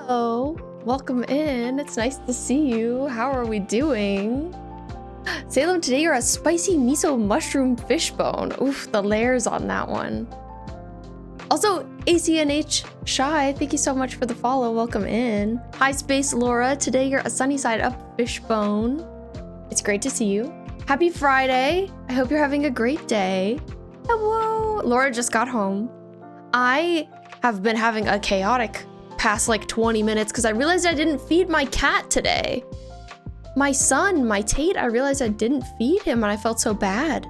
Hello, welcome in. It's nice to see you. How are we doing? Salem, today you're a spicy miso mushroom fishbone. Oof, the layers on that one. Also, ACNH Shy, thank you so much for the follow. Welcome in. Hi, Space Laura. Today you're a sunny side up fishbone. It's great to see you. Happy Friday. I hope you're having a great day. Hello. Laura just got home. I have been having a chaotic past like 20 minutes because I realized I didn't feed my cat today. My son, my Tate, I realized I didn't feed him and I felt so bad.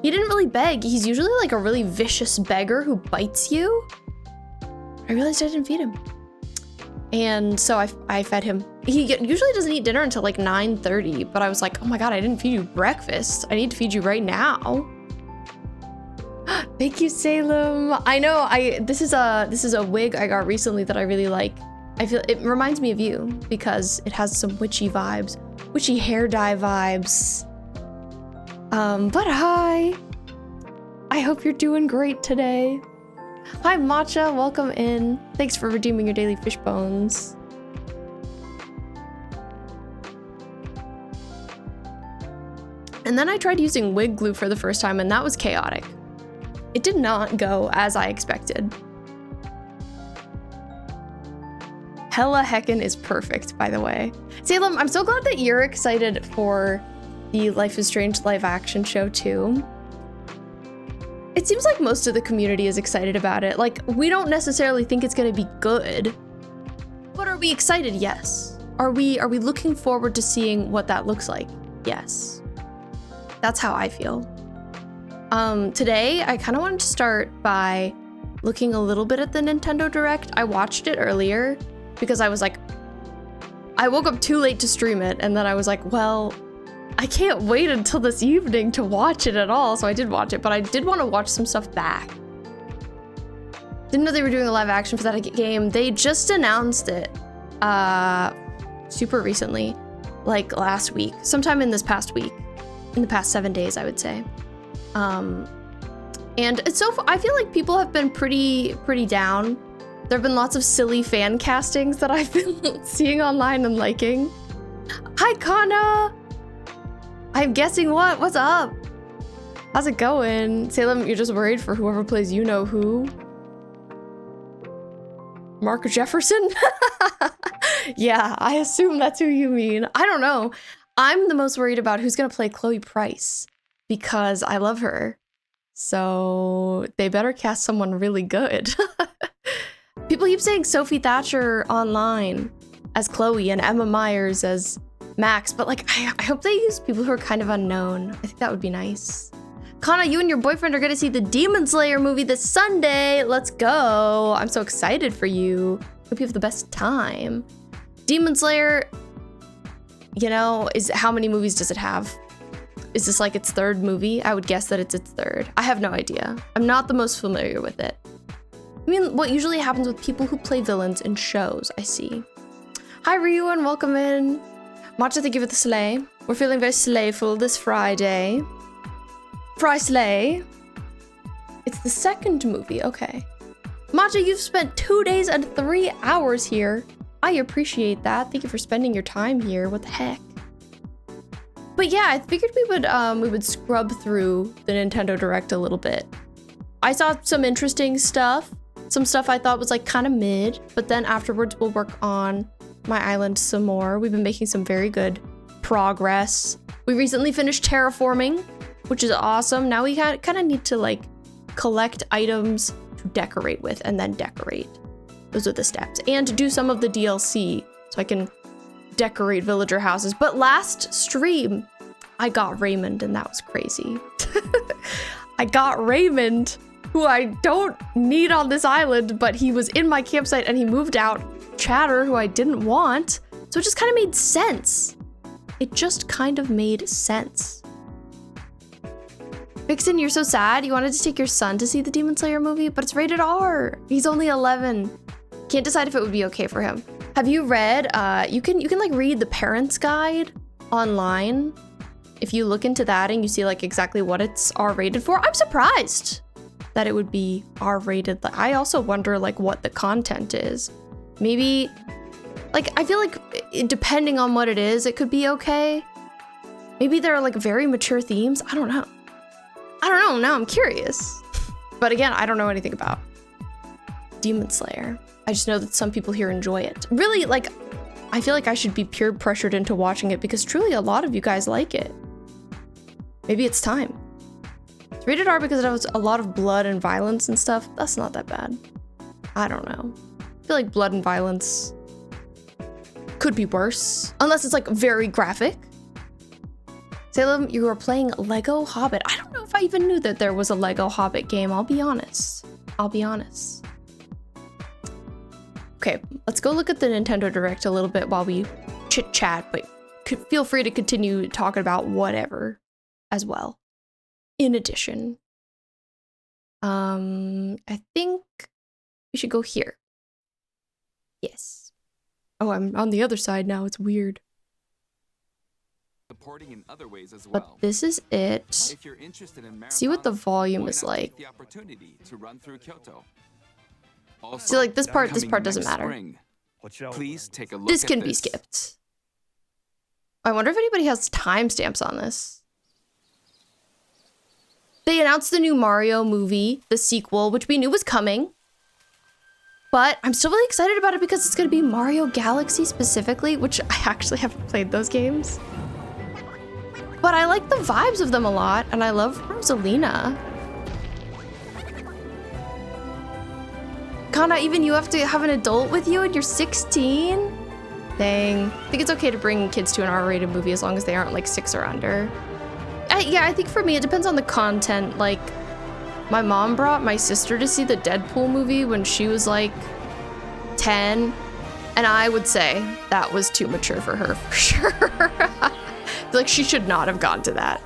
He didn't really beg. He's usually like a really vicious beggar who bites you. I realized I didn't feed him. And so I fed him. He usually doesn't eat dinner until like 9:30, but I was like, oh my God, I didn't feed you breakfast. I need to feed you right now. Thank you, Salem. I know this is a wig I got recently that I really like. I feel it reminds me of you because it has some witchy vibes, witchy hair dye vibes. But hi. I hope you're doing great today. Hi, Matcha, welcome in. Thanks for redeeming your daily fish bones. And then I tried using wig glue for the first time and that was chaotic. It did not go as I expected. Hella heckin' is perfect, by the way. Salem, I'm so glad that you're excited for the Life is Strange live action show too. It seems like most of the community is excited about it. Like, we don't necessarily think it's gonna be good, but are we excited? Yes. Are we looking forward to seeing what that looks like? Yes. That's how I feel. Today, I kind of wanted to start by looking a little bit at the Nintendo Direct. I watched it earlier because I was like, I woke up too late to stream it, and then I was like, well, I can't wait until this evening to watch it at all, so I did watch it, but I did want to watch some stuff back. Didn't know they were doing a live action for that game. They just announced it super recently, like last week, sometime in this past week, in the past 7 days, I would say. And it's so I feel like people have been pretty down. There have been lots of silly fan castings that I've been seeing online and liking. Hi, Kana. I'm guessing what? What's up? How's it going? Salem, you're just worried for whoever plays you know who? Mark Jefferson? Yeah, I assume that's who you mean. I don't know. I'm the most worried about who's gonna play Chloe Price because I love her. So they better cast someone really good. People keep saying Sophie Thatcher online as Chloe and Emma Myers as Max, but like, I hope they use people who are kind of unknown. I think that would be nice. Kana, you and your boyfriend are gonna see the Demon Slayer movie this Sunday. Let's go. I'm so excited for you. Hope you have the best time. Demon Slayer, you know, how many movies does it have? Is this like its third movie? I would guess that it's its third. I have no idea. I'm not the most familiar with it. I mean, what usually happens with people who play villains in shows, I see. Hi, Ryu, and welcome in. Matcha, thank you for the sleigh. We're feeling very slayful this Friday. Fry Slay. It's the second movie, okay. Matcha, you've spent 2 days and 3 hours here. I appreciate that. Thank you for spending your time here. What the heck? But yeah, I figured we would scrub through the Nintendo Direct a little bit. I saw some interesting stuff. Some stuff I thought was like kind of mid, but then afterwards we'll work on my island some more. We've been making some very good progress. We recently finished terraforming, which is awesome. Now we kind of need to like collect items to decorate with and then decorate. Those are the steps. And to do some of the DLC so I can decorate villager houses. But last stream, I got Raymond and that was crazy. I got Raymond, who I don't need on this island, but he was in my campsite and he moved out. Chatter, who I didn't want. So it just kind of made sense. It just kind of made sense. Vixen, you're so sad. You wanted to take your son to see the Demon Slayer movie, but it's rated R. He's only 11. Can't decide if it would be okay for him. Have you read, you can like read the parents guide online. If you look into that and you see like exactly what it's R rated for, I'm surprised that it would be R rated. I also wonder like what the content is. Maybe Like, I feel like depending on what it is, it could be okay. Maybe there are like very mature themes. I don't know. I don't know. Now I'm curious. But again, I don't know anything about Demon Slayer. I just know that some people here enjoy it. Really, like, I feel like I should be peer pressured into watching it because truly a lot of you guys like it. Maybe it's time. It's rated R because it has a lot of blood and violence and stuff. That's not that bad. I don't know. I feel like blood and violence could be worse. Unless it's like very graphic. Salem, you are playing Lego Hobbit. I don't know if I even knew that there was a Lego Hobbit game. I'll be honest. I'll be honest. Okay, let's go look at the Nintendo Direct a little bit while we chit chat, but feel free to continue talking about whatever as well. In addition, I think we should go here. Yes. Oh, I'm on the other side now. It's weird. Supporting in other ways as well. But this is it. If you're interested in See what the volume is like. the opportunity to run through Kyoto. Also, See, like this part doesn't matter. Spring, please take a look This at can be skipped. I wonder if anybody has timestamps on this. They announced the new Mario movie, the sequel, which we knew was coming. But I'm still really excited about it because it's going to be Mario Galaxy specifically, which I actually haven't played those games. But I like the vibes of them a lot, and I love Rosalina. Kana, even you have to have an adult with you and you're 16? Dang. I think it's okay to bring kids to an R-rated movie as long as they aren't like 6 or under. Yeah, I think for me, it depends on the content. Like, my mom brought my sister to see the Deadpool movie when she was like 10, and I would say that was too mature for her, for sure. Like, she should not have gone to that.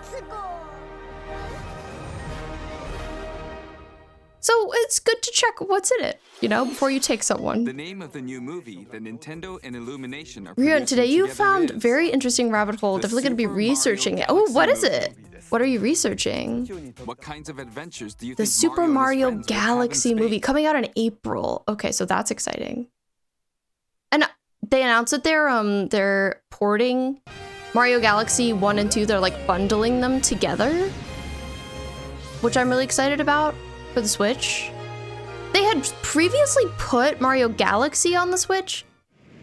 So it's good to check what's in it, you know, before you take someone. The name of the new movie, the Nintendo and Illumination are Ryun, today you found very interesting rabbit hole. Definitely going to be researching it. Oh, what is it? What are you researching? What kinds of adventures do you The think Super Mario Mario Galaxy movie coming out in April. Okay, so that's exciting. And they announced that they're porting Mario Galaxy 1 and 2. They're like bundling them together, which I'm really excited about for the Switch. They had previously put Mario Galaxy on the Switch,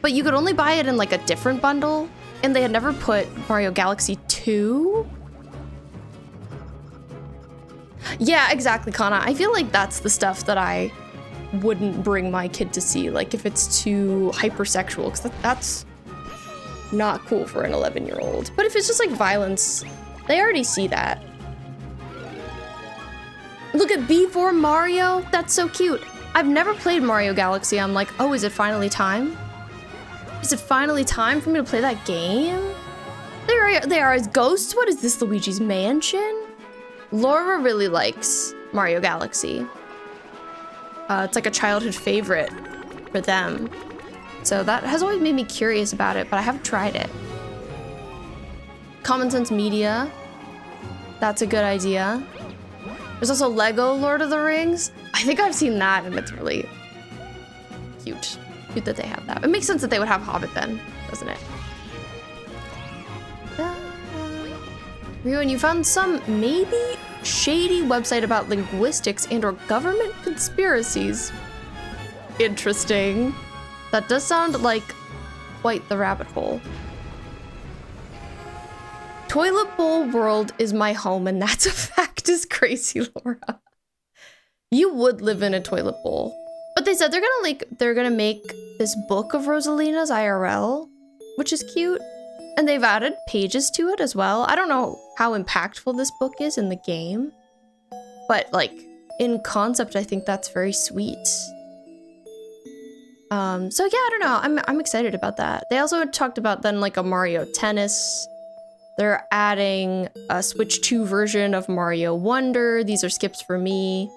but you could only buy it in like a different bundle, and they had never put Mario Galaxy 2. Yeah, exactly, Kana. I feel like that's the stuff that I wouldn't bring my kid to see, like if it's too hypersexual, because that's not cool for an 11-year-old. But if it's just like violence, they already see that. Look at B4 Mario. That's so cute. I've never played Mario Galaxy. I'm like, oh, is it finally time? Is it finally time for me to play that game? They are as ghosts. What is this, Luigi's Mansion? Laura really likes Mario Galaxy. It's like a childhood favorite for them. So that has always made me curious about it, but I haven't tried it. Common Sense Media. That's a good idea. There's also Lego Lord of the Rings. I think I've seen that, and it's really cute. Cute that they have that. It makes sense that they would have Hobbit then, doesn't it? Ryun, you found some maybe shady website about linguistics and or government conspiracies. Interesting. That does sound like quite the rabbit hole. Toilet bowl world is my home, and that's a fact, is crazy, Laura. You would live in a toilet bowl. But they said they're gonna make this book of Rosalina's IRL, which is cute. And they've added pages to it as well. I don't know how impactful this book is in the game, but like in concept, I think that's very sweet. So yeah, I don't know. I'm excited about that. They also talked about then like a Mario Tennis. They're adding a Switch 2 version of Mario Wonder. These are skips for me.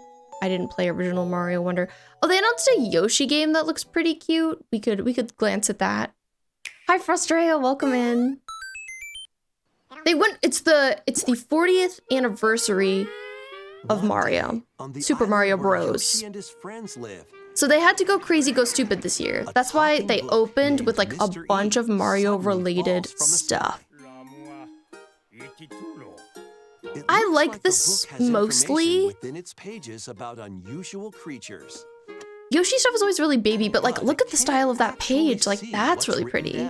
I didn't play original Mario Wonder. Oh, they announced a Yoshi game that looks pretty cute. We could glance at that. Hi, Frustrea, welcome in. It's the 40th anniversary of Mario. Super Mario Bros. Yoshi and his friends live. So they had to go crazy, go stupid this year. That's why they opened with like a bunch of Mario related stuff. I like this mostly. Within its pages about unusual creatures. Yoshi stuff is always really baby, but like look at the style of that page. Like that's really pretty.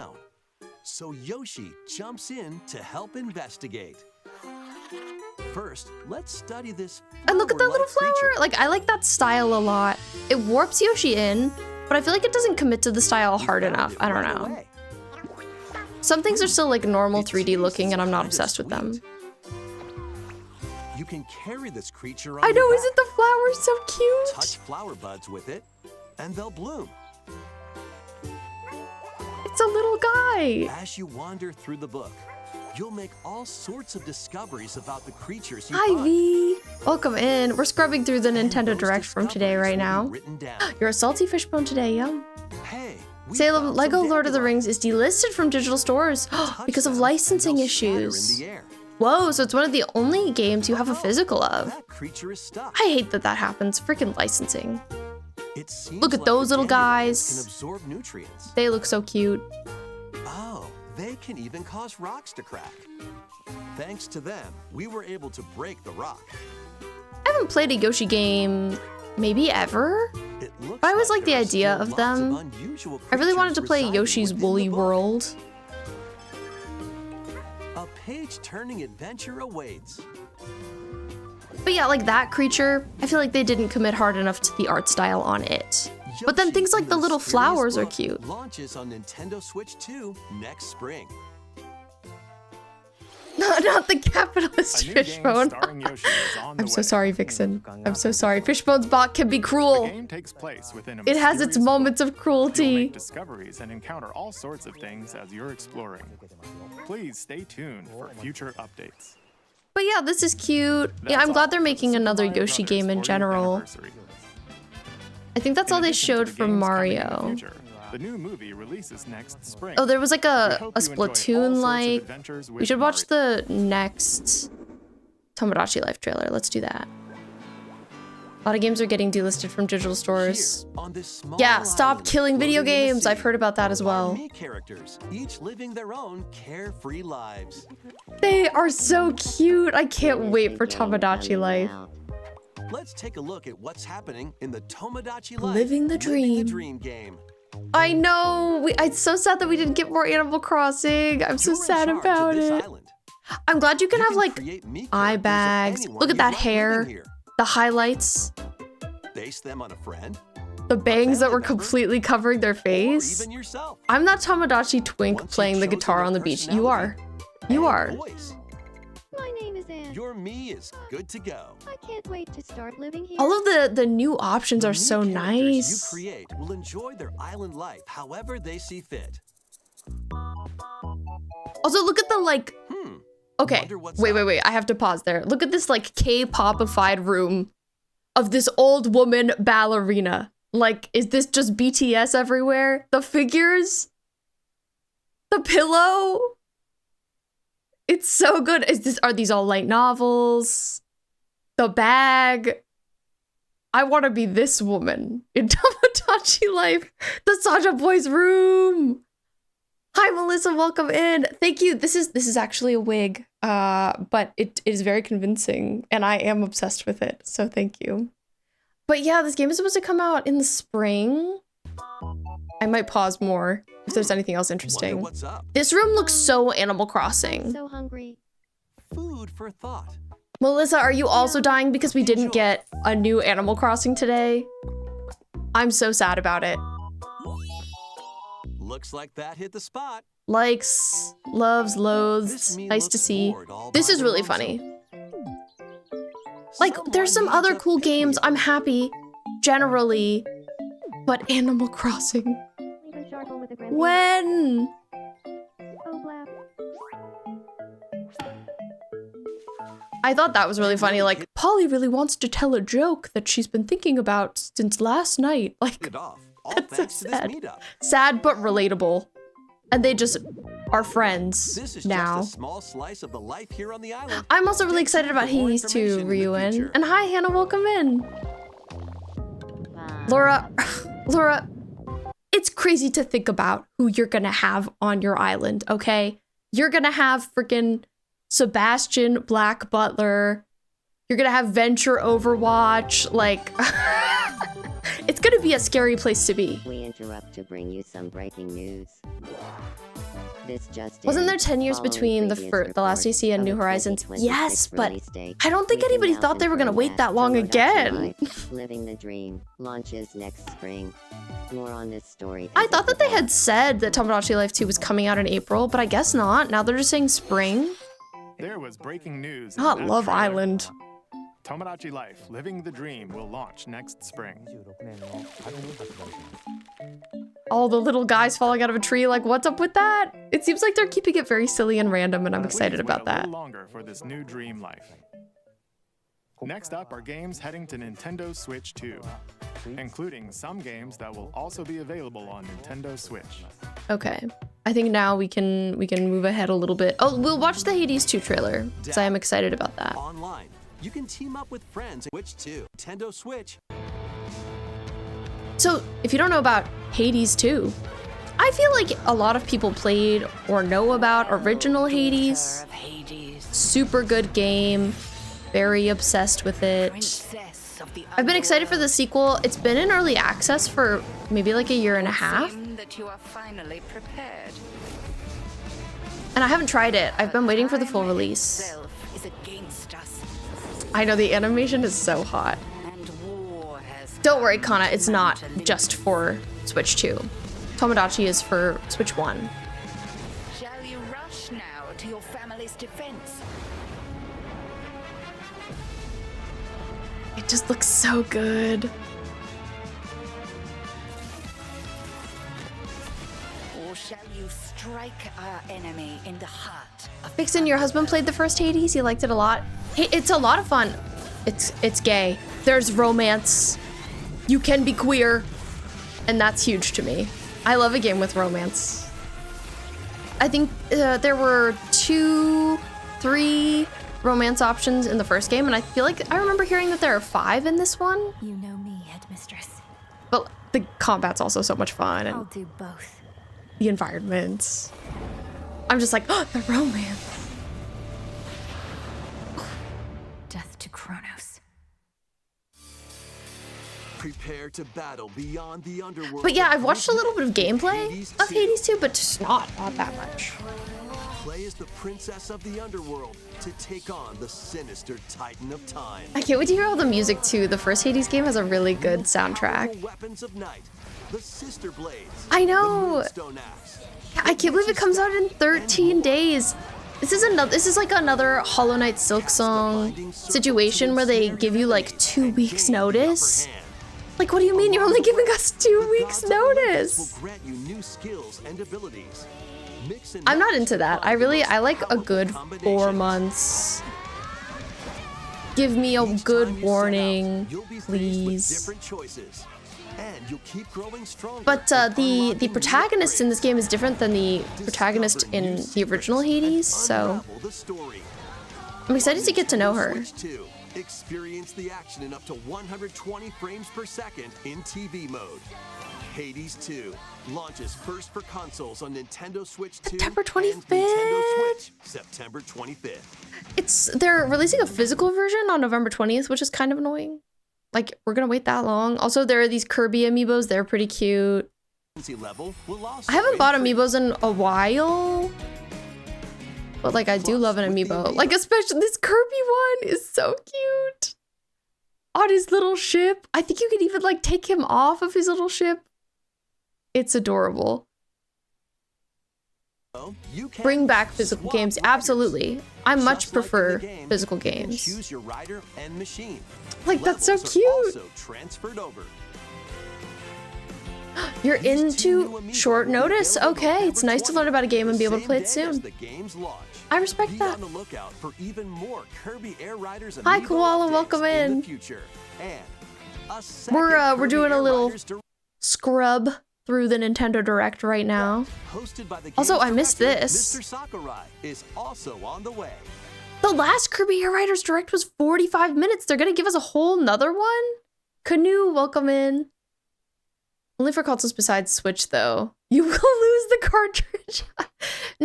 So Yoshi jumps in to help investigate. First, let's study this. And look at that little flower. Creature. Like I like that style a lot. It warps Yoshi in, but I feel like it doesn't commit to the style hard enough. I don't know. Some things are still like normal 3D looking and I'm not obsessed with them. You can carry this creature on I know, your isn't the flower so cute? Touch flower buds with it, and they'll bloom. It's a little guy. As you wander through the book, you'll make all sorts of discoveries about the creatures you find. Ivy, welcome in. We're scrubbing through the Nintendo Direct from today right now. You're a salty fishbone today, yum. Hey, Salem, Lego Lord of the Rings is delisted from digital stores because of licensing issues. Whoa, so it's one of the only games you have a physical of. That creature is stuck. I hate that that happens. Freaking licensing. It seems Look at like those the little dandelions guys. Can absorb nutrients. They look so cute. Oh, they can even cause rocks to crack. Thanks to them, we were able to break the rock. I haven't played a Yoshi game maybe ever. It looks But I always like like the there are idea still of lots them. unusual I really wanted to creatures play residing Yoshi's within the Woolly book. World. A page-turning adventure awaits. But yeah, like that creature, I feel like they didn't commit hard enough to the art style on it. But then Yoshi things like and the little Mysterious flowers are Book cute. Launches on Nintendo Switch 2 next spring. Not the capitalist A new game fishbone. starring Yoshi is on the I'm so way. sorry, Vixen. I'm so sorry. Fishbone's bot can be The cruel. game takes place within a It has its mysterious moments book. of You'll cruelty. make discoveries and encounter all sorts of things as you're exploring. Please stay tuned for future updates. But yeah, this is cute. Yeah, That's I'm glad all they're for making Super another Mario Yoshi Brothers game in 40th general. anniversary. I think that's In all they addition to showed the for games coming in the Mario. future, the new movie releases next spring. Oh, there was like We a hope you enjoy all sorts of Splatoon-like. adventures We with should watch Mario. the next Tomodachi Life trailer. Let's do that. A lot of games are getting delisted from digital stores. Here, on this small Yeah, stop island killing video floating in the games. I've sea, heard about that as are well. me characters, each living their own carefree lives. They are so cute. I can't wait for Tomodachi Life. Let's take a look at what's happening in the Tomodachi Life Living the Dream. Dream game. I know. It's so sad that we didn't get more Animal Crossing. I'm so You're in sad charge of about this it. island. I'm glad you can You have like create me eye characters of bags. anyone Look at you'd that like hair. living here. the highlights, Base them on a friend, the bangs that family were member, completely covering their or face. even yourself. I'm not Tomodachi Twink Once you've playing the chosen guitar your on the beach. You are. personality You and are. voice, My name is Anne. your me is good to go. I can't wait to start living here. All of the new options The are me so characters nice. You create will enjoy their island life however they see fit. Also, look at the like. Okay, Wonder what's wait. up. I have to pause there. Look at this like K-popified room of this old woman ballerina. Like, is this just BTS everywhere? The figures, the pillow. It's so good. Are these all light novels? The bag. I want to be this woman in Tomodachi Life. The Saja Boys room. Hi Melissa, welcome in. Thank you. This is actually a wig, but it is very convincing, and I am obsessed with it. So thank you. But yeah, this game is supposed to come out in the spring. I might pause more if there's anything else Wonder interesting. what's up. This room looks so Animal Crossing. So hungry. Food for thought. Melissa, are you also dying because we didn't get a new Animal Crossing today? I'm so sad about it. Looks like that hit the spot. Likes, loves, loathes. This me Nice looks to see. bored all This by is their really lonesome. funny. Like, there's some Someone other needs a cool pick-me games I'm up. happy, generally, but Animal Crossing. Leave a charcoal with a grand When? Oh, blap. I thought that was really funny. Like, Polly really wants to tell a joke that she's been thinking about since last night. Like, It off. All That's so thanks to this sad. meetup. sad but relatable. And they just are friends This is now. just a small slice of the life here on the island. I'm also really excited about For more Hades too, information in the Ryuin. future. And hi, Hannah, welcome in. Laura, Laura, it's crazy to think about who you're gonna have on your island, okay? You're gonna have freaking Sebastian Black Butler. You're gonna have Venture Overwatch. Like, it's gonna be a scary place to be. We interrupt to bring you some breaking news. This just Wasn't there 10 years between the last AC and New Horizons? Yes, but I don't think anybody thought they were gonna wait that long again. Living the Dream launches next spring. More on this story. I thought that they had said that Tomodachi Life 2 was coming out in April, but I guess not. Now they're just saying spring. There was breaking news. in Not that Love trailer. Island. Tomodachi Life Living the Dream will launch next spring. All the little guys falling out of a tree, like, what's up with that? It seems like they're keeping it very silly and random, and I'm excited Please wait about a that. little longer for this new dream life. Next up are games heading to Nintendo Switch 2, including some games that will also be available on Nintendo Switch. Okay. I think now we can move ahead a little bit. Oh, we'll watch the Hades 2 trailer, because I am excited about that. Online, you can team up with friends. Switch 2, Nintendo Switch. So, if you don't know about Hades 2, I feel like a lot of people played or know about original Hades. Super good game. Very obsessed with it. I've been excited for the sequel. It's been in early access for maybe like a year and a half. That you are finally prepared. And I haven't tried it. I've been waiting for the full release. Is against us, I know the animation is so hot. and war has Don't worry, Kana, it's not just for Switch 2. Tomodachi is for Switch 1. Shall you rush now to your family's defense? It just looks so good. Or shall you strike our enemy in the heart of Vixen, your husband played the first Hades. He liked it a lot. Hey, it's a lot of fun. It's gay. There's romance. You can be queer. And that's huge to me. I love a game with romance. I think there were 2, 3 romance options in the first game, and I feel like I remember hearing that there are 5 in this one. You know me, headmistress. But the combat's also so much fun, I'll and do both. the environments. I'm just like, oh, the romance. Death to Kronos. Prepare to battle beyond the underworld. But yeah, I've watched a little bit of gameplay of Hades 2, but just not that much. Play as the princess of the underworld to take on the sinister titan of time. I can't wait to hear all the music too. The first Hades game has a really good soundtrack. Powerful weapons of night, the sister blades. I know. The moonstone axe. I can't believe it comes out in 13 days. This is like another Hollow Knight Silk Song situation where they give you like 2 weeks notice. Like, what do you mean you're only giving us 2 weeks notice? Will grant you new skills and abilities. Mix and I'm not match into to that. find the most I like a powerful good 4 combinations. months. Give me a Each good time you set out, warning, you'll be faced with please. different choices, and you'll keep growing stronger But and the unlocking new protagonist in this upgrades. game is different than the protagonist Discover in new the secrets original and Hades, so unravel the story. I'm excited to get to know her. Switch 2. Experience the action in up to 120 frames per second in TV mode. Hades 2 launches first for consoles on Nintendo Switch 2 September and Nintendo 25th. Switch September 25th. They're releasing a physical version on November 20th, which is kind of annoying. Like, we're gonna wait that long. Also, there are these Kirby amiibos. They're pretty cute. Level will also I haven't bought increase. amiibos in a while. But like, I do love an amiibo. Like, especially this Kirby one is so cute. On his little ship. I think you could even like take him off of his little ship. It's adorable. You can Bring back physical swap games. riders. Absolutely. I much Just like in prefer the game, physical you can games. Choose your rider and machine. Like, that's so Levels are cute. Also transferred over. You're These two new into amiibo short will be notice. available Okay, it's November nice to learn 20th, about a game and the be able to same play it day as soon. the game's launch. I respect Be that. on the lookout for even more Kirby Air Riders Hi, amiibo Koala, updates welcome in in. the future. And a second We're Kirby doing a Air little Riders scrub through the Nintendo Direct right now. hosted by the Also, game's I missed director, this. Mr. Sakurai is also on the way. The last Kirby Air Riders Direct was 45 minutes. They're gonna give us a whole nother one? Canoe, welcome in. Only for consoles besides Switch, though. You will lose the cartridge.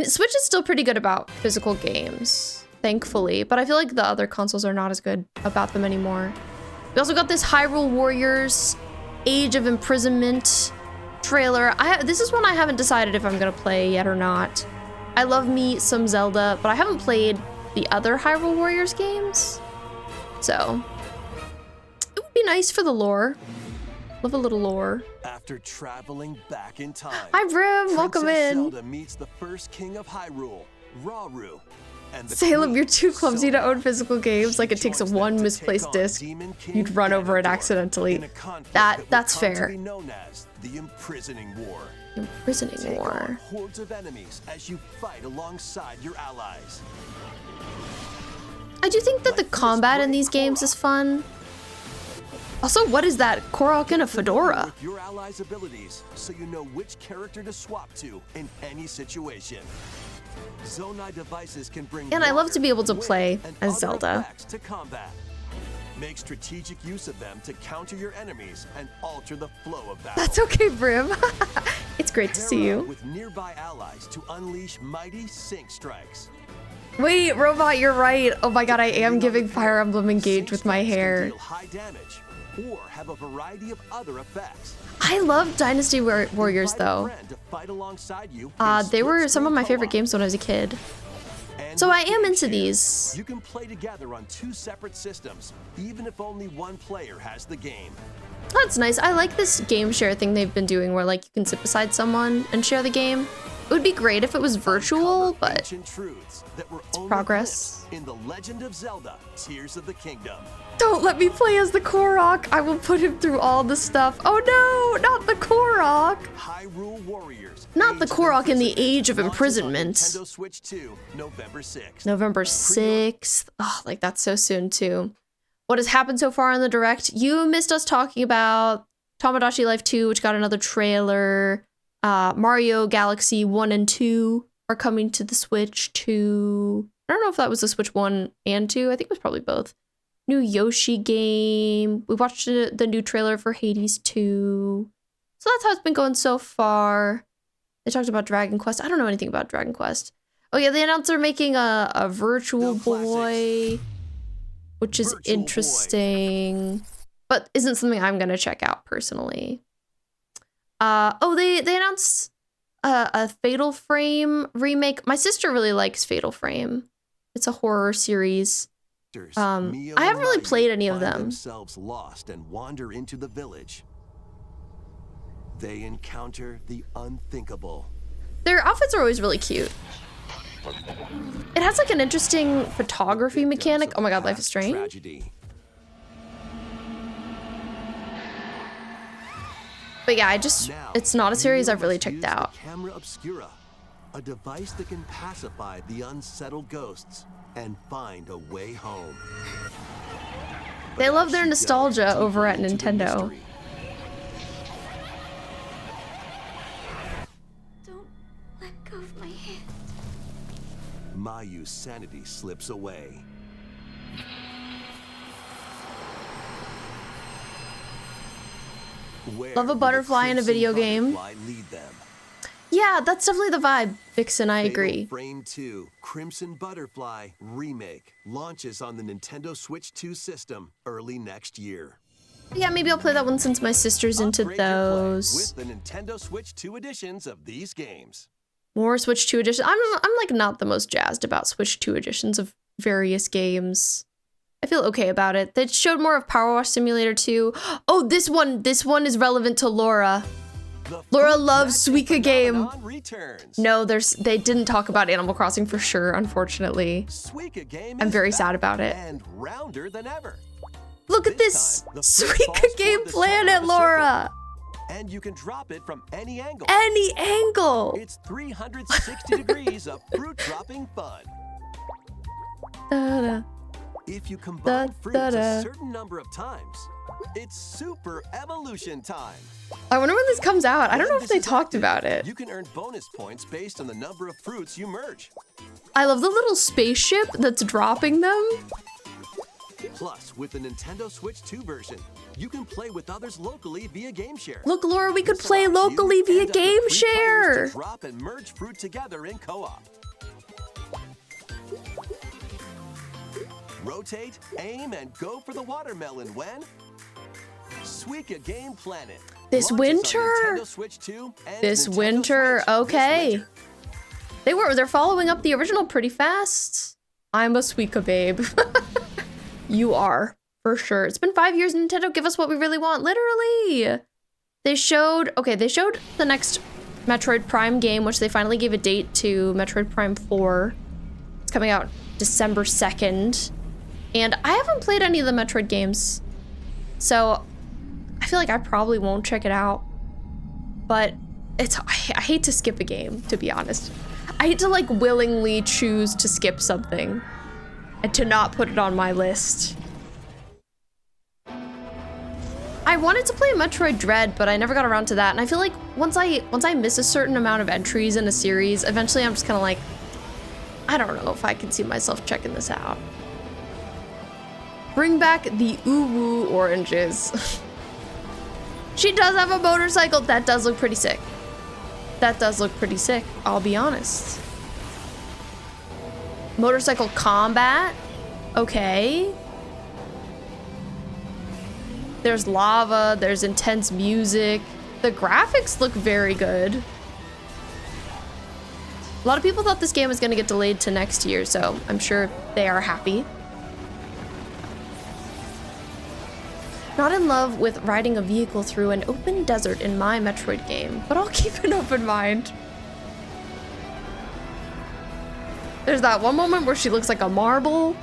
Switch is still pretty good about physical games, thankfully. But I feel like the other consoles are not as good about them anymore. We also got this Hyrule Warriors Age of Imprisonment trailer. This is one I haven't decided if I'm gonna play yet or not. I love me some Zelda, but I haven't played the other Hyrule Warriors games. So, it would be nice for the lore. Love a little lore. After traveling back in time, Hi Brim, welcome Princess in. Zelda meets the first king of Hyrule, Rauru. And the Salem, queen, you're too clumsy to Sona. own physical games. Like it takes Joins one them to misplaced take on disc, Demon King you'd run over it Ganondorf accidentally. in a conflict That's will come fair. To be known as the Imprisoning War. Imprisoning Take war. on hordes of enemies as you fight alongside your allies. I do think that the combat in these games is fun. Also, what is that? Korok in a fedora. With your allies' abilities, so you know which character to swap to in any situation. Zonai devices can bring And I love water, to be able to wind, play and as other Zelda. effects to combat. Make strategic use of them to counter your enemies and alter the flow of battle. That's okay, Brim. It's great to see Pair you. up with nearby allies to unleash mighty sync strikes. Wait, Robot, you're right. Oh my god, I am giving Fire Emblem Engage Sync with my strikes can hair. deal high damage or have a variety of other effects. I love Dynasty Warriors, Invite a though. friend to fight alongside you They in were some of my split-screen favorite co-op. games when I was a kid. And So with I am Game into Share, these. You can play together on 2 separate systems, even if only one player has the game. That's nice. I like this game share thing they've been doing where like you can sit beside someone and share the game. It would be great if it was virtual, Uncover but ancient truths that were only progress. glimpsed in The Legend of Zelda: Tears of the Kingdom. don't let me play as the Korok. I will put him through all the stuff. Oh no, not the Korok. Hyrule Warriors. Not the Age of Korok in the Imprisonment Age of launches on Imprisonment. Nintendo Switch 2, November 6th. November 6th. Oh, like that's so soon too. What has happened so far on the Direct? You missed us talking about Tomodachi Life 2, which got another trailer. Mario Galaxy 1 and 2 are coming to the Switch 2. I don't know if that was the Switch 1 and 2. I think it was probably both. New Yoshi game. We watched the new trailer for Hades 2. So that's how it's been going so far. They talked about Dragon Quest. I don't know anything about Dragon Quest. Oh yeah, they announced they're making a Virtual The classics. Boy, which is Virtual Boy. interesting, but isn't something I'm gonna check out personally. They announced a Fatal Frame remake. My sister really likes Fatal Frame. It's a horror series. Mio I haven't and really Mayu played any of find them. themselves lost and wander into the village. They encounter the unthinkable. Their outfits are always really cute. It has like an interesting photography mechanic. Oh my god, Life is Strange. Tragedy. But yeah, Now, it's not a series Mio I've really must checked use the out. Camera obscura, a device that can pacify the unsettled ghosts and find a way home. They But love as their she delves nostalgia deeper over at into the Nintendo. mystery, Don't let go of my hand. Mayu's sanity slips away. Where Love a will the butterfly in a Crimson video game. Butterfly lead them? Yeah, that's definitely the vibe, Vixen, I Fatal agree. Frame 2 Crimson Butterfly Remake launches on the Nintendo Switch 2 system early next year. Yeah, maybe I'll play that one since my sister's into Upgrade your play those. with the Nintendo Switch 2 editions of these games. More Switch 2 editions. I'm like not the most jazzed about Switch 2 editions of various games. I feel okay about it. They showed more of Power Wash Simulator 2. Oh, this one is relevant to Laura. The Laura fruit loves matching Suika game. phenomenon returns. No, they didn't talk about Animal Crossing for sure, unfortunately. Suika game I'm is very back sad about it. and rounder than ever. Look at this time, the fruit Suika falls game toward the planet, center of the Laura. And you can drop it from any angle. Any angle. It's 360 degrees of fruit dropping fun. Da-da. If you combine fruits Da-da. a certain number of times, it's super evolution time. I wonder when this comes out. I don't know When if this they is talked active, about it. You can earn bonus points based on the number of fruits you merge. I love the little spaceship that's dropping them. Plus, with the Nintendo Switch 2 version, you can play with others locally via Game Share. Look, Laura, we could This play allows you locally via and up to Game 3 players Share. to drop and merge fruit together in co-op. Rotate, aim, and go for the watermelon when Suika Game Planet. This launches on winter? Nintendo Switch 2 and This Nintendo winter, Switch this okay. winter. They're following up the original pretty fast. I'm a Suika babe. You are, for sure. It's been 5 years, Nintendo, give us what we really want, literally. They showed the next Metroid Prime game, which they finally gave a date to, Metroid Prime 4. It's coming out December 2nd. And I haven't played any of the Metroid games, so I feel like I probably won't check it out. But I hate to skip a game, to be honest. I hate to like willingly choose to skip something and to not put it on my list. I wanted to play Metroid Dread, but I never got around to that. And I feel like once I miss a certain amount of entries in a series, eventually I'm just kind of like, I don't know if I can see myself checking this out. Bring back the Uwu oranges. She does have a motorcycle. That does look pretty sick. That does look pretty sick, I'll be honest. Motorcycle combat? Okay. There's lava, there's intense music. The graphics look very good. A lot of people thought this game was gonna get delayed to next year, so I'm sure they are happy. Not in love with riding a vehicle through an open desert in my Metroid game, but I'll keep an open mind. There's that one moment where she looks like a marble.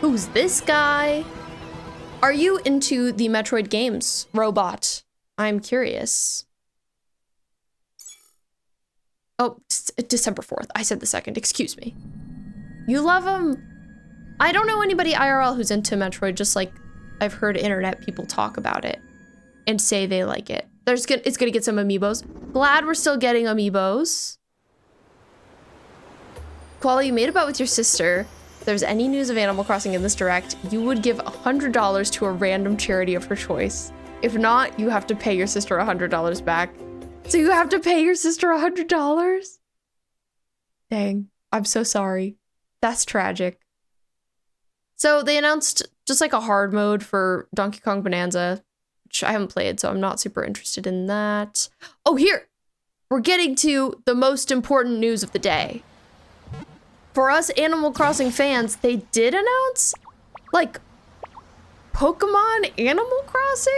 Who's this guy? Are you into the Metroid games, robot? I'm curious. Oh, December 4th. I said the 2nd, excuse me. You love them? I don't know anybody IRL who's into Metroid, just like I've heard internet people talk about it and say they like it. It's gonna get some amiibos. Glad we're still getting amiibos. Koala, you made a bet with your sister. If there's any news of Animal Crossing in this direct, you would give $100 to a random charity of her choice. If not, you have to pay your sister $100 back. So you have to pay your sister $100? Dang, I'm so sorry. That's tragic. So they announced just like a hard mode for Donkey Kong Bonanza, which I haven't played, so I'm not super interested in that. Oh, here! We're getting to the most important news of the day. For us Animal Crossing fans, they did announce, like, Pokemon Animal Crossing?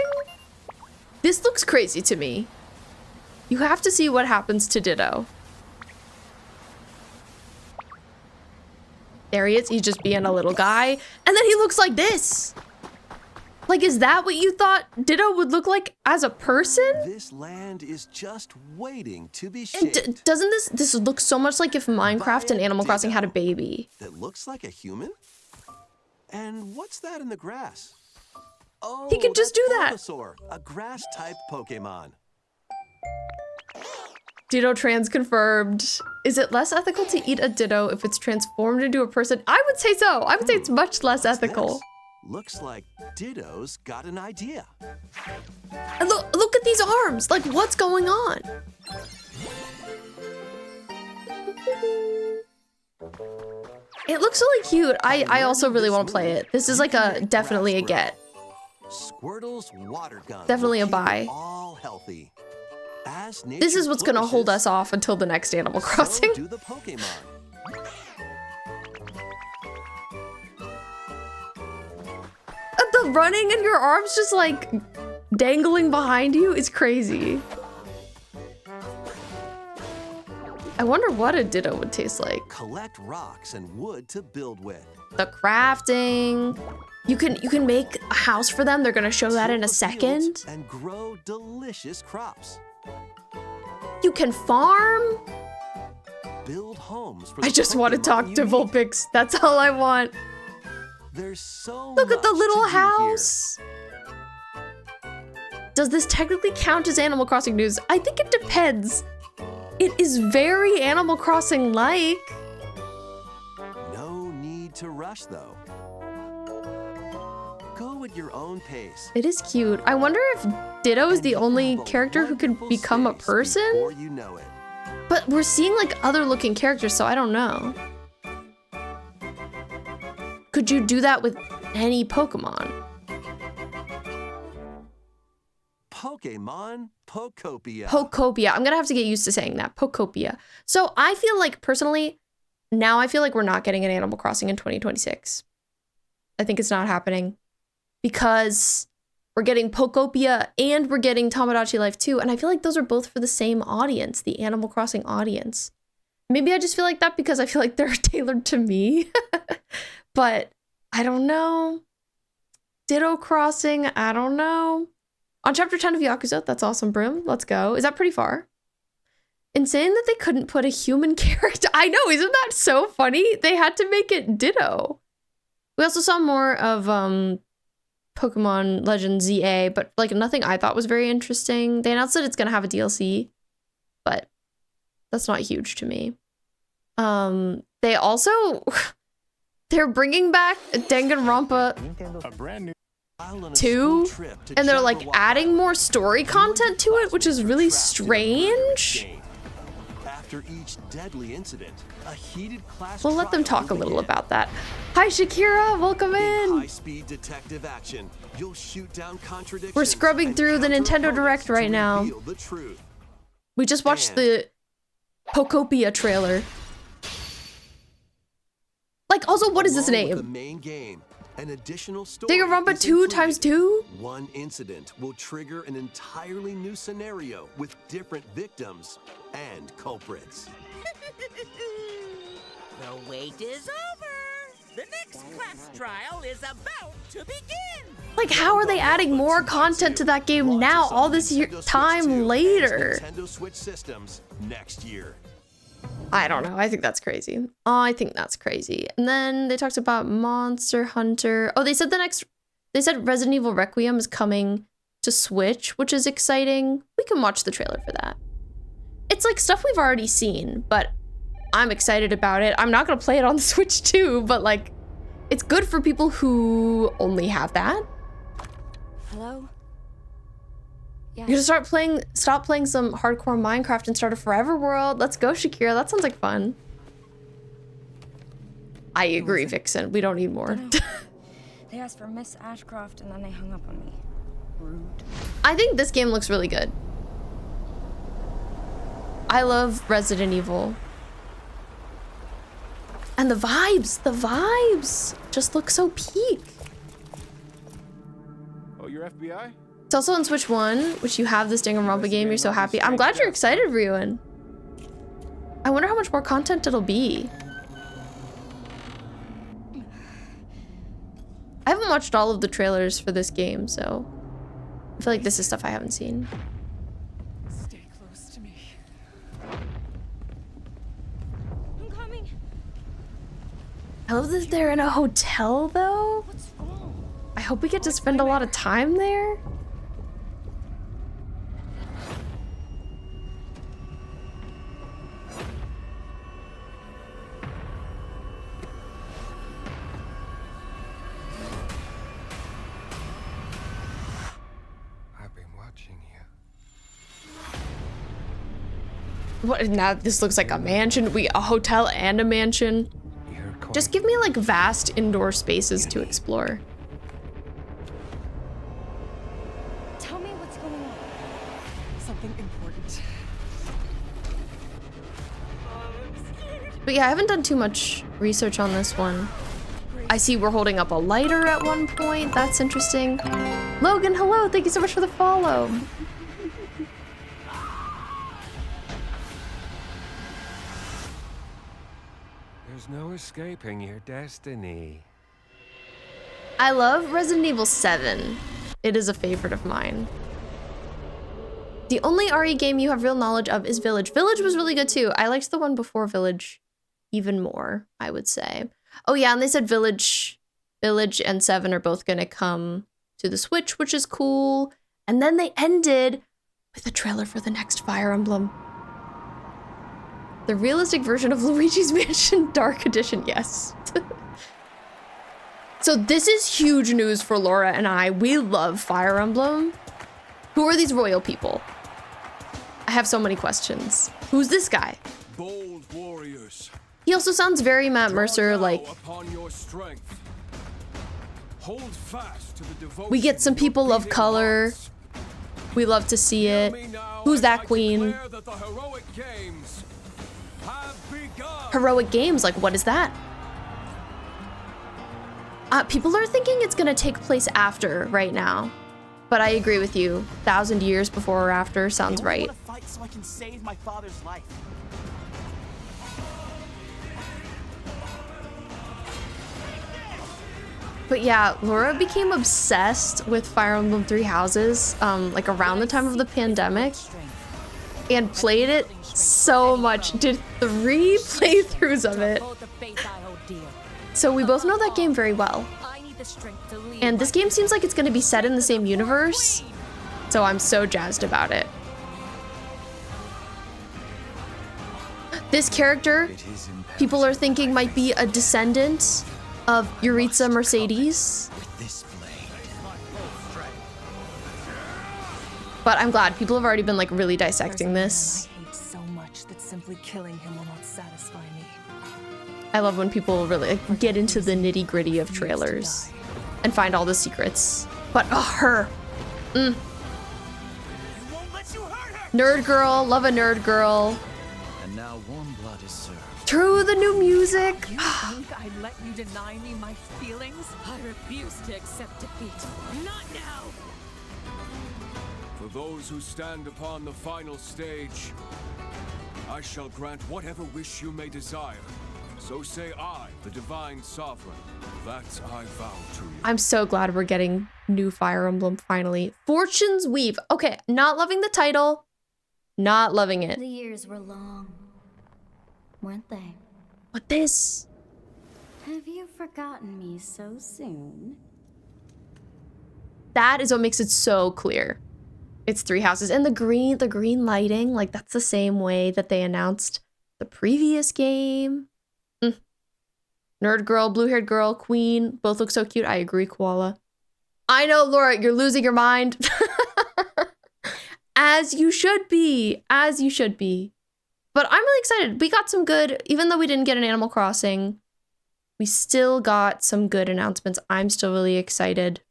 This looks crazy to me. You have to see what happens to Ditto. There he is, he's just being a little guy. And then he looks like this. Like, is that what you thought Ditto would look like as a person? This land is just waiting to be shaped. Doesn't this look so much like if Minecraft and Animal Crossing had a baby? That looks like a human? And what's that in the grass? Oh, He could just do that. Bulbasaur, a grass-type Pokemon. Ditto trans confirmed. Is it less ethical to eat a Ditto if it's transformed into a person? I would say so. I would say it's much less ethical. This looks like Ditto's got an idea. And look at these arms. Like, what's going on? It looks really cute. I also really want to play it. This is like definitely a get. Squirtle's water gun. Definitely a buy. All healthy. As This is what's gonna hold us off until the next Animal Crossing. So do the Pokemon. The running and your arms just like dangling behind you is crazy. I wonder what a Ditto would taste like. Collect rocks and wood to build with. The crafting. You can make a house for them. They're gonna show that in a second. And grow delicious crops. You can farm. Build homes for I the just want to Pokemon talk you to meet. Vulpix. That's all I want. There's so Look at the much little to do here. house. Does this technically count as Animal Crossing news? I think it depends. It is very Animal Crossing-like. No need to rush though. Go at your own pace. It is cute. I wonder if Ditto is the only character who could become a person? Before you know it. But we're seeing like other looking characters, so I don't know. Could you do that with any Pokemon? Pokemon Pokopia. Pokopia. I'm gonna have to get used to saying that. Pokopia. So I feel like, personally, now I feel like we're not getting an Animal Crossing in 2026. I think it's not happening. Because we're getting Pokopia and we're getting Tamagotchi Life 2. And I feel like those are both for the same audience, the Animal Crossing audience. Maybe I just feel like that because I feel like they're tailored to me. But I don't know. Ditto Crossing, I don't know. On chapter 10 of Yakuza, that's awesome, Brim. Let's go. Is that pretty far? Insane that they couldn't put a human character. I know, isn't that so funny? They had to make it Ditto. We also saw more of Pokemon Legends ZA, but like nothing I thought was very interesting. They announced that it's gonna have a DLC, but that's not huge to me. They also they're bringing back Danganronpa A brand new 2, and they're like adding more story content to it, which is really strange. After each deadly incident, a heated class We'll let them trial talk a will little begin. about that. Hi Shakira, welcome in. High-speed detective action. You'll shoot down contradictions. We're scrubbing and through the counter Nintendo Direct opponents right to now. reveal the truth. We just watched And- the Pokopia trailer. Like, also, what is this Along with the name? main game, an additional story Danganronpa is 2 included. times 2? One incident will trigger an entirely new scenario with different victims and culprits. The wait is over. The next class trial is about to begin. Like, how are they adding more content to that game now, Launches on all this year, Nintendo Switch 2 time and later? Nintendo Switch systems next year. I don't know. I think that's crazy. I think that's crazy. And then they talked about Monster Hunter. Oh, they said they said Resident Evil Requiem is coming to Switch, which is exciting. We can watch the trailer for that. It's like stuff we've already seen, but I'm excited about it. I'm not gonna play it on the Switch too, but like, it's good for people who only have that. Hello? You're gonna stop playing some hardcore Minecraft and start a forever world. Let's go, Shakira. That sounds like fun. I agree, Vixen. We don't need more. They asked for Miss Ashcroft and then they hung up on me. Rude. I think this game looks really good. I love Resident Evil. And the vibes just look so peak. Oh, you're FBI? It's also on Switch 1, which you have this Danganronpa game. You're so happy. I'm glad you're excited, Ryuin. I wonder how much more content it'll be. I haven't watched all of the trailers for this game, so I feel like this is stuff I haven't seen. Stay close to me. I'm coming. I love that they're in a hotel, though. What's wrong? I hope we get to spend a lot of time there. I've been watching you. What? Now this looks like a mansion. A hotel and a mansion. Just give me like vast indoor spaces to explore. Tell me what's going on. Something important. But yeah, I haven't done too much research on this one. I see we're holding up a lighter at one point. That's interesting. Logan, hello. Thank you so much for the follow. There's no escaping your destiny. I love Resident Evil 7. It is a favorite of mine. The only RE game you have real knowledge of is Village. Village was really good too. I liked the one before Village even more, I would say. Oh yeah, and they said Village and 7 are both gonna come to the Switch, which is cool. And then they ended with a trailer for the next Fire Emblem. The realistic version of Luigi's Mansion Dark Edition, yes. So this is huge news for Laura and I. We love Fire Emblem. Who are these royal people? I have so many questions. Who's this guy? Bold warriors. He also sounds very Matt Mercer, like Upon your strength. Hold fast to the devotion we get some people of color. We love to see it. Who's that queen? that the heroic games have begun. Heroic games, like what is that? People are thinking it's gonna take place after right now. But I agree with you. 1,000 years before or after sounds right. I want to fight so I can save my father's life. But yeah, Laura became obsessed with Fire Emblem Three Houses, like around the time of the pandemic, and played it so much. Did 3 playthroughs of it. So we both know that game very well. And this game seems like it's going to be set in the same universe, so I'm so jazzed about it. This character, people are thinking might be a descendant of Yuritsa Mercedes. But I'm glad people have already been like really dissecting this. I hate so much that simply killing him will not satisfy me. I love when people really like, get into the nitty gritty of trailers and find all the secrets. But her. Nerd girl, love a nerd girl. And now warm blood is served. True, the new music. You think I let you deny me my feelings? I refuse to accept defeat. Not now! For those who stand upon the final stage, I shall grant whatever wish you may desire. So say I, the divine sovereign, that I vow to you. I'm so glad we're getting new Fire Emblem finally. Fortune's Weave. Okay, not loving the title. Not loving it. The years were long, weren't they? But this. Have you forgotten me so soon? That is what makes it so clear. It's 3 houses. And the green lighting, like that's the same way that they announced the previous game. Nerd girl, blue-haired girl, queen, both look so cute. I agree, Koala. I know, Laura, you're losing your mind. As you should be. As you should be. But I'm really excited. We got some good, even though we didn't get an Animal Crossing, we still got some good announcements. I'm still really excited.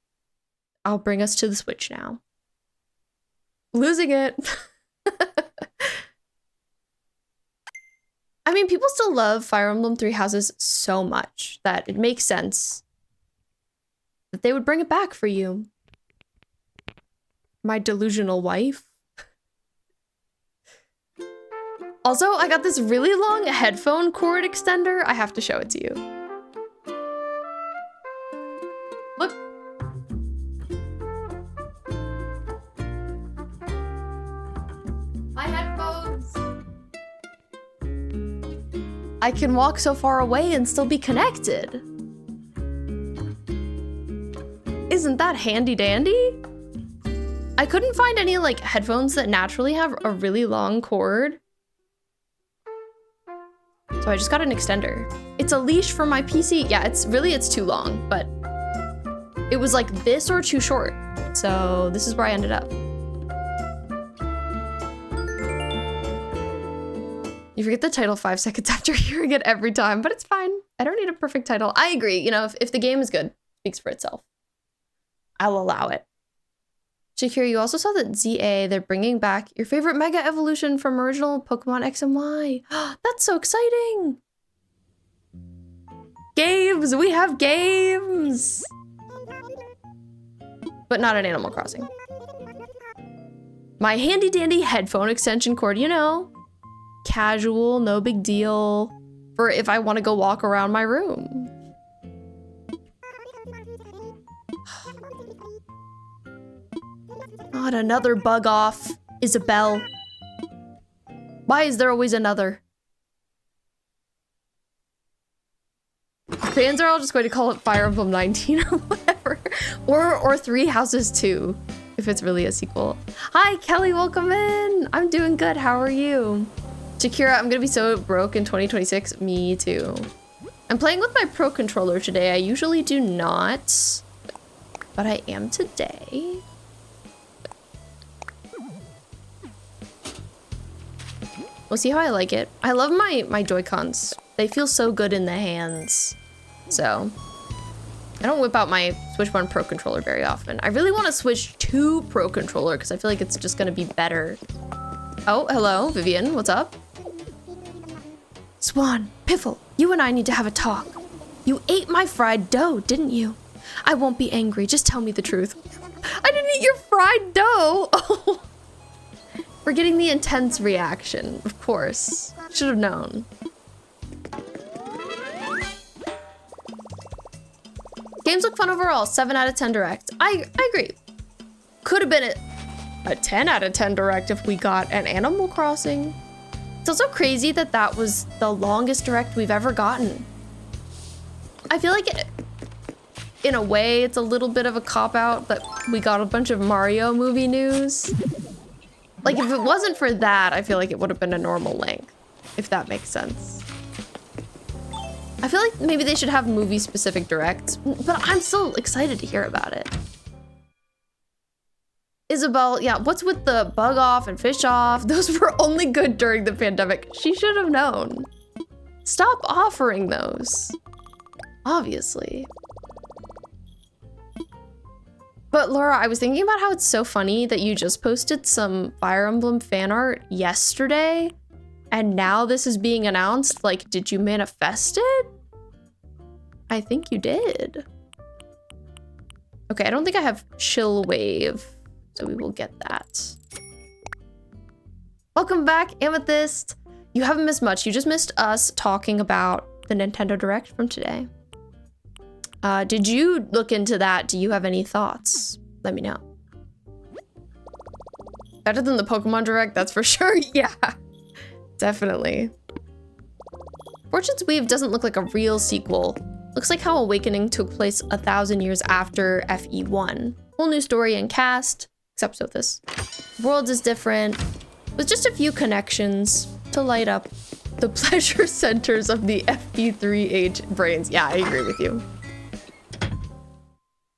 I'll bring us to the Switch now. Losing it. I mean, people still love Fire Emblem Three Houses so much that it makes sense that they would bring it back for you. My delusional wife. Also, I got this really long headphone cord extender. I have to show it to you. Look. My headphones. I can walk so far away and still be connected. Isn't that handy dandy? I couldn't find any like headphones that naturally have a really long cord. So I just got an extender. It's a leash for my PC. Yeah, it's too long, but it was like this or too short. So this is where I ended up. You forget the title 5 seconds after hearing it every time, but it's fine. I don't need a perfect title. I agree. You know, if the game is good, it speaks for itself. I'll allow it. Shakira, you also saw that ZA, they're bringing back your favorite Mega Evolution from original Pokemon X and Y. That's so exciting. Games, we have games. But not an Animal Crossing. My handy dandy headphone extension cord, you know. Casual, no big deal. For if I want to go walk around my room. Not another bug off, Isabelle. Why is there always another? Fans are all just going to call it Fire Emblem 19 or whatever. Or Three Houses 2, if it's really a sequel. Hi, Kelly, welcome in. I'm doing good, how are you? Shakira, I'm gonna be so broke in 2026. Me too. I'm playing with my Pro Controller today. I usually do not, but I am today. We'll see how I like it. I love my Joy-Cons. They feel so good in the hands. So, I don't whip out my Switch 1 Pro Controller very often. I really want to switch to Pro Controller because I feel like it's just going to be better. Oh, hello, Vivian. What's up? Swan, Piffle, you and I need to have a talk. You ate my fried dough, didn't you? I won't be angry. Just tell me the truth. I didn't eat your fried dough. Oh. We're getting the intense reaction, of course. Should have known. Games look fun overall. 7 out of 10 direct. I agree. Could have been a 10 out of 10 direct if we got an Animal Crossing. It's also crazy that that was the longest direct we've ever gotten. I feel like in a way, it's a little bit of a cop-out that we got a bunch of Mario movie news. Like, if it wasn't for that, I feel like it would have been a normal length, if that makes sense. I feel like maybe they should have movie-specific directs, but I'm still excited to hear about it. Isabel, yeah, what's with the bug off and fish off? Those were only good during the pandemic. She should have known. Stop offering those. Obviously. But Laura, I was thinking about how it's so funny that you just posted some Fire Emblem fan art yesterday, and now this is being announced. Like, did you manifest it? I think you did. Okay, I don't think I have Chill Wave, so we will get that. Welcome back, Amethyst. You haven't missed much. You just missed us talking about the Nintendo Direct from today. Did you look into that? Do you have any thoughts? Let me know. Better than the Pokemon Direct, that's for sure. Yeah, definitely. Fortune's Weave doesn't look like a real sequel. Looks like how Awakening took place 1,000 years after FE1. Whole new story and cast, except with this. World is different, with just a few connections to light up the pleasure centers of the FE3H brains. Yeah, I agree with you.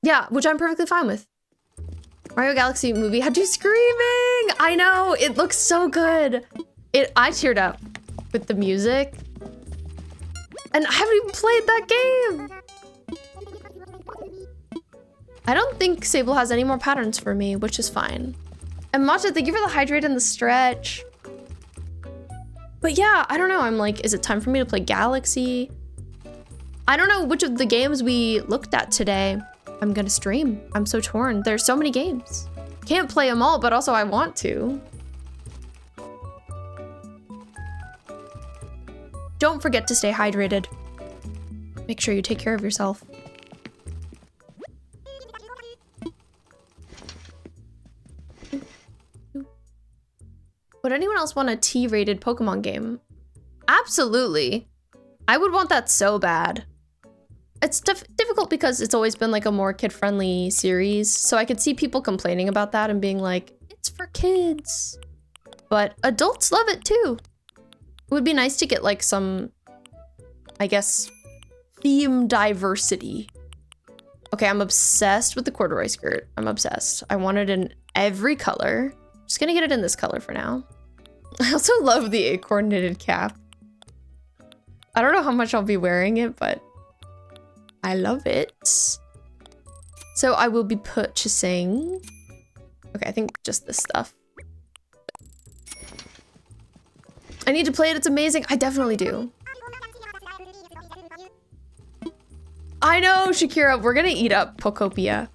Yeah, which I'm perfectly fine with. Mario Galaxy movie had you screaming. I know, it looks so good. I teared up with the music. And I haven't even played that game. I don't think Sable has any more patterns for me, which is fine. And Matcha, thank you for the hydrate and the stretch. But yeah, I don't know. I'm like, is it time for me to play Galaxy? I don't know which of the games we looked at today I'm gonna stream. I'm so torn. There's so many games. Can't play them all, but also I want to. Don't forget to stay hydrated. Make sure you take care of yourself. Would anyone else want a T-rated Pokemon game? Absolutely. I would want that so bad. It's difficult because it's always been like a more kid-friendly series, so I could see people complaining about that and being like, it's for kids. But adults love it too. It would be nice to get like some, I guess, theme diversity. Okay, I'm obsessed with the corduroy skirt. I'm obsessed. I want it in every color. Just gonna get it in this color for now. I also love the acorn knitted cap. I don't know how much I'll be wearing it, but I love it. So I will be purchasing. Okay, I think just this stuff. I need to play it. It's amazing. I definitely do. I know, Shakira. We're gonna eat up Pokopia.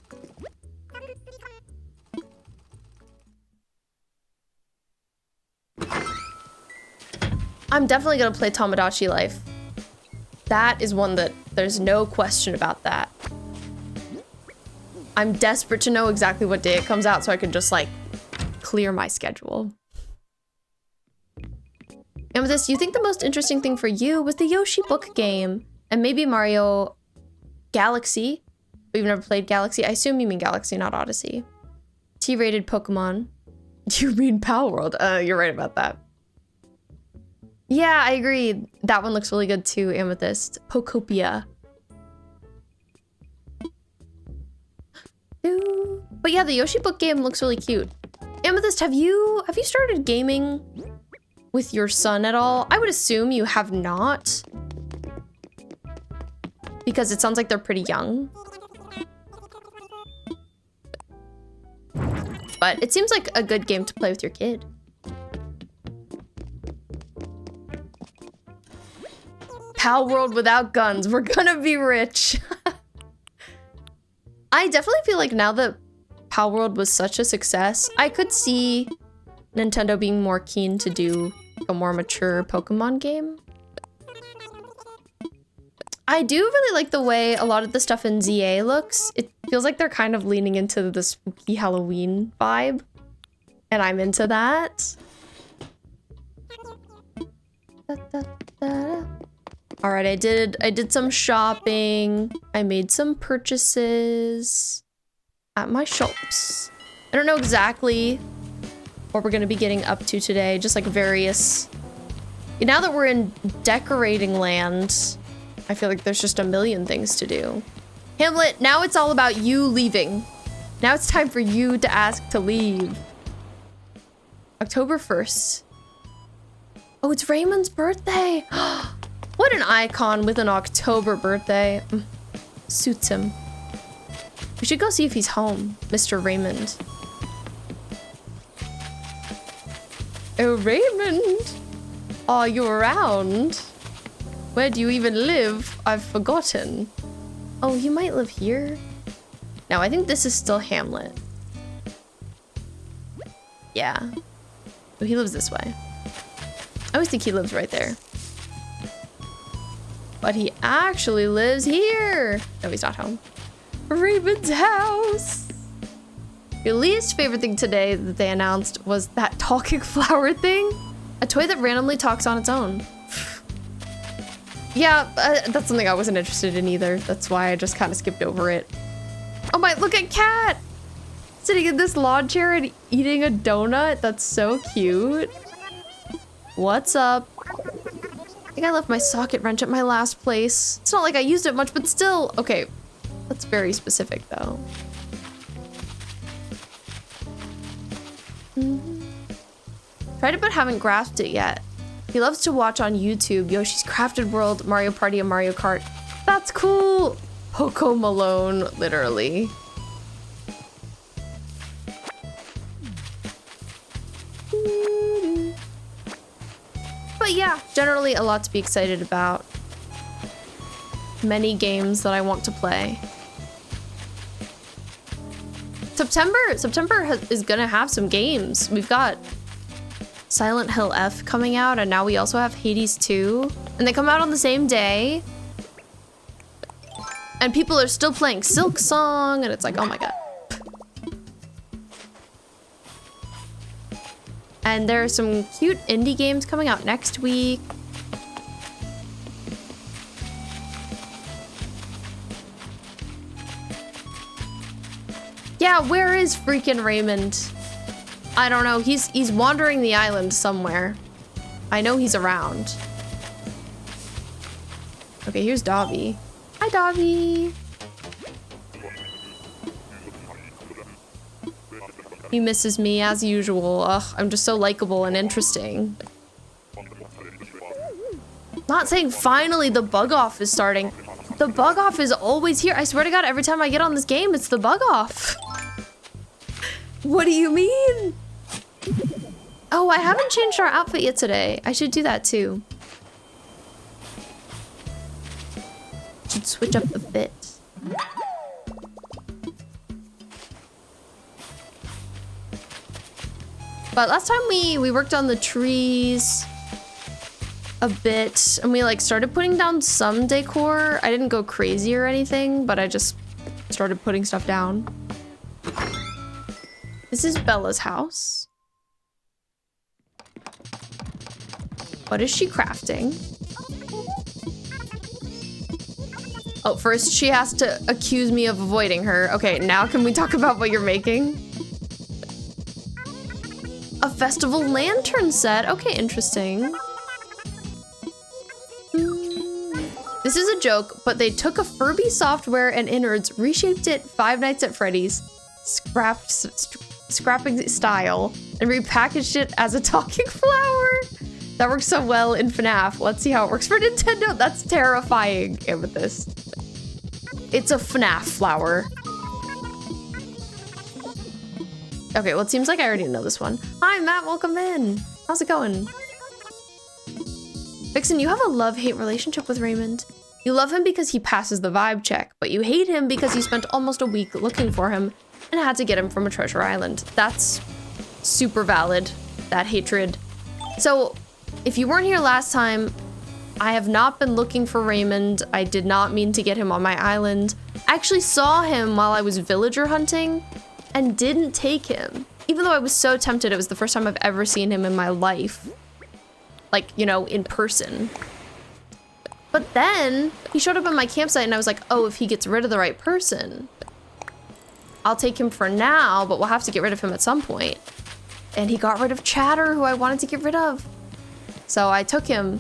I'm definitely gonna play Tomodachi Life. That is one that there's no question about that. I'm desperate to know exactly what day it comes out so I can just like clear my schedule. And with this, you think the most interesting thing for you was the Yoshi book game and maybe Mario Galaxy. We've never played Galaxy. I assume you mean Galaxy, not Odyssey. T-rated Pokemon. You mean Pal World? You're right about that. Yeah, I agree. That one looks really good too, Amethyst. Pokopia. But yeah, the Yoshi book game looks really cute. Amethyst, have you started gaming with your son at all? I would assume you have not. Because it sounds like they're pretty young. But it seems like a good game to play with your kid. Pal world without guns. We're gonna be rich. I definitely feel like now that Pal World was such a success, I could see Nintendo being more keen to do a more mature Pokemon game. I do really like the way a lot of the stuff in ZA looks. It feels like they're kind of leaning into the spooky Halloween vibe, and I'm into that. All right, I did some shopping. I made some purchases at my shops. I don't know exactly what we're gonna be getting up to today, just like various... Now that we're in decorating land, I feel like there's just a million things to do. Hamlet, now it's all about you leaving. Now it's time for you to ask to leave. October 1st. Oh, it's Raymond's birthday. What an icon with an October birthday. Suits him. We should go see if he's home, Mr. Raymond. Oh, Raymond. Are you around? Where do you even live? I've forgotten. Oh, he might live here. No, I think this is still Hamlet. Yeah. Oh, he lives this way. I always think he lives right there. But he actually lives here. No, he's not home. Raymond's house. Your least favorite thing today that they announced was that talking flower thing. A toy that randomly talks on its own. Yeah, that's something I wasn't interested in either. That's why I just kind of skipped over it. Oh my, look at Cat! Sitting in this lawn chair and eating a donut. That's so cute. What's up? I think I left my socket wrench at my last place. It's not like I used it much, but still. Okay, that's very specific though. Tried it but haven't grasped it yet. He loves to watch on YouTube Yoshi's Crafted World, Mario Party, and Mario Kart. That's cool. Poco Malone, literally. But yeah, generally a lot to be excited about. Many games that I want to play. September is gonna have some games. We've got Silent Hill F coming out, and now we also have Hades 2. And they come out on the same day. And people are still playing Silk Song, and it's like, oh my god. And there are some cute indie games coming out next week. Yeah, where is freaking Raymond? I don't know. He's wandering the island somewhere. I know he's around. Okay, here's Davi. Hi, Davi. He misses me as usual. Ugh, I'm just so likable and interesting. Not saying finally the bug off is starting. The bug off is always here. I swear to God, every time I get on this game, it's the bug off. What do you mean? Oh, I haven't changed our outfit yet today. I should do that too. Should switch up the fit. But last time we worked on the trees a bit, and we like started putting down some decor. I didn't go crazy or anything, but I just started putting stuff down. This is Bella's house. What is she crafting? Oh, first she has to accuse me of avoiding her. Okay, now can we talk about what you're making? A festival lantern set. Okay, interesting. This is a joke, but they took a Furby software and innards, reshaped it Five Nights at Freddy's scrapping style, and repackaged it as a talking flower. That works so well in FNAF. Let's see how it works for Nintendo. That's terrifying, Amethyst. It's a FNAF flower. Okay, well, it seems like I already know this one. Hi, Matt, welcome in. How's it going? Vixen, you have a love-hate relationship with Raymond. You love him because he passes the vibe check, but you hate him because you spent almost a week looking for him and had to get him from a treasure island. That's super valid, that hatred. So, if you weren't here last time, I have not been looking for Raymond. I did not mean to get him on my island. I actually saw him while I was villager hunting and didn't take him. Even though I was so tempted, it was the first time I've ever seen him in my life. Like, you know, in person. But then he showed up at my campsite and I was like, oh, if he gets rid of the right person, I'll take him for now, but we'll have to get rid of him at some point. And he got rid of Chatter, who I wanted to get rid of. So I took him,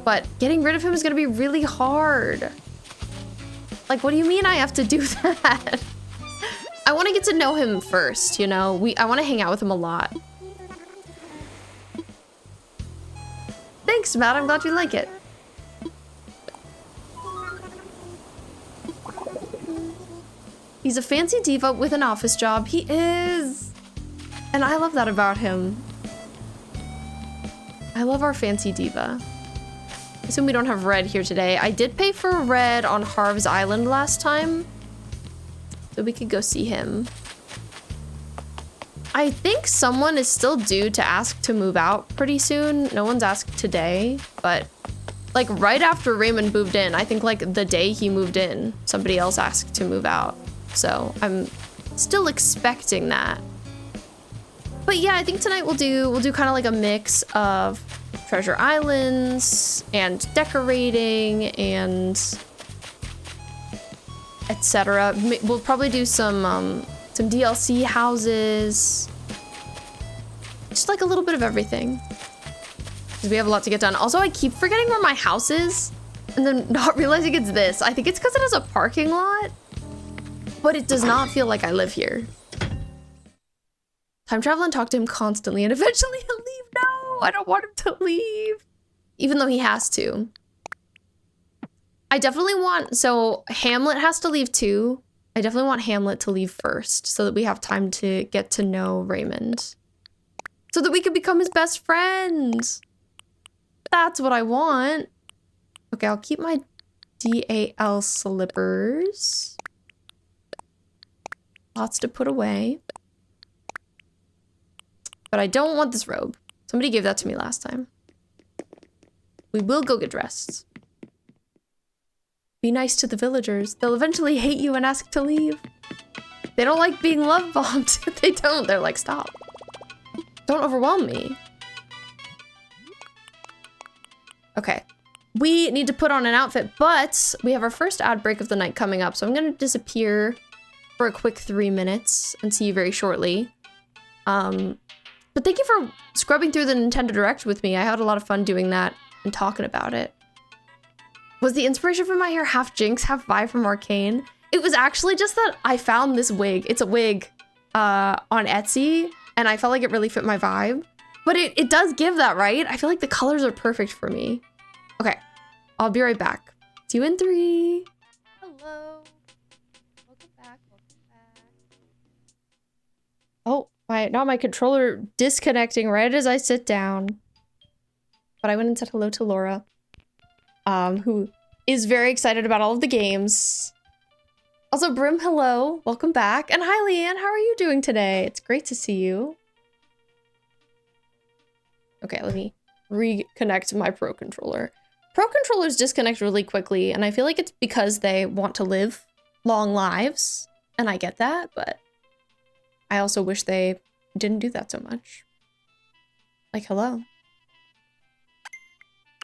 but getting rid of him is gonna be really hard. Like, what do you mean I have to do that? I wanna get to know him first, you know? I wanna hang out with him a lot. Thanks, Matt, I'm glad you like it. He's a fancy diva with an office job. He is! And I love that about him. I love our fancy diva. I assume we don't have Red here today. I did pay for Red on Harv's Island last time, so we could go see him. I think someone is still due to ask to move out pretty soon. No one's asked today, but like right after Raymond moved in, I think like the day he moved in, somebody else asked to move out. So I'm still expecting that. But yeah, I think tonight we'll do kind of like a mix of treasure islands and decorating and etc. We'll probably do some DLC houses. Just like a little bit of everything. Because we have a lot to get done. Also, I keep forgetting where my house is and then not realizing it's this. I think it's because it has a parking lot, but it does not feel like I live here. Time travel and talk to him constantly and eventually he'll leave. No, I don't want him to leave. Even though he has to. I definitely want, so Hamlet has to leave too. I definitely want Hamlet to leave first so that we have time to get to know Raymond. So that we can become his best friends. That's what I want. Okay, I'll keep my DAL slippers. Lots to put away. But I don't want this robe. Somebody gave that to me last time. We will go get dressed. Be nice to the villagers. They'll eventually hate you and ask to leave. They don't like being love bombed. They don't. They're like, stop. Don't overwhelm me. Okay. We need to put on an outfit, but we have our first ad break of the night coming up. So I'm going to disappear for a quick 3 minutes and see you very shortly. But thank you for scrubbing through the Nintendo Direct with me. I had a lot of fun doing that and talking about it. Was the inspiration for my hair half Jinx, half Vi from Arcane? It was actually just that I found this wig. It's a wig on Etsy, and I felt like it really fit my vibe. But it does give that, right? I feel like the colors are perfect for me. Okay, I'll be right back. See you in 3. Hello. Welcome back, welcome back. Oh, now my controller disconnecting right as I sit down. But I went and said hello to Laura, who is very excited about all of the games. Also, Brim, hello. Welcome back. And hi, Leanne. How are you doing today? It's great to see you. Okay, let me reconnect my Pro Controller. Pro Controllers disconnect really quickly, and I feel like it's because they want to live long lives. And I get that, but I also wish they didn't do that so much. Like, hello.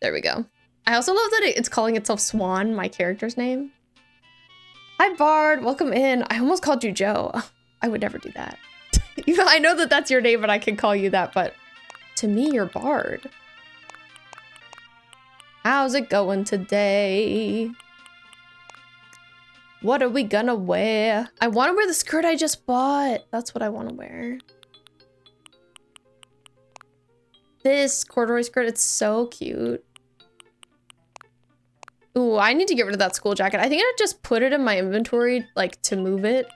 There we go. I also love that it's calling itself Swan, my character's name. Hi, Bard. Welcome in. I almost called you Joe. I would never do that. I know that that's your name, and I can call you that, but to me, you're Bard. How's it going today? What are we gonna wear? I want to wear the skirt I just bought. That's what I want to wear. This corduroy skirt, it's so cute. Ooh, I need to get rid of that school jacket. I think I just put it in my inventory, like, to move it.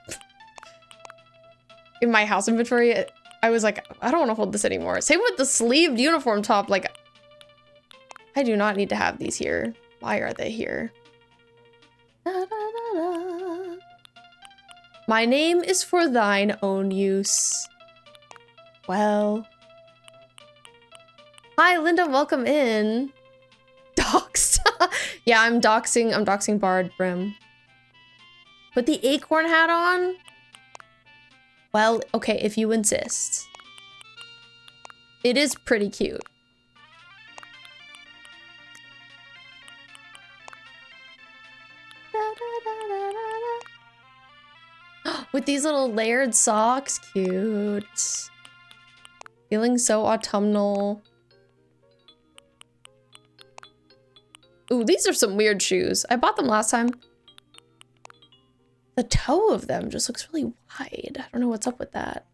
In my house inventory, I was like, I don't want to hold this anymore. Same with the sleeved uniform top. Like, I do not need to have these here. Why are they here? Da, da, da, da. My name is for thine own use. Well. Hi, Linda. Welcome in. Doxed. Yeah, I'm doxing Bard Brim. Put the acorn hat on? Well, okay, if you insist. It is pretty cute. With these little layered socks, cute. Feeling so autumnal. Ooh, these are some weird shoes. I bought them last time. The toe of them just looks really wide. I don't know what's up with that.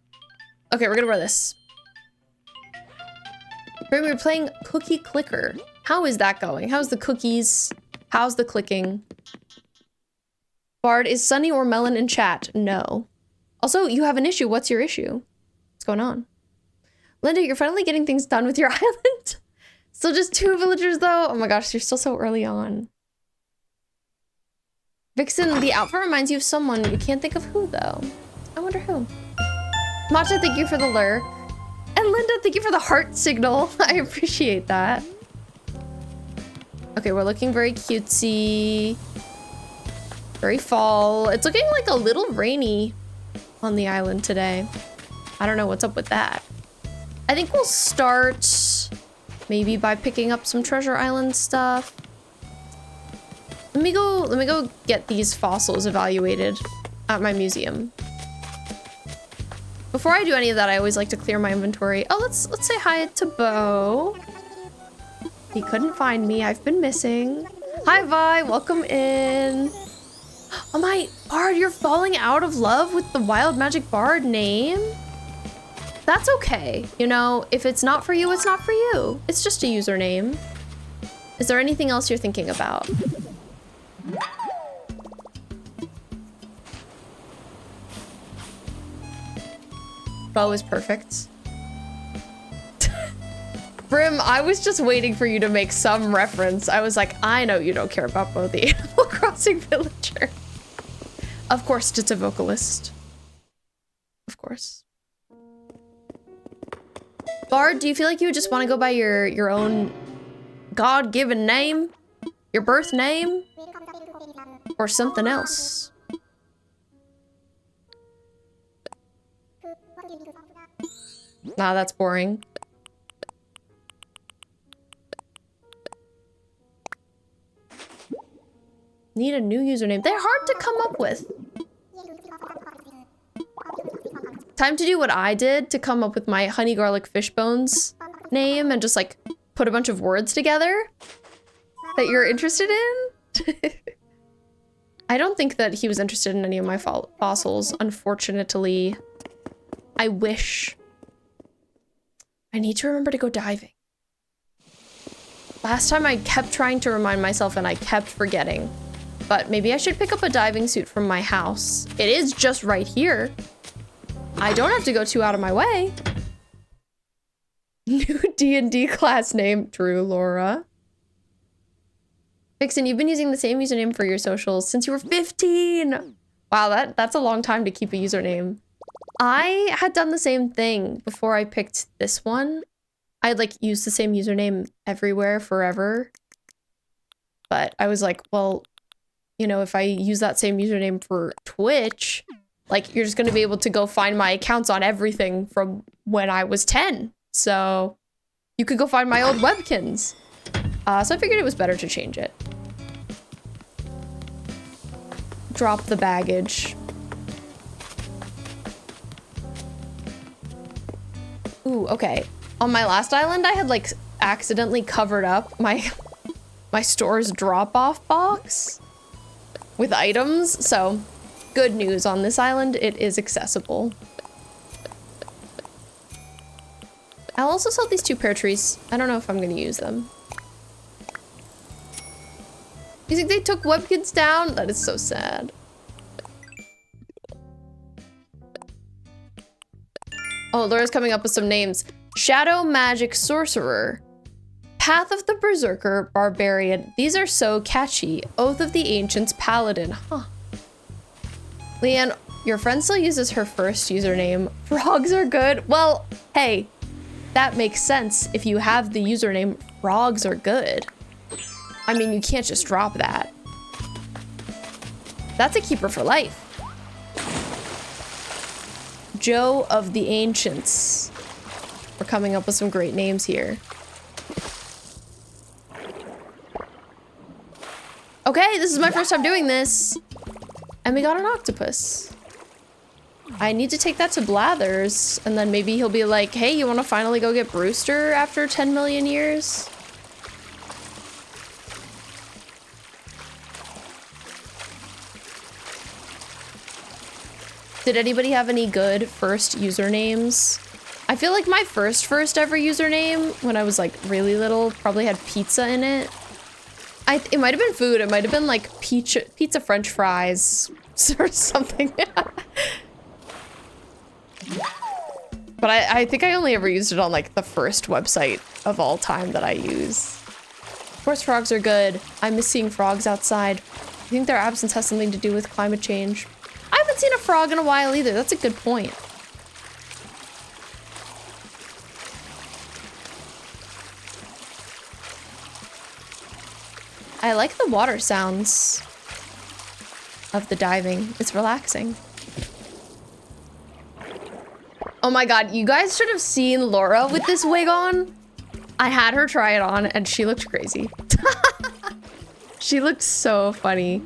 Okay, we're gonna wear this. We're playing Cookie Clicker. How is that going? How's the cookies? How's the clicking? Bard, is Sunny or Melon in chat? No. Also, you have an issue. What's your issue? What's going on? Linda, you're finally getting things done with your island. Still just 2 villagers though? Oh my gosh, you're still so early on. Vixen, the outfit reminds you of someone. You can't think of who though. I wonder who. Matcha, thank you for the lurk. And Linda, thank you for the heart signal. I appreciate that. Okay, we're looking very cutesy. Very fall. It's looking like a little rainy on the island today. I don't know what's up with that. I think we'll start maybe by picking up some Treasure Island stuff. Let me go get these fossils evaluated at my museum. Before I do any of that, I always like to clear my inventory. Oh, let's say hi to Bo. He couldn't find me. I've been missing. Hi, Vi. Welcome in. Oh my, Bard, you're falling out of love with the Wild Magic Bard name? That's okay. You know, if it's not for you, it's not for you. It's just a username. Is there anything else you're thinking about? Bo is perfect. Brim, I was just waiting for you to make some reference. I was like, I know you don't care about Bo the Animal Crossing villager. Of course, it's a vocalist. Of course. Bard, do you feel like you just want to go by your own God-given name? Your birth name? Or something else? Nah, that's boring. Need a new username. They're hard to come up with. Time to do what I did to come up with my honey garlic fish bones name and just like put a bunch of words together that you're interested in. I don't think that he was interested in any of my fossils, unfortunately. I wish. I need to remember to go diving. Last time I kept trying to remind myself and I kept forgetting. But maybe I should pick up a diving suit from my house. It is just right here. I don't have to go too out of my way. New D&D class name, True Laura. Vixen, you've been using the same username for your socials since you were 15. Wow, that's a long time to keep a username. I had done the same thing before I picked this one. I had like used the same username everywhere forever. But I was like, well, you know, if I use that same username for Twitch, like you're just going to be able to go find my accounts on everything from when I was 10. So you could go find my old webkins. So I figured it was better to change it. Drop the baggage. Ooh, okay. On my last island, I had like accidentally covered up my my store's drop-off box with items. So good news on this island, it is accessible. I'll also sell these 2 pear trees. I don't know if I'm gonna use them. You think they took Webkins down? That is so sad. Oh, Laura's coming up with some names. Shadow Magic Sorcerer. Path of the Berserker Barbarian. These are so catchy. Oath of the Ancients Paladin. Huh. Leanne, your friend still uses her first username. Frogs are good. Well, hey, that makes sense if you have the username Frogs are good. I mean, you can't just drop that. That's a keeper for life. Joe of the Ancients. We're coming up with some great names here. Okay, this is my first time doing this. And we got an octopus. I need to take that to Blathers, and then maybe he'll be like, hey, you want to finally go get Brewster after 10 million years? Did anybody have any good first usernames? I feel like my first ever username when I was like really little probably had pizza in it. It might have been food. It might have been like pizza French fries or something. But I think I only ever used it on like the first website of all time that I use. Of course, frogs are good. I miss seeing frogs outside. I think their absence has something to do with climate change. I haven't seen a frog in a while either. That's a good point. I like the water sounds of the diving. It's relaxing. Oh my god, you guys should have seen Laura with this wig on. I had her try it on and she looked crazy. She looked so funny.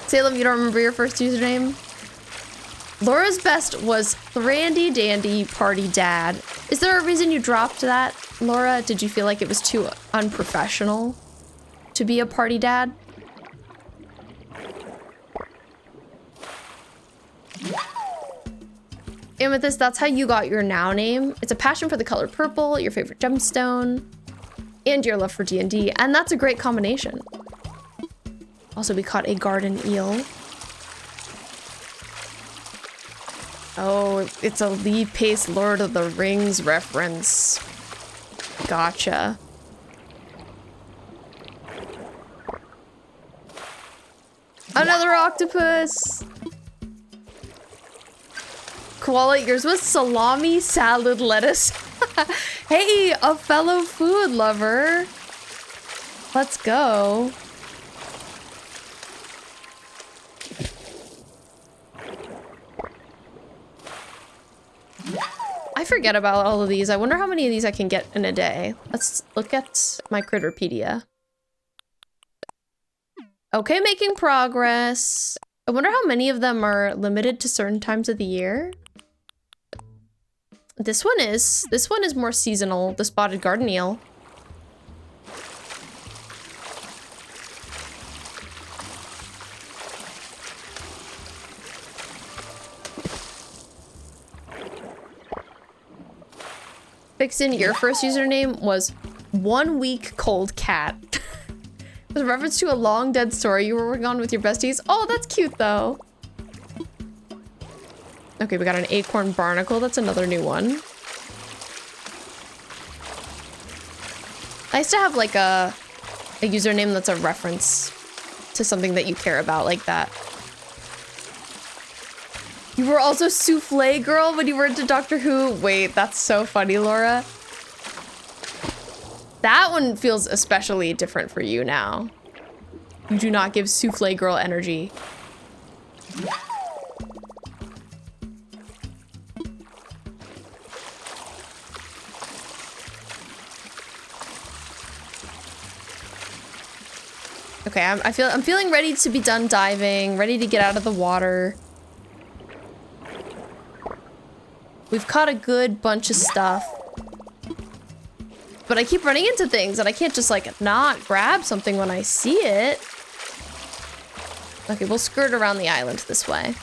Salem, you don't remember your first username? Laura's best was Thrandy Dandy Party Dad. Is there a reason you dropped that, Laura? Did you feel like it was too unprofessional to be a party dad? Amethyst, that's how you got your now name. It's a passion for the color purple, your favorite gemstone, and your love for D&D, and that's a great combination. Also, we caught a garden eel. Oh, it's a Lee Pace Lord of the Rings reference. Gotcha. Another octopus! Koala, yours was salami, salad, lettuce. Hey, a fellow food lover. Let's go. I forget about all of these. I wonder how many of these I can get in a day. Let's look at my Critterpedia. Okay, making progress. I wonder how many of them are limited to certain times of the year. This one is more seasonal, the spotted garden eel. Vixen, your first username was 1 week cold cat. With a reference to a long dead story you were working on with your besties. Oh, that's cute though. Okay, we got an acorn barnacle. That's another new one. Nice to have like a username that's a reference to something that you care about like that. You were also Souffle Girl when you were into Doctor Who. Wait, that's so funny, Laura. That one feels especially different for you now. You do not give Souffle Girl energy. Okay, I'm feeling ready to be done diving, ready to get out of the water. We've caught a good bunch of stuff. But I keep running into things and I can't just like not grab something when I see it. Okay, we'll skirt around the island this way.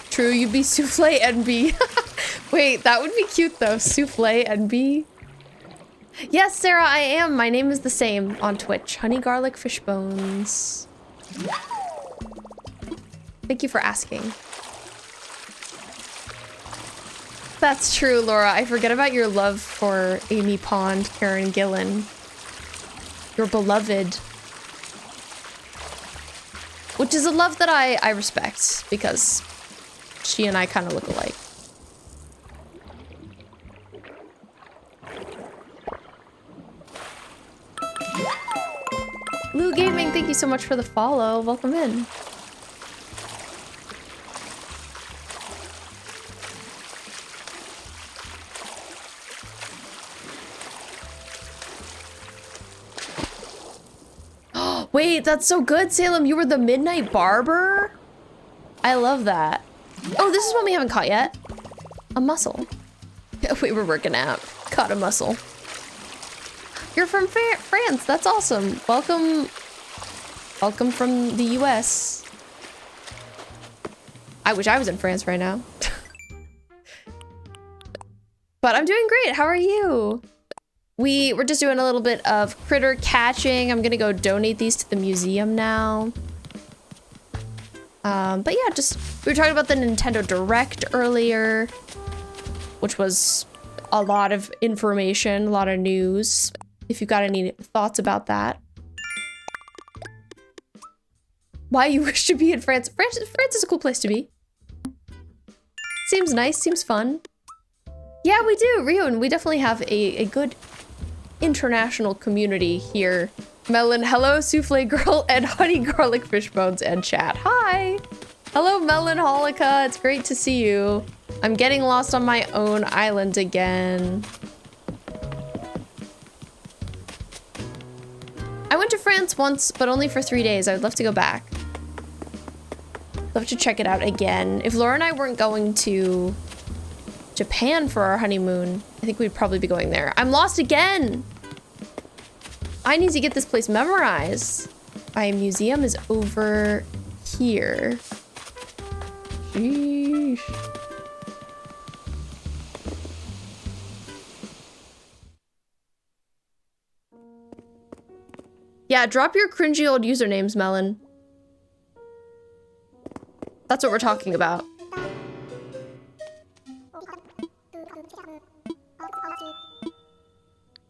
True, you'd be souffle NB. Wait, that would be cute though. Souffle NB. Yes, Sarah, I am. My name is the same on Twitch. Honey garlic fish bones. Thank you for asking. That's true, Laura. I forget about your love for Amy Pond, Karen Gillan. Your beloved. Which is a love that I respect because she and I kind of look alike. Lou Gaming, thank you so much for the follow. Welcome in. Wait, that's so good, Salem. You were the Midnight Barber? I love that. Oh, this is one we haven't caught yet. A mussel. We were working out. Caught a mussel. You're from France. That's awesome. Welcome. Welcome from the US. I wish I was in France right now. But I'm doing great. How are you? We're just doing a little bit of critter catching. I'm gonna go donate these to the museum now. But yeah, we were talking about the Nintendo Direct earlier, which was a lot of information, a lot of news. If you've got any thoughts about that. Why you wish to be in France? France is a cool place to be. Seems nice, seems fun. Yeah, we do, Rion. We definitely have a good international community here. Melon, hello, souffle girl, and honey garlic fish bones and chat. Hi. Hello, Melon Holika. It's great to see you. I'm getting lost on my own island again. I went to France once, but only for 3 days. I would love to go back. Love to check it out again. If Laura and I weren't going to Japan for our honeymoon, I think we'd probably be going there. I'm lost again. I need to get this place memorized. My museum is over here. Sheesh. Yeah, drop your cringy old usernames, Melon. That's what we're talking about.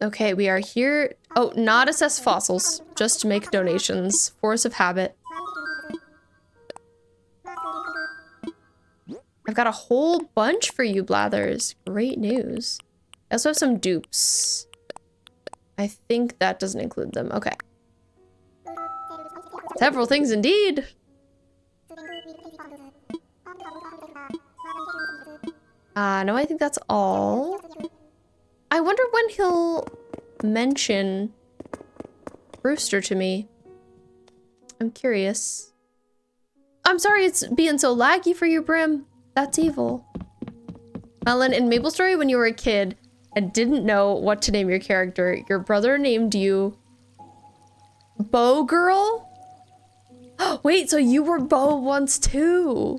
Okay, we are here. Oh, not assess fossils, just to make donations. Force of habit. I've got a whole bunch for you, Blathers. Great news. I also have some dupes. I think that doesn't include them. Okay. Several things indeed. No, I think that's all. I wonder when he'll mention Rooster to me. I'm curious. I'm sorry it's being so laggy for you, Brim. That's evil. Melon, in Maple Story, when you were a kid and didn't know what to name your character, your brother named you Bow Girl? Wait, so you were Bow once too?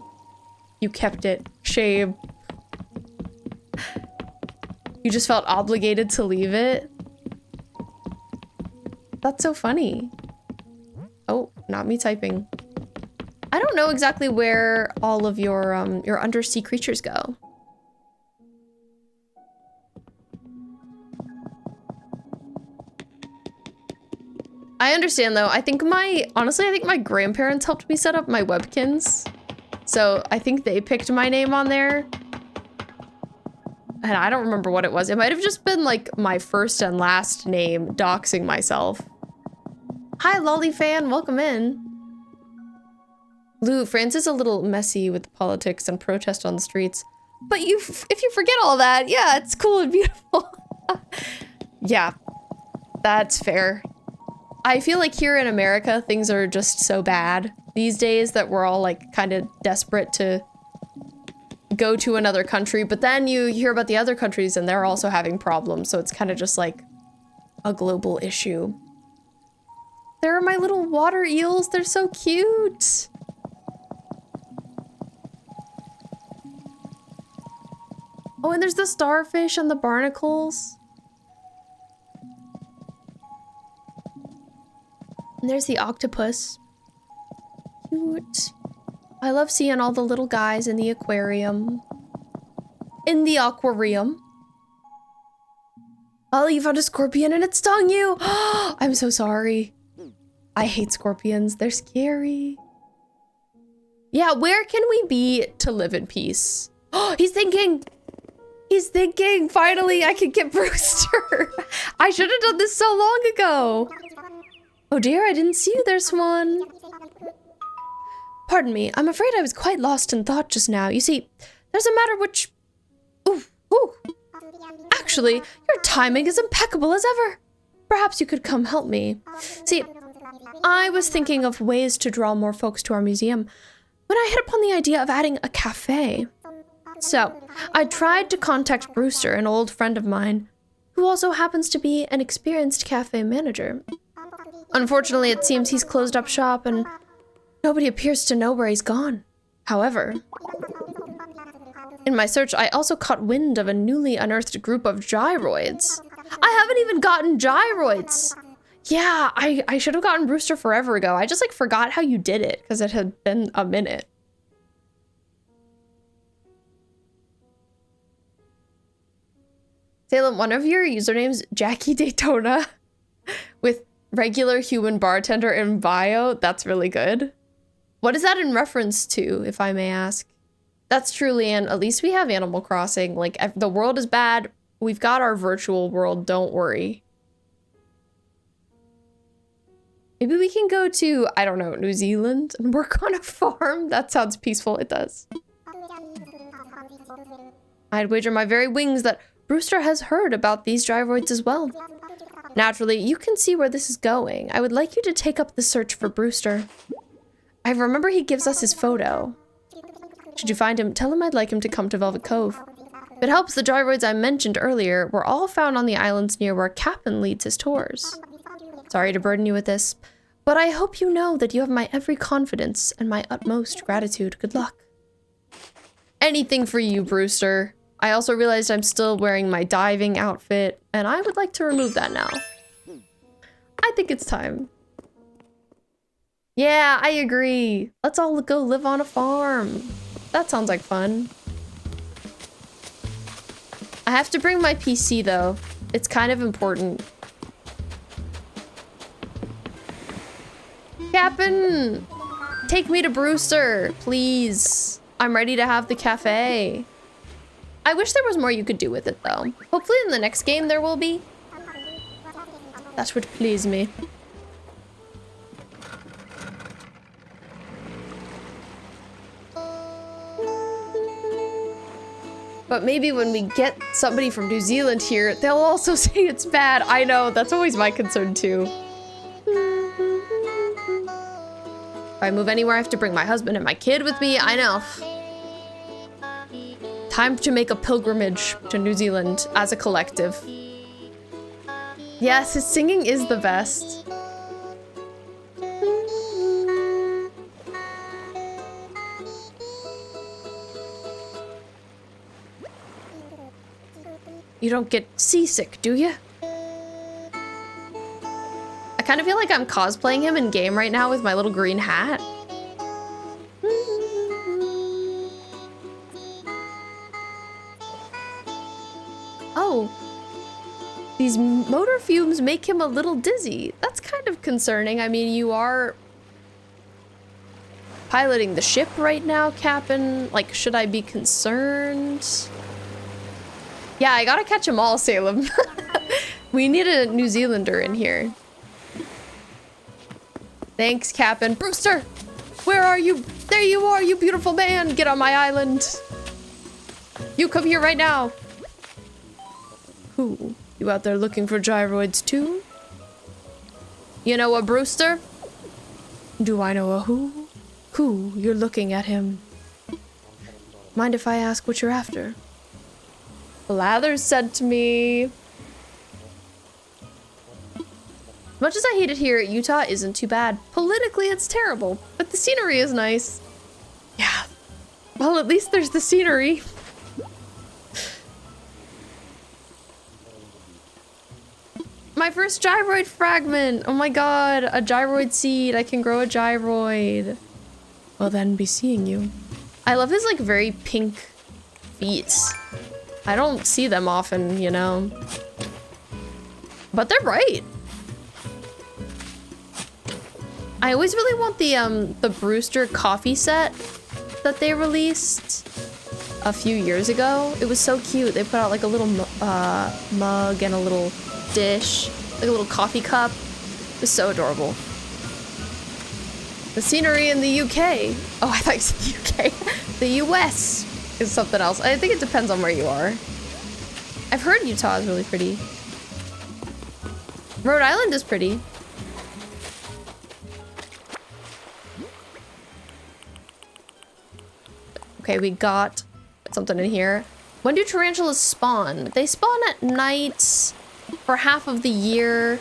You kept it. Shame. You just felt obligated to leave it? That's so funny. Oh, not me typing. I don't know exactly where all of your undersea creatures go. I understand though. Honestly, I think my grandparents helped me set up my Webkins. So I think they picked my name on there. And I don't remember what it was. It might have just been like my first and last name, doxing myself. Hi, Lolly fan, welcome in. Lou, France is a little messy with politics and protest on the streets. But if you forget all that, yeah, it's cool and beautiful. Yeah, that's fair. I feel like here in America, things are just so bad these days that we're all like kind of desperate to go to another country, but then you hear about the other countries and they're also having problems, so it's kind of just like a global issue. There are my little water eels, they're so cute. Oh, and there's the starfish and the barnacles. And there's the octopus. Cute. I love seeing all the little guys in the aquarium. In the aquarium. Oh, you found a scorpion and it stung you. I'm so sorry. I hate scorpions. They're scary. Yeah, where can we be to live in peace? Oh, he's thinking. He's thinking. Finally, I can get Brewster. I should have done this so long ago. Oh dear, I didn't see you there, Swan. Pardon me, I'm afraid I was quite lost in thought just now. You see, there's a matter which... Ooh. Actually, your timing is impeccable as ever. Perhaps you could come help me. See, I was thinking of ways to draw more folks to our museum when I hit upon the idea of adding a cafe. So, I tried to contact Brewster, an old friend of mine, who also happens to be an experienced cafe manager. Unfortunately, it seems he's closed up shop and nobody appears to know where he's gone. However, in my search, I also caught wind of a newly unearthed group of gyroids. I haven't even gotten gyroids. Yeah, I should have gotten Brewster forever ago. I just like forgot how you did it because it had been a minute. Salem, one of your usernames, Jackie Daytona, with regular human bartender in bio. That's really good. What is that in reference to, if I may ask? That's true, Leanne. At least we have Animal Crossing. Like, if the world is bad, we've got our virtual world. Don't worry. Maybe we can go to, I don't know, New Zealand and work on a farm. That sounds peaceful. It does. I'd wager my very wings that Brewster has heard about these gyroids as well. Naturally, you can see where this is going. I would like you to take up the search for Brewster. I remember he gives us his photo. Should you find him, tell him I'd like him to come to Velvet Cove. If it helps, the gyroids I mentioned earlier were all found on the islands near where Cap'n leads his tours. Sorry to burden you with this, but I hope you know that you have my every confidence and my utmost gratitude. Good luck. Anything for you, Brewster. I also realized I'm still wearing my diving outfit, and I would like to remove that now. I think it's time. Yeah, I agree. Let's all go live on a farm. That sounds like fun. I have to bring my PC though. It's kind of important. Cap'n! Take me to Brewster, please. I'm ready to have the cafe. I wish there was more you could do with it though. Hopefully in the next game there will be. That would please me. But maybe when we get somebody from New Zealand here, they'll also say it's bad. I know, that's always my concern too. If I move anywhere, I have to bring my husband and my kid with me. I know. Time to make a pilgrimage to New Zealand as a collective. Yes, his singing is the best. You don't get seasick, do you? I kind of feel like I'm cosplaying him in game right now with my little green hat. Oh. These motor fumes make him a little dizzy. That's kind of concerning. I mean, you are piloting the ship right now, Cap'n. Like, should I be concerned? Yeah, I gotta catch them all, Salem. We need a New Zealander in here. Thanks, Cap'n. Brewster! Where are you? There you are, you beautiful man! Get on my island! You come here right now! Who? You out there looking for gyroids too? You know a Brewster? Do I know a who? Who? You're looking at him. Mind if I ask what you're after? Blathers said to me. As much as I hate it here, Utah isn't too bad. Politically, it's terrible, but the scenery is nice. Yeah. Well, at least there's the scenery. My first gyroid fragment! Oh my god, a gyroid seed. I can grow a gyroid. Well then, be seeing you. I love his like very pink feet. I don't see them often, you know. But they're bright. I always really want the Brewster coffee set that they released a few years ago. It was so cute. They put out like a little mug and a little dish, like a little coffee cup. It was so adorable. The scenery in the UK. Oh, I thought you said the UK. The US is something else. I think it depends on where you are. I've heard Utah is really pretty. Rhode Island is pretty. Okay, we got something in here. When do tarantulas spawn? They spawn at night for half of the year.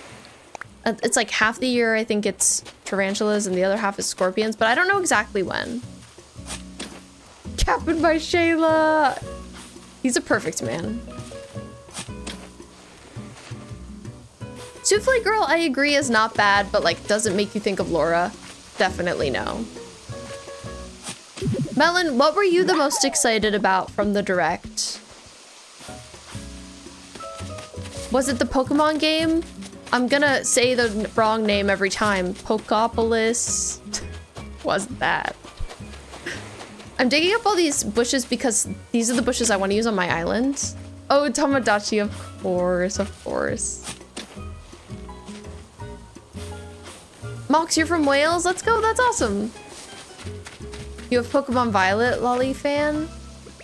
It's like half the year, I think it's tarantulas, and the other half is scorpions, but I don't know exactly when. Captain by Shayla! He's a perfect man. Souffle Girl, I agree, is not bad, but like, doesn't make you think of Laura. Definitely no. Melon, what were you the most excited about from the Direct? Was it the Pokemon game? I'm gonna say the wrong name every time. Pokopolis. Wasn't that? I'm digging up all these bushes because these are the bushes I want to use on my island. Oh, Tamagotchi, of course, of course. Mox, you're from Wales? Let's go, that's awesome. You have Pokemon Violet, Lolly fan?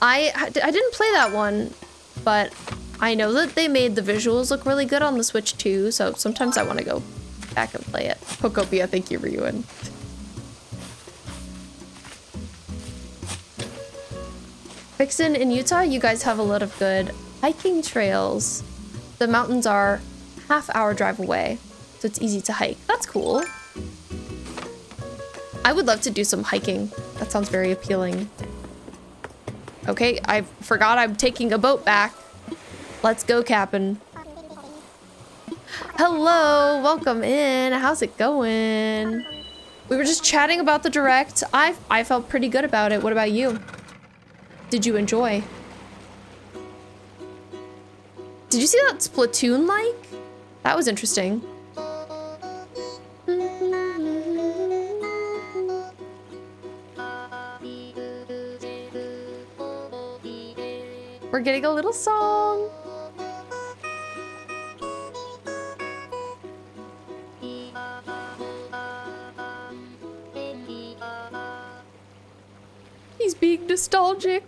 I didn't play that one, but I know that they made the visuals look really good on the Switch too, so sometimes I want to go back and play it. Pokopia, thank you, Ryuin. Vixen, in Utah, you guys have a lot of good hiking trails. The mountains are half-hour drive away, so it's easy to hike. That's cool. I would love to do some hiking. That sounds very appealing. Okay, I forgot I'm taking a boat back. Let's go, Cap'n. Hello, welcome in. How's it going? We were just chatting about the Direct. I felt pretty good about it. What about you? Did you enjoy? Did you see that Splatoon-like? That was interesting. We're getting a little song. He's being nostalgic.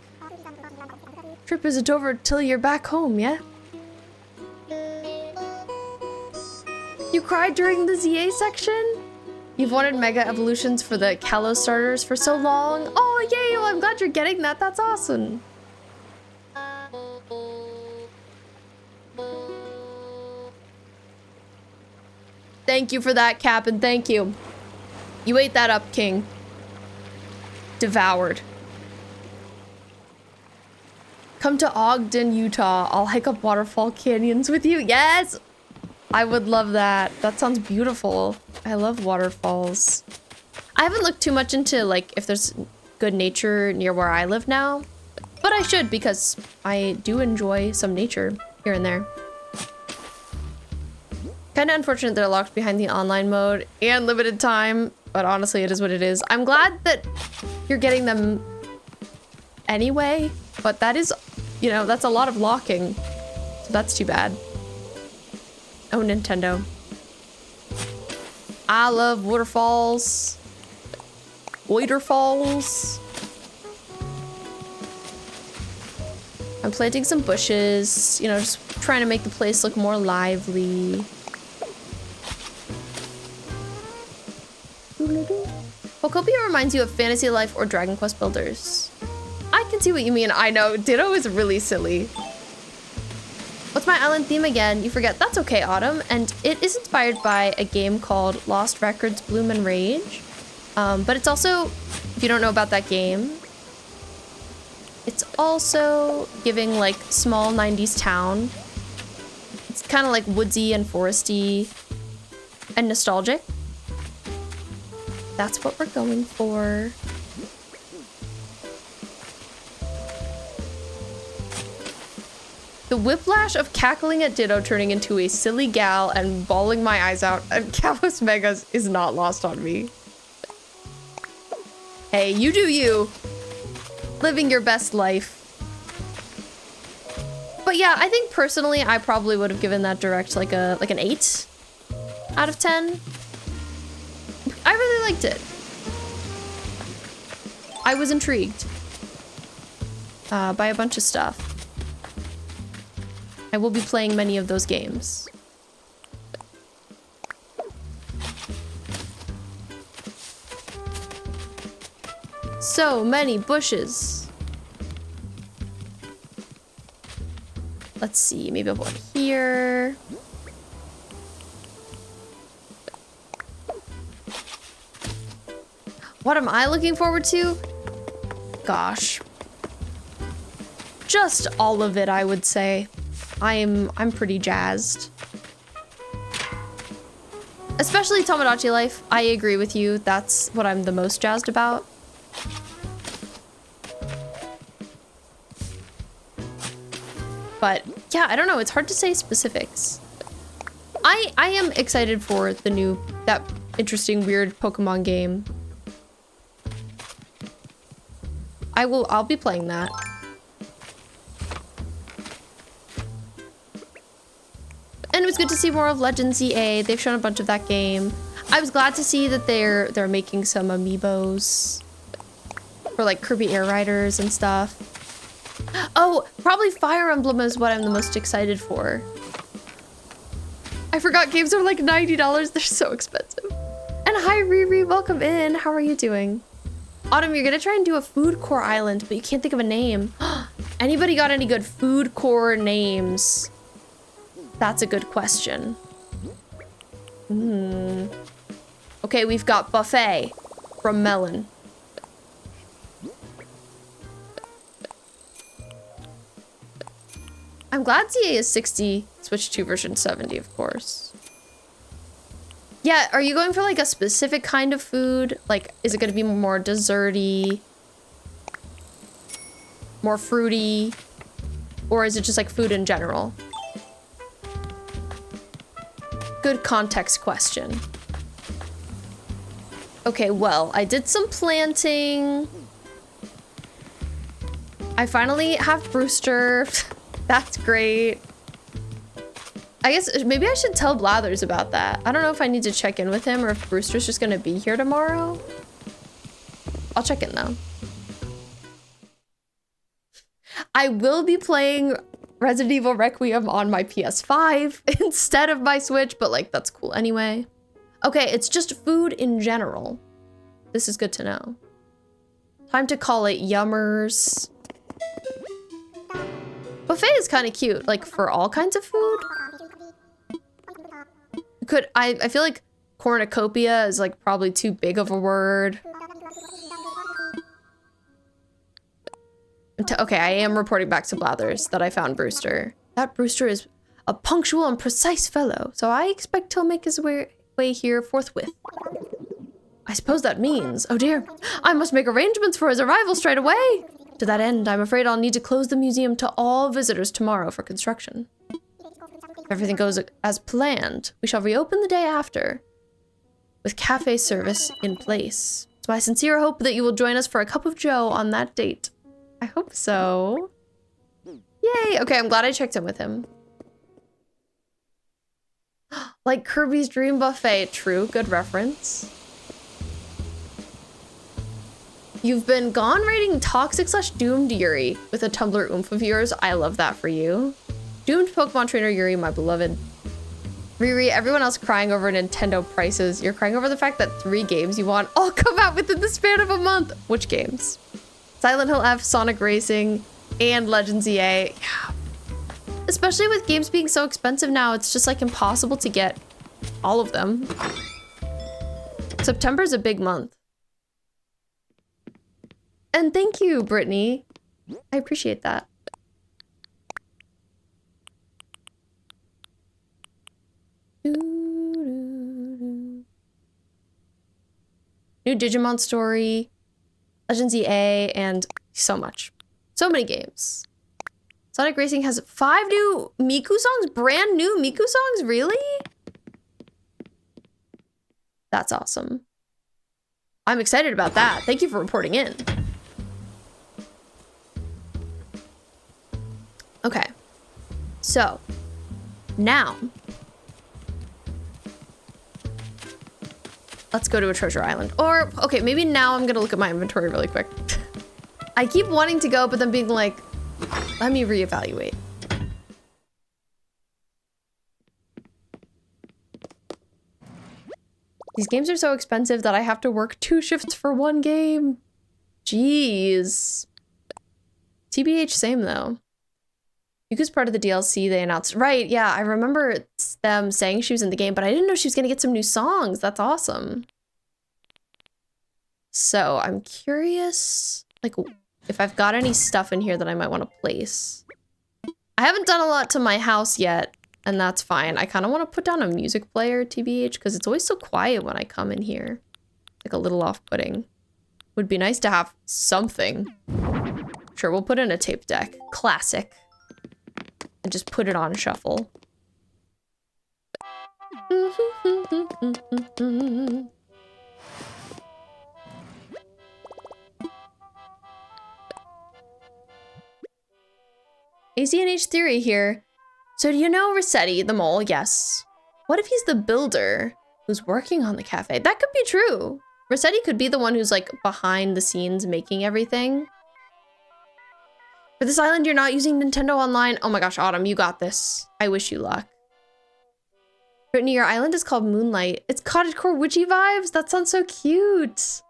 Trip isn't over till you're back home, yeah? You cried during the ZA section? You've wanted Mega Evolutions for the Kalos starters for so long. Oh, yay! Well, I'm glad you're getting that. That's awesome. Thank you for that, Cap'n. Thank you. You ate that up, King. Devoured. Come to Ogden, Utah. I'll hike up waterfall canyons with you. Yes! I would love that. That sounds beautiful. I love waterfalls. I haven't looked too much into, like, if there's good nature near where I live now. But I should, because I do enjoy some nature here and there. Kinda unfortunate they're locked behind the online mode and limited time, but honestly, it is what it is. I'm glad that you're getting them anyway, but that is, you know, that's a lot of locking, so that's too bad. Oh, Nintendo. I love waterfalls. Waterfalls. I'm planting some bushes, you know, just trying to make the place look more lively. Pokopia reminds you of Fantasy Life or Dragon Quest Builders. I can see what you mean. I know, Ditto is really silly. What's my island theme again? You forget. That's okay, Autumn. And it is inspired by a game called Lost Records Bloom and Rage. But it's also, if you don't know about that game, it's also giving like small 90s town. It's kind of like woodsy and foresty and nostalgic. That's what we're going for. The whiplash of cackling at Ditto turning into a silly gal and bawling my eyes out at Kalos Megas is not lost on me. Hey, you do you. Living your best life. But yeah, I think personally I probably would have given that direct like an 8 out of 10. I really liked it. I was intrigued by a bunch of stuff. I will be playing many of those games. So many bushes. Let's see, maybe I'll put one here. What am I looking forward to? Gosh. Just all of it, I would say. I'm pretty jazzed. Especially Tomodachi Life. I agree with you. That's what I'm the most jazzed about. But yeah, I don't know. It's hard to say specifics. I am excited for the that interesting, weird Pokemon game. I'll be playing that. And it was good to see more of Legends ZA. They've shown a bunch of that game. I was glad to see that they're making some amiibos for like Kirby Air Riders and stuff. Oh, probably Fire Emblem is what I'm the most excited for. I forgot games are like $90. They're so expensive. And hi Riri, welcome in. How are you doing? Autumn, you're gonna try and do a food core island, but you can't think of a name. Anybody got any good food core names? That's a good question. Okay, we've got Buffet from Melon. I'm glad ZA is 60, Switch 2 version 70, of course. Yeah, are you going for like a specific kind of food? Like, is it gonna be more desserty? More fruity? Or is it just like food in general? Good context question. Okay, well, I did some planting. I finally have Brewster. That's great. I guess maybe I should tell Blathers about that. I don't know if I need to check in with him or if Brewster's just gonna be here tomorrow. I'll check in though. I will be playing Resident Evil Requiem on my PS5 instead of my Switch, but like that's cool anyway. Okay, it's just food in general. This is good to know. Time to call it Yummers. Buffet is kind of cute, like for all kinds of food. I feel like cornucopia is like probably too big of a word. Okay, I am reporting back to Blathers that I found Brewster. That Brewster is a punctual and precise fellow, so I expect he'll make his way here forthwith. I suppose that means, oh dear, I must make arrangements for his arrival straight away. To that end, I'm afraid I'll need to close the museum to all visitors tomorrow for construction. If everything goes as planned, we shall reopen the day after, with cafe service in place. It's my sincere hope that you will join us for a cup of joe on that date. I hope so. Yay! Okay, I'm glad I checked in with him. Like Kirby's Dream Buffet. True, good reference. You've been gone rating toxic/doomed Yuri with a Tumblr oomph of yours. I love that for you. Doomed Pokemon Trainer Yuri, my beloved. Riri, everyone else crying over Nintendo prices. You're crying over the fact that 3 games you want all come out within the span of a month. Which games? Silent Hill F, Sonic Racing, and Legends EA. Yeah. Especially with games being so expensive now, it's just like impossible to get all of them. September's a big month. And thank you, Brittany. I appreciate that. New Digimon story, Legends EA, and so much. So many games. Sonic Racing has 5 new Miku songs? Brand new Miku songs? Really? That's awesome. I'm excited about that. Thank you for reporting in. Okay. So, now, let's go to a treasure island. Or, okay, maybe now I'm gonna look at my inventory really quick. I keep wanting to go, but then being like, let me reevaluate. These games are so expensive that I have to work 2 shifts for 1 game. Jeez. TBH, same though. Yuka's part of the DLC they announced. Right, yeah, I remember them saying she was in the game, but I didn't know she was gonna get some new songs. That's awesome. So I'm curious, like, if I've got any stuff in here that I might want to place. I haven't done a lot to my house yet, and that's fine. I kind of want to put down a music player, TBH, because it's always so quiet when I come in here. Like a little off-putting. Would be nice to have something. Sure, we'll put in a tape deck. Classic. And just put it on shuffle. ACNH theory here. So do you know Rossetti, the mole? Yes. What if he's the builder who's working on the cafe? That could be true. Rossetti could be the one who's like behind the scenes making everything. For this island, you're not using Nintendo Online. Oh my gosh, Autumn, you got this. I wish you luck. Brittany, your island is called Moonlight. It's cottagecore witchy vibes. That sounds so cute.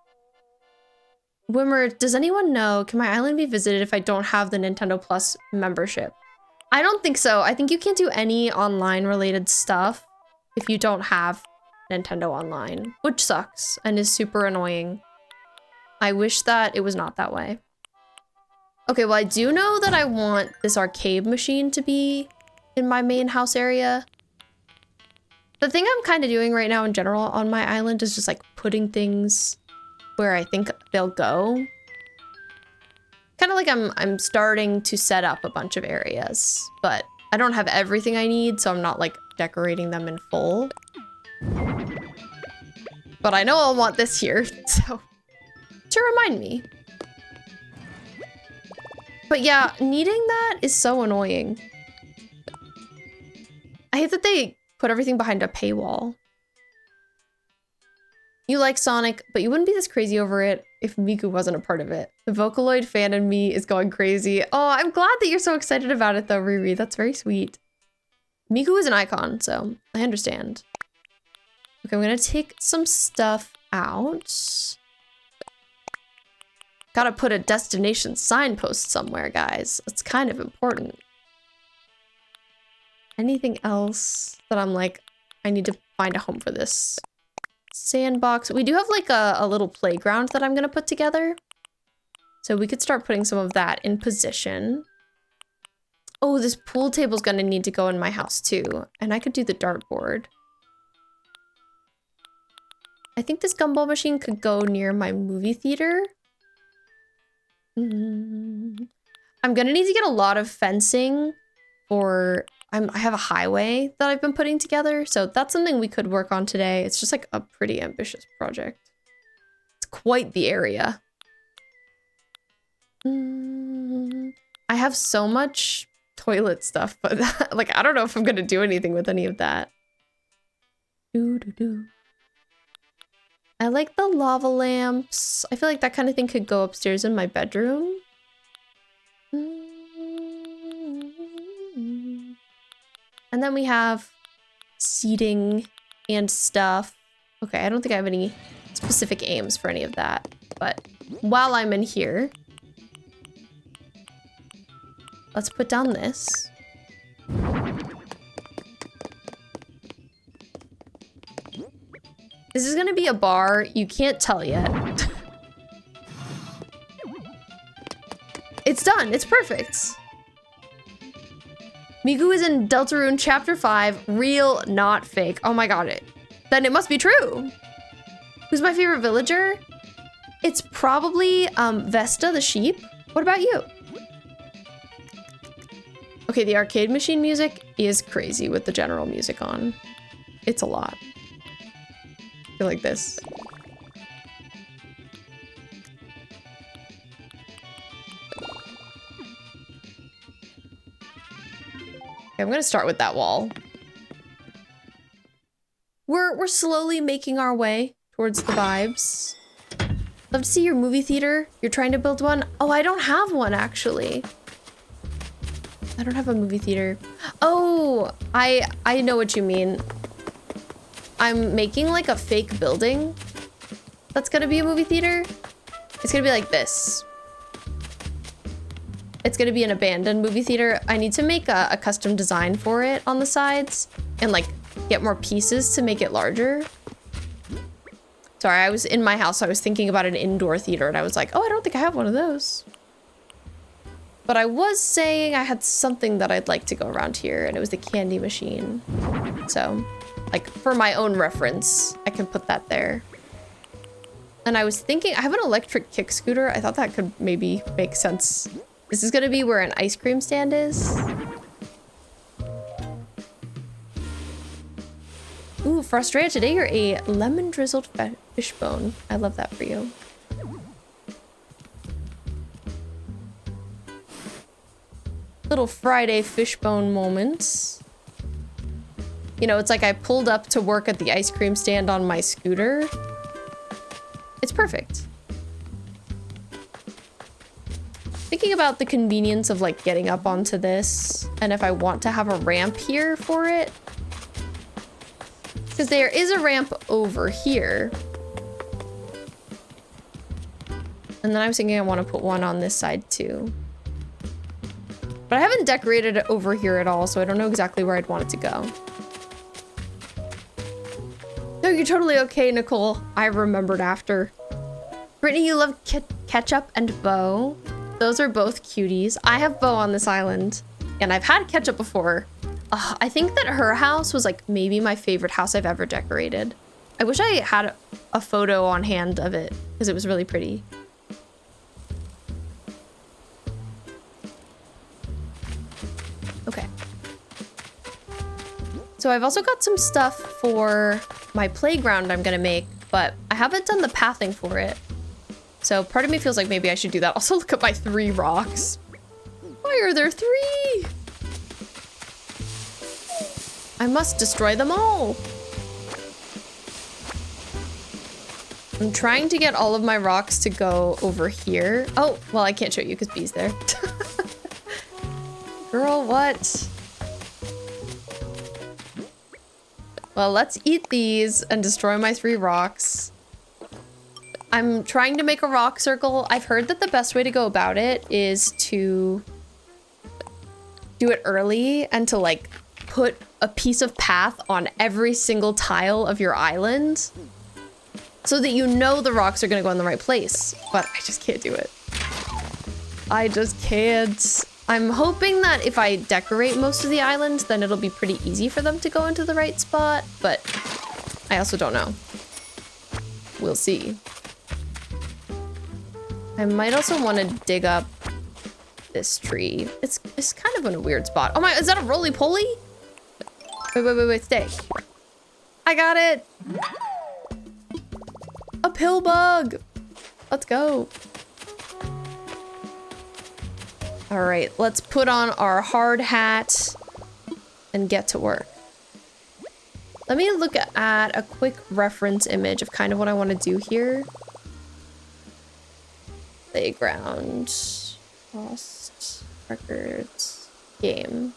Wimmer, does anyone know, can my island be visited if I don't have the Nintendo Plus membership? I don't think so. I think you can't do any online related stuff if you don't have Nintendo Online, which sucks and is super annoying. I wish that it was not that way. Okay, well, I do know that I want this arcade machine to be in my main house area. The thing I'm kind of doing right now in general on my island is just like putting things where I think they'll go. Kind of like I'm starting to set up a bunch of areas, but I don't have everything I need, so I'm not like decorating them in full. But I know I'll want this here, so to remind me. But yeah, needing that is so annoying. I hate that they put everything behind a paywall. You like Sonic, but you wouldn't be this crazy over it if Miku wasn't a part of it. The Vocaloid fan in me is going crazy. Oh, I'm glad that you're so excited about it though, Riri. That's very sweet. Miku is an icon, so I understand. Okay, I'm gonna take some stuff out. Gotta put a destination signpost somewhere, guys. It's kind of important. Anything else that I'm like, I need to find a home for this? Sandbox. We do have like a little playground that I'm gonna put together. So we could start putting some of that in position. Oh, this pool table's gonna need to go in my house too. And I could do the dartboard. I think this gumball machine could go near my movie theater. I'm gonna need to get a lot of fencing for... I have a highway that I've been putting together, so that's something we could work on today. It's just like a pretty ambitious project. It's quite the area. I have so much toilet stuff, but like I don't know if I'm gonna do anything with any of that. I like the lava lamps. I feel like that kind of thing could go upstairs in my bedroom. And then we have seating and stuff. Okay, I don't think I have any specific aims for any of that. But while I'm in here, let's put down this. This is gonna be a bar. You can't tell yet. It's done. It's perfect. Miku is in Deltarune Chapter 5. Real, not fake. Oh my god, then it must be true. Who's my favorite villager? It's probably Vesta the sheep. What about you? Okay, the arcade machine music is crazy with the general music on. It's a lot. I feel like this. Okay, I'm gonna start with that wall. We're slowly making our way towards the vibes. Love to see your movie theater. You're trying to build one? Oh, I don't have one actually. I don't have a movie theater. Oh, I know what you mean. I'm making like a fake building that's gonna be a movie theater. It's gonna be like this. It's gonna be an abandoned movie theater. I need to make a custom design for it on the sides and like get more pieces to make it larger. Sorry, I was in my house, so I was thinking about an indoor theater and I was like, oh, I don't think I have one of those. But I was saying I had something that I'd like to go around here and it was the candy machine. So, like for my own reference, I can put that there. And I was thinking, I have an electric kick scooter. I thought that could maybe make sense. This is gonna be where an ice cream stand is. Ooh, Frustrated, today you're a lemon drizzled fishbone. I love that for you. Little Friday fishbone moments. You know, it's like I pulled up to work at the ice cream stand on my scooter. It's perfect. Thinking about the convenience of like getting up onto this and if I want to have a ramp here for it. Because there is a ramp over here. And then I was thinking I want to put one on this side too. But I haven't decorated it over here at all, so I don't know exactly where I'd want it to go. No, you're totally okay, Nicole. I remembered after. Brittany, you love Ketchup and Bo. Those are both cuties. I have Bo on this island, and I've had Ketchup before. I think that her house was like maybe my favorite house I've ever decorated. I wish I had a photo on hand of it because it was really pretty. Okay. So I've also got some stuff for my playground I'm gonna make, but I haven't done the pathing for it. So part of me feels like maybe I should do that. Also look at my 3 rocks. Why are there 3? I must destroy them all. I'm trying to get all of my rocks to go over here. Oh, well, I can't show you because B's there. Girl, what? Well, let's eat these and destroy my 3 rocks. I'm trying to make a rock circle. I've heard that the best way to go about it is to do it early and to like put a piece of path on every single tile of your island so that you know the rocks are gonna go in the right place. But I just can't do it. I just can't. I'm hoping that if I decorate most of the island, then it'll be pretty easy for them to go into the right spot, but I also don't know. We'll see. I might also want to dig up this tree. It's kind of in a weird spot. Oh my, is that a roly-poly? Wait, stay. I got it. A pill bug. Let's go. All right, let's put on our hard hat and get to work. Let me look at a quick reference image of kind of what I want to do here. Playground, Lost Records, game.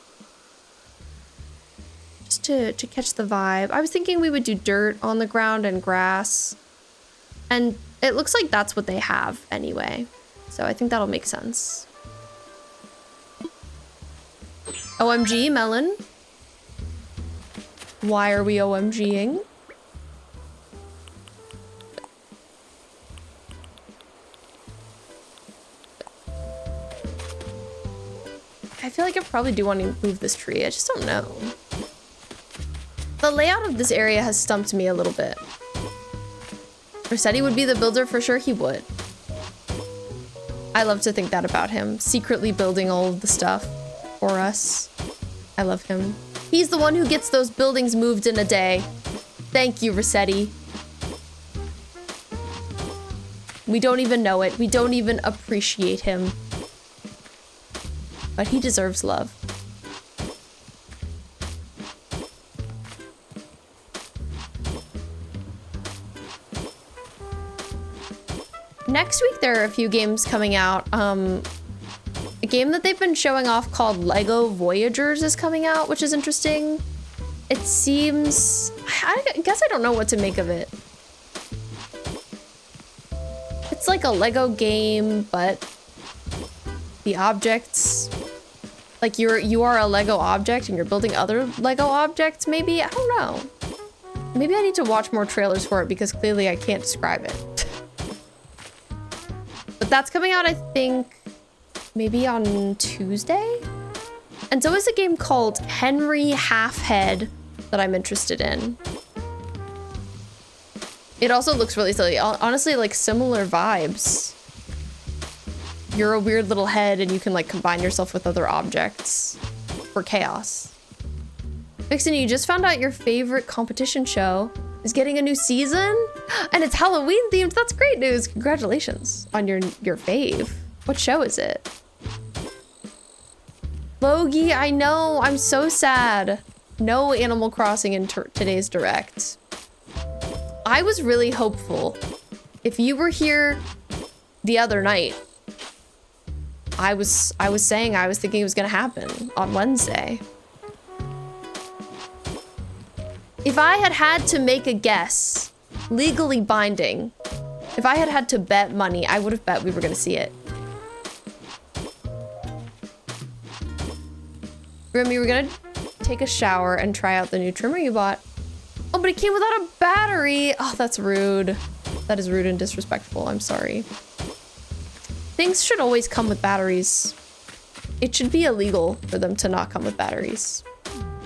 Just to catch the vibe. I was thinking we would do dirt on the ground and grass. And it looks like that's what they have anyway. So I think that'll make sense. OMG, Melon. Why are we OMGing? I feel like I probably do want to move this tree. I just don't know. The layout of this area has stumped me a little bit. Rossetti would be the builder for sure. He would. I love to think that about him. Secretly building all of the stuff for us. I love him. He's the one who gets those buildings moved in a day. Thank you, Rossetti. We don't even know it. We don't even appreciate him. But he deserves love. Next week there are a few games coming out. A game that they've been showing off called Lego Voyagers is coming out, which is interesting. It seems... I guess I don't know what to make of it. It's like a Lego game, but the objects... Like you are a Lego object and you're building other Lego objects, maybe? I don't know. Maybe I need to watch more trailers for it because clearly I can't describe it. But that's coming out, I think, maybe on Tuesday? And so is a game called Henry Halfhead that I'm interested in. It also looks really silly. Honestly, like similar vibes. You're a weird little head and you can like combine yourself with other objects for chaos. Vixen, you just found out your favorite competition show is getting a new season and it's Halloween themed. That's great news. Congratulations on your fave. What show is it? Logie, I know. I'm so sad. No Animal Crossing in today's direct. I was really hopeful. If you were here the other night, I was thinking it was gonna happen on Wednesday. If I had to make a guess, legally binding, if I had to bet money, I would have bet we were gonna see it. Grim, we're gonna take a shower and try out the new trimmer you bought. Oh, but it came without a battery. Oh, that's rude. That is rude and disrespectful. I'm sorry. Things should always come with batteries. It should be illegal for them to not come with batteries.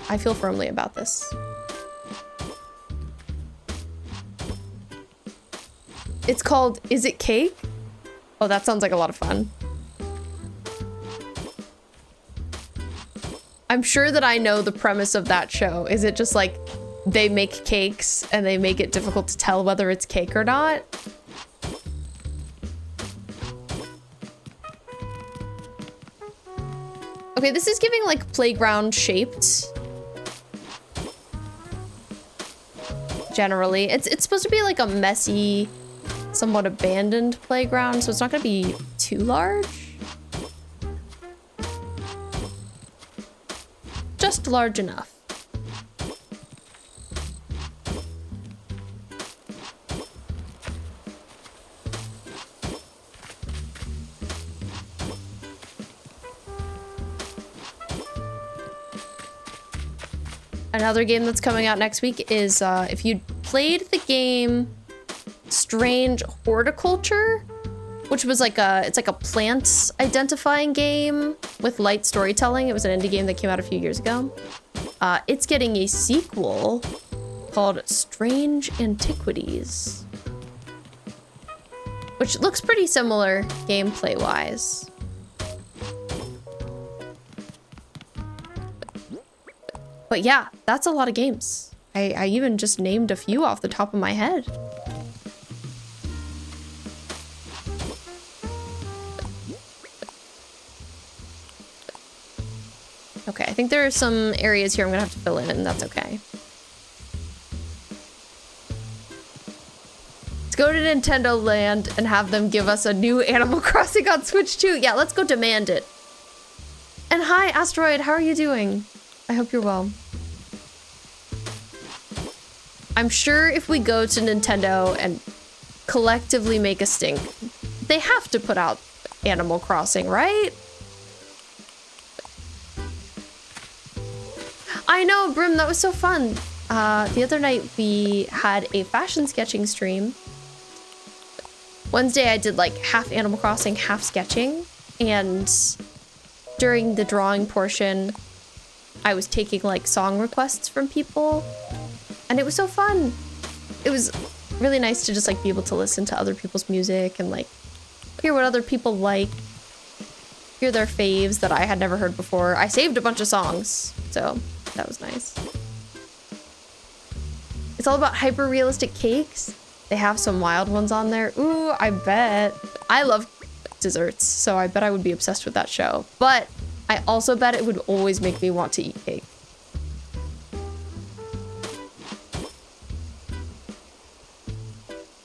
I feel firmly about this. It's called Is It Cake? Oh, that sounds like a lot of fun. I'm sure that I know the premise of that show. Is it just like they make cakes and they make it difficult to tell whether it's cake or not? Okay, this is giving like playground shaped. Generally, it's supposed to be like a messy, somewhat abandoned playground, so it's not gonna be too large. Just large enough. Another game that's coming out next week is if you played the game Strange Horticulture, which was like it's like a plants identifying game with light storytelling. It was an indie game that came out a few years ago. It's getting a sequel called Strange Antiquities, which looks pretty similar gameplay wise. But yeah, that's a lot of games. I even just named a few off the top of my head. Okay, I think there are some areas here I'm gonna have to fill in, and that's okay. Let's go to Nintendo Land and have them give us a new Animal Crossing on Switch 2. Yeah, let's go demand it. And hi, Asteroid, how are you doing? I hope you're well. I'm sure if we go to Nintendo and collectively make a stink, they have to put out Animal Crossing, right? I know, Brim, that was so fun. The other night we had a fashion sketching stream. Wednesday I did like half Animal Crossing, half sketching. And during the drawing portion, I was taking like song requests from people. And it was so fun. It was really nice to just like be able to listen to other people's music and like hear what other people like. Hear their faves that I had never heard before. I saved a bunch of songs, so that was nice. It's all about hyper-realistic cakes. They have some wild ones on there. Ooh, I bet. I love desserts, so I bet I would be obsessed with that show. But I also bet it would always make me want to eat cake.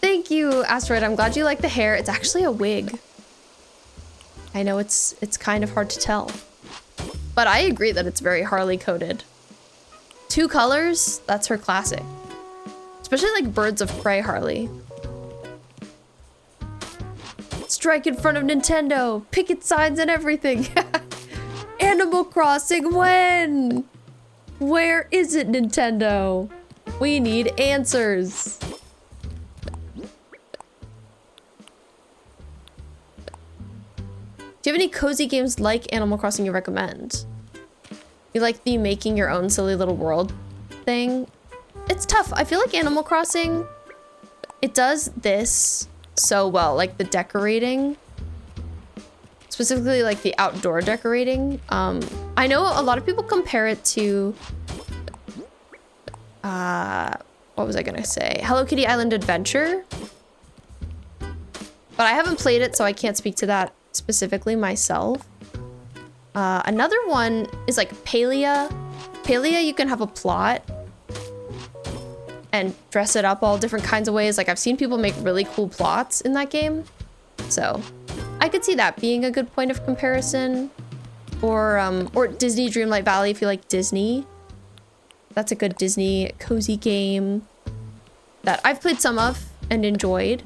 Thank you, Asteroid. I'm glad you like the hair. It's actually a wig. I know it's kind of hard to tell. But I agree that it's very Harley coded. 2 colors, that's her classic. Especially like Birds of Prey Harley. Strike in front of Nintendo. Picket signs and everything. Animal Crossing when? Where is it, Nintendo? We need answers. Do you have any cozy games like Animal Crossing you recommend? You like the making your own silly little world thing? It's tough. I feel like Animal Crossing, it does this so well, like the decorating. Specifically like the outdoor decorating. I know a lot of people compare it to, what was I gonna say? Hello Kitty Island Adventure. But I haven't played it, so I can't speak to that specifically myself. Another one is like Palia. Palia, you can have a plot and dress it up all different kinds of ways. Like I've seen people make really cool plots in that game. So I could see that being a good point of comparison. Or Disney Dreamlight Valley if you like Disney. That's a good Disney cozy game that I've played some of and enjoyed.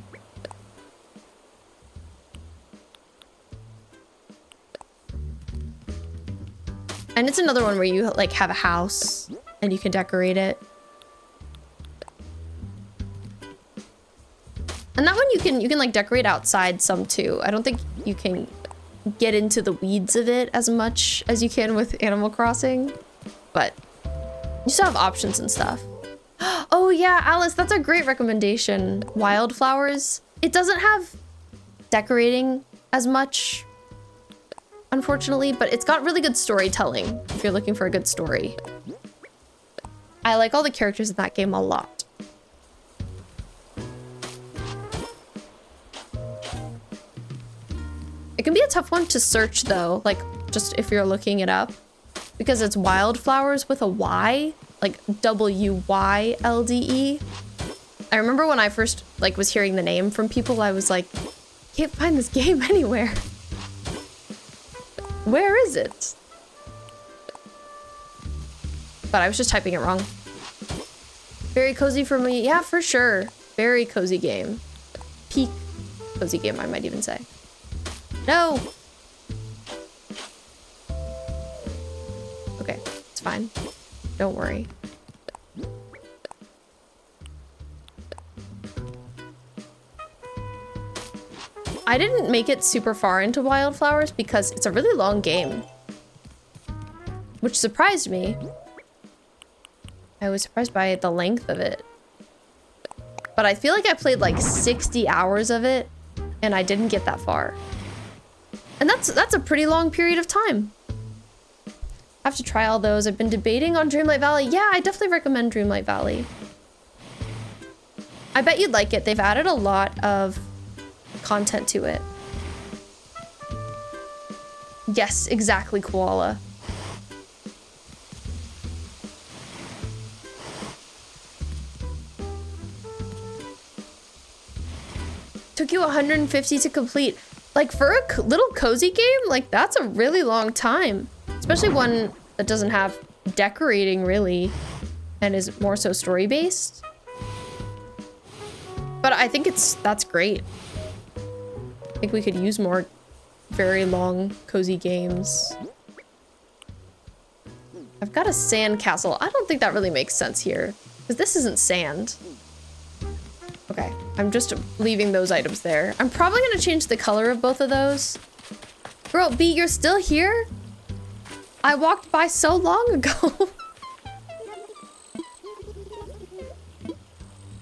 And it's another one where you like have a house and you can decorate it. And that one you can like decorate outside some too. I don't think you can get into the weeds of it as much as you can with Animal Crossing, but you still have options and stuff. Oh yeah, Alice, that's a great recommendation. Wildflowers. It doesn't have decorating as much, unfortunately, but it's got really good storytelling if you're looking for a good story. I like all the characters in that game a lot. It can be a tough one to search though, like just if you're looking it up, because it's Wildflowers with a Y, like W-Y-L-D-E. I remember when I first like was hearing the name from people, I was like, can't find this game anywhere. Where is it? But I was just typing it wrong. Very cozy for me. Yeah, for sure. Very cozy game. Peak cozy game, I might even say. No! Okay, it's fine. Don't worry. I didn't make it super far into Wildflowers because it's a really long game, which surprised me. I was surprised by the length of it. But I feel like I played like 60 hours of it and I didn't get that far. And that's a pretty long period of time. I have to try all those. I've been debating on Dreamlight Valley. Yeah, I definitely recommend Dreamlight Valley. I bet you'd like it. They've added a lot of content to it. Yes, exactly, Koala. Took you 150 to complete. Like, for a little cozy game, like, that's a really long time. Especially one that doesn't have decorating, really, and is more so story-based. But I think that's great. I think we could use more very long, cozy games. I've got a sand castle. I don't think that really makes sense here, because this isn't sand. Okay, I'm just leaving those items there. I'm probably gonna change the color of both of those. Girl, B, you're still here? I walked by so long ago.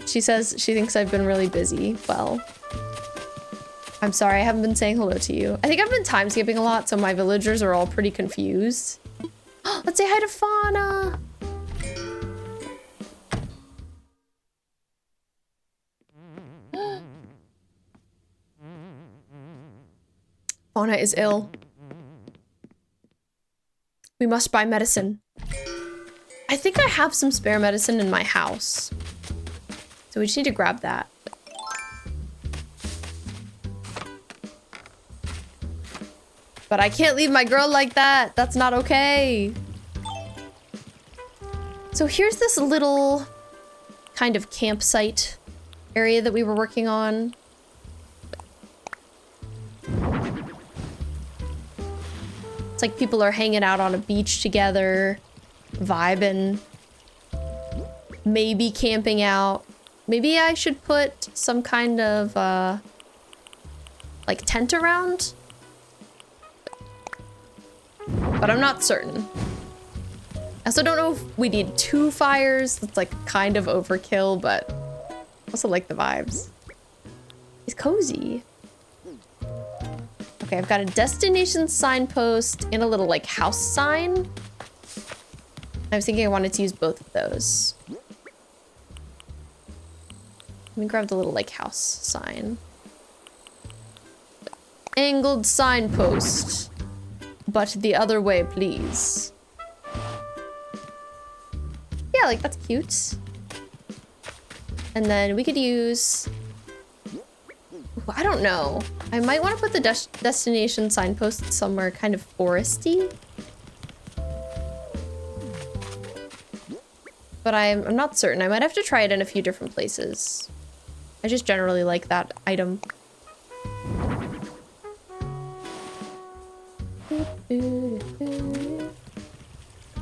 She says she thinks I've been really busy. Well, I'm sorry, I haven't been saying hello to you. I think I've been time skipping a lot, so my villagers are all pretty confused. Let's say hi to Fauna. Fauna is ill. We must buy medicine. I think I have some spare medicine in my house. So we just need to grab that. But I can't leave my girl like that. That's not okay. So here's this little kind of campsite area that we were working on. It's like people are hanging out on a beach together, vibing, maybe camping out. Maybe I should put some kind of like tent around, but I'm not certain. I also don't know if we need 2 fires. That's like kind of overkill, but I also like the vibes. It's cozy. Okay, I've got a destination signpost and a little like house sign. I was thinking I wanted to use both of those. Let me grab the little like house sign. Angled signpost. But the other way, please. Yeah, like that's cute. And then we could use... Ooh, I don't know. I might want to put the destination signpost somewhere kind of foresty. But I'm not certain. I might have to try it in a few different places. I just generally like that item.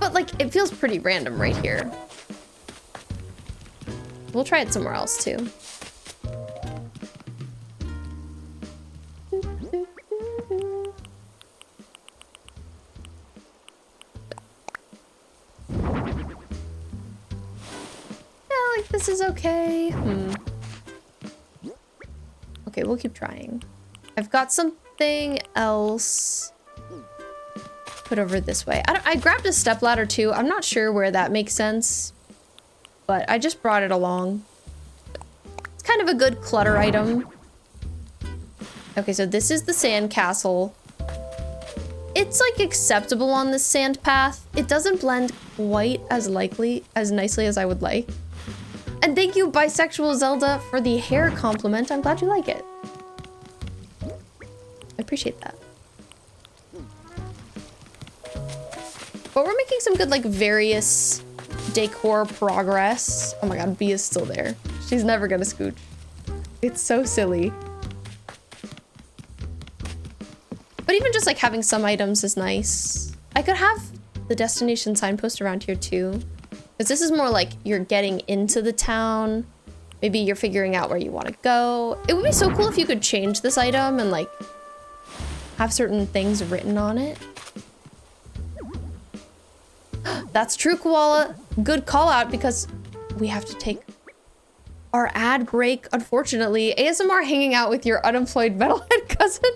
But like, it feels pretty random right here. We'll try it somewhere else too. Like this is okay. Okay, we'll keep trying. I've got something else put over this way. I grabbed a stepladder too. I'm not sure where that makes sense, but I just brought it along. It's kind of a good clutter item. Okay, so this is the sand castle. It's like acceptable on this sand path. It doesn't blend quite as nicely as I would like. And thank you, Bisexual Zelda, for the hair compliment. I'm glad you like it. I appreciate that. But we're making some good, like, various decor progress. Oh my god, B is still there. She's never gonna scooch. It's so silly. But even just, like, having some items is nice. I could have the destination signpost around here, too. Because this is more like you're getting into the town. Maybe you're figuring out where you want to go. It would be so cool if you could change this item and like have certain things written on it. That's true, Koala. Good call out because we have to take our ad break, unfortunately. ASMR hanging out with your unemployed metalhead cousin.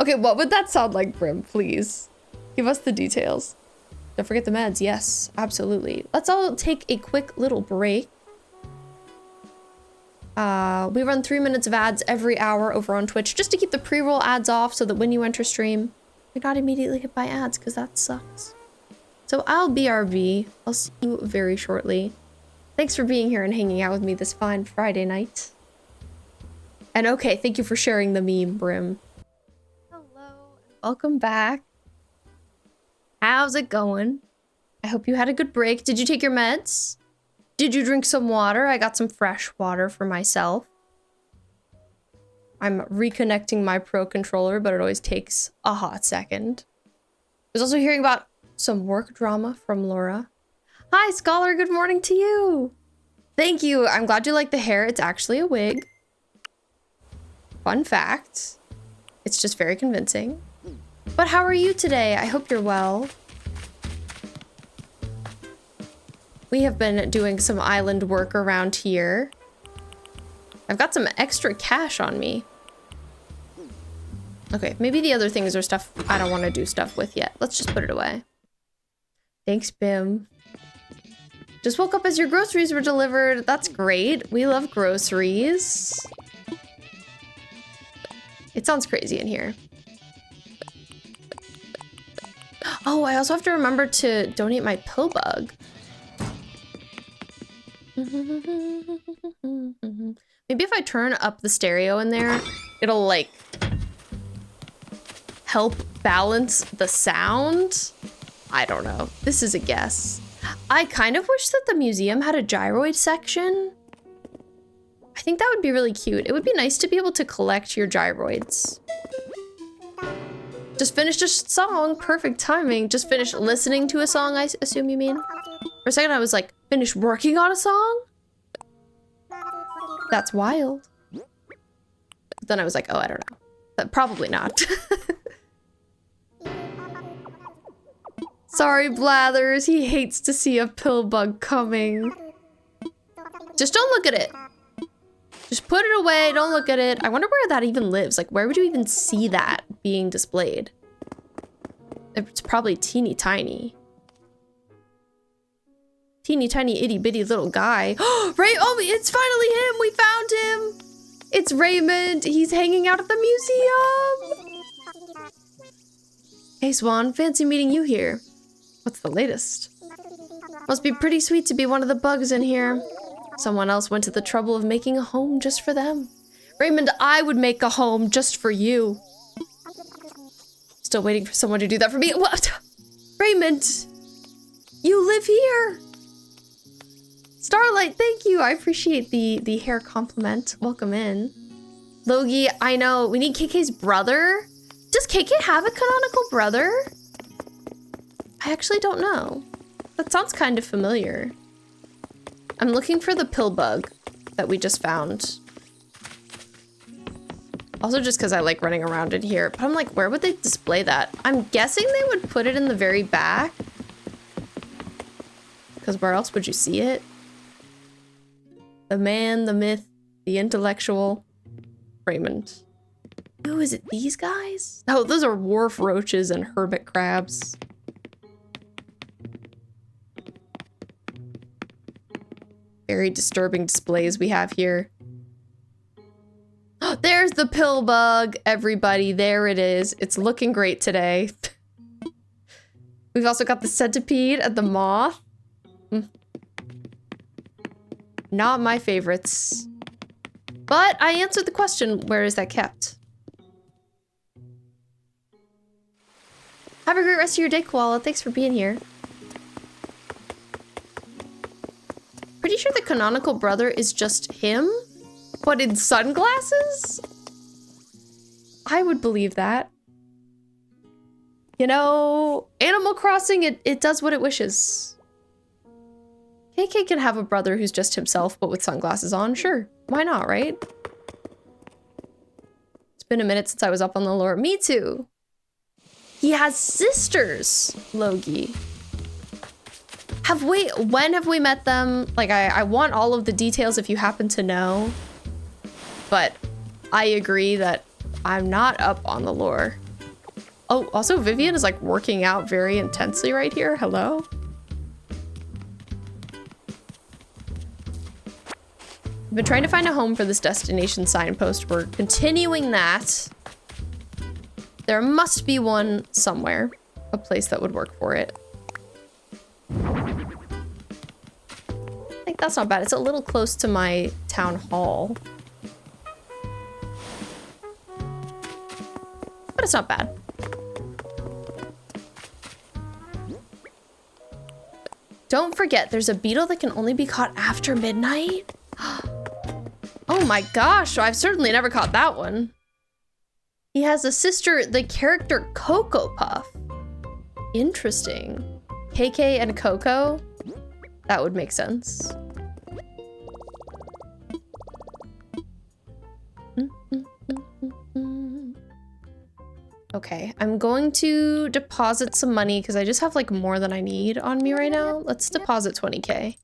Okay, what would that sound like, Brim? Please give us the details. Don't forget the meds. Yes, absolutely. Let's all take a quick little break. We run 3 minutes of ads every hour over on Twitch just to keep the pre-roll ads off so that when you enter stream, you're not immediately hit by ads because that sucks. So I'll BRB. I'll see you very shortly. Thanks for being here and hanging out with me this fine Friday night. And okay, thank you for sharing the meme, Brim. Hello. Welcome back. How's it going? I hope you had a good break. Did you take your meds? Did you drink some water? I got some fresh water for myself. I'm reconnecting my Pro controller, but it always takes a hot second. I was also hearing about some work drama from Laura. Hi, Scholar. Good morning to you. Thank you. I'm glad you like the hair. It's actually a wig. Fun fact. It's just very convincing. But how are you today? I hope you're well. We have been doing some island work around here. I've got some extra cash on me. Okay, maybe the other things are stuff I don't want to do stuff with yet. Let's just put it away. Thanks, Bim. Just woke up as your groceries were delivered. That's great. We love groceries. It sounds crazy in here. Oh, I also have to remember to donate my pill bug. Maybe if I turn up the stereo in there, it'll like help balance the sound. I don't know. This is a guess. I kind of wish that the museum had a gyroid section. I think that would be really cute. It would be nice to be able to collect your gyroids. Just finished a song. Perfect timing. Just finished listening to a song, I assume you mean? For a second I was like, finished working on a song? That's wild. But then I was like, oh, I don't know. But probably not. Sorry, Blathers. He hates to see a pill bug coming. Just don't look at it. Just put it away. Don't look at it. I wonder where that even lives. Like, where would you even see that being displayed? It's probably teeny tiny. Teeny tiny itty bitty little guy. Ray, oh, it's finally him. We found him. It's Raymond. He's hanging out at the museum. Hey, Swan. Fancy meeting you here. What's the latest? Must be pretty sweet to be one of the bugs in here. Someone else went to the trouble of making a home just for them. Raymond, I would make a home just for you. Still waiting for someone to do that for me. What? Raymond, you live here. Starlight, thank you. I appreciate the hair compliment. Welcome in. Logie, I know. We need KK's brother. Does KK have a canonical brother? I actually don't know. That sounds kind of familiar. I'm looking for the pill bug that we just found. Also just because I like running around in here. But I'm like, where would they display that? I'm guessing they would put it in the very back. Because where else would you see it? The man, the myth, the intellectual. Raymond. Ooh, is it these guys? Oh, those are wharf roaches and hermit crabs. Very disturbing displays we have here. There's the pill bug, everybody. There it is. It's looking great today. We've also got the centipede and the moth. Not my favorites. But I answered the question, where is that kept? Have a great rest of your day, Koala. Thanks for being here. Pretty sure the canonical brother is just him, but in sunglasses? I would believe that. You know, Animal Crossing, it does what it wishes. KK can have a brother who's just himself, but with sunglasses on. Sure, why not, right? It's been a minute since I was up on the lore. Me too. He has sisters, Logie. When have we met them? Like, I want all of the details if you happen to know. But I agree that I'm not up on the lore. Oh, also Vivian is like working out very intensely right here. Hello? I've been trying to find a home for this destination signpost. We're continuing that. There must be one somewhere. A place that would work for it. I think that's not bad. It's a little close to my town hall. But it's not bad. Don't forget, there's a beetle that can only be caught after midnight. Oh my gosh, I've certainly never caught that one. He has a sister, the character Cocoa Puff. Interesting. KK and Coco, that would make sense. Okay, I'm going to deposit some money because I just have like more than I need on me right now. Let's deposit 20K.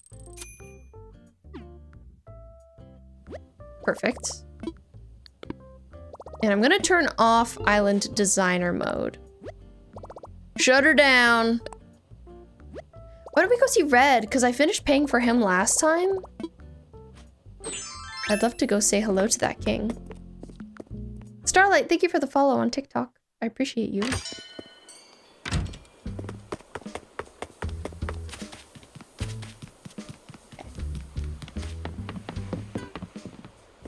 Perfect. And I'm gonna turn off island designer mode. Shut her down. Why don't we go see Red? Because I finished paying for him last time. I'd love to go say hello to that king. Starlight, thank you for the follow on TikTok. I appreciate you.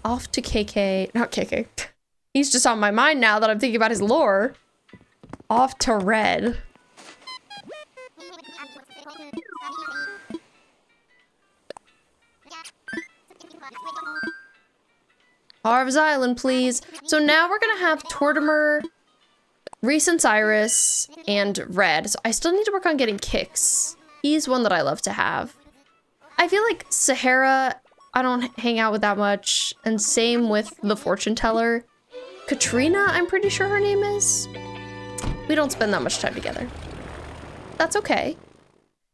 Off to KK, not KK. He's just on my mind now that I'm thinking about his lore. Off to Red. Harv's Island, please. So now we're gonna have Tortimer, Reese and Cyrus, and Red. So I still need to work on getting Kix. He's one that I love to have. I feel like Sahara, I don't hang out with that much. And same with the fortune teller. Katrina, I'm pretty sure her name is. We don't spend that much time together. That's okay.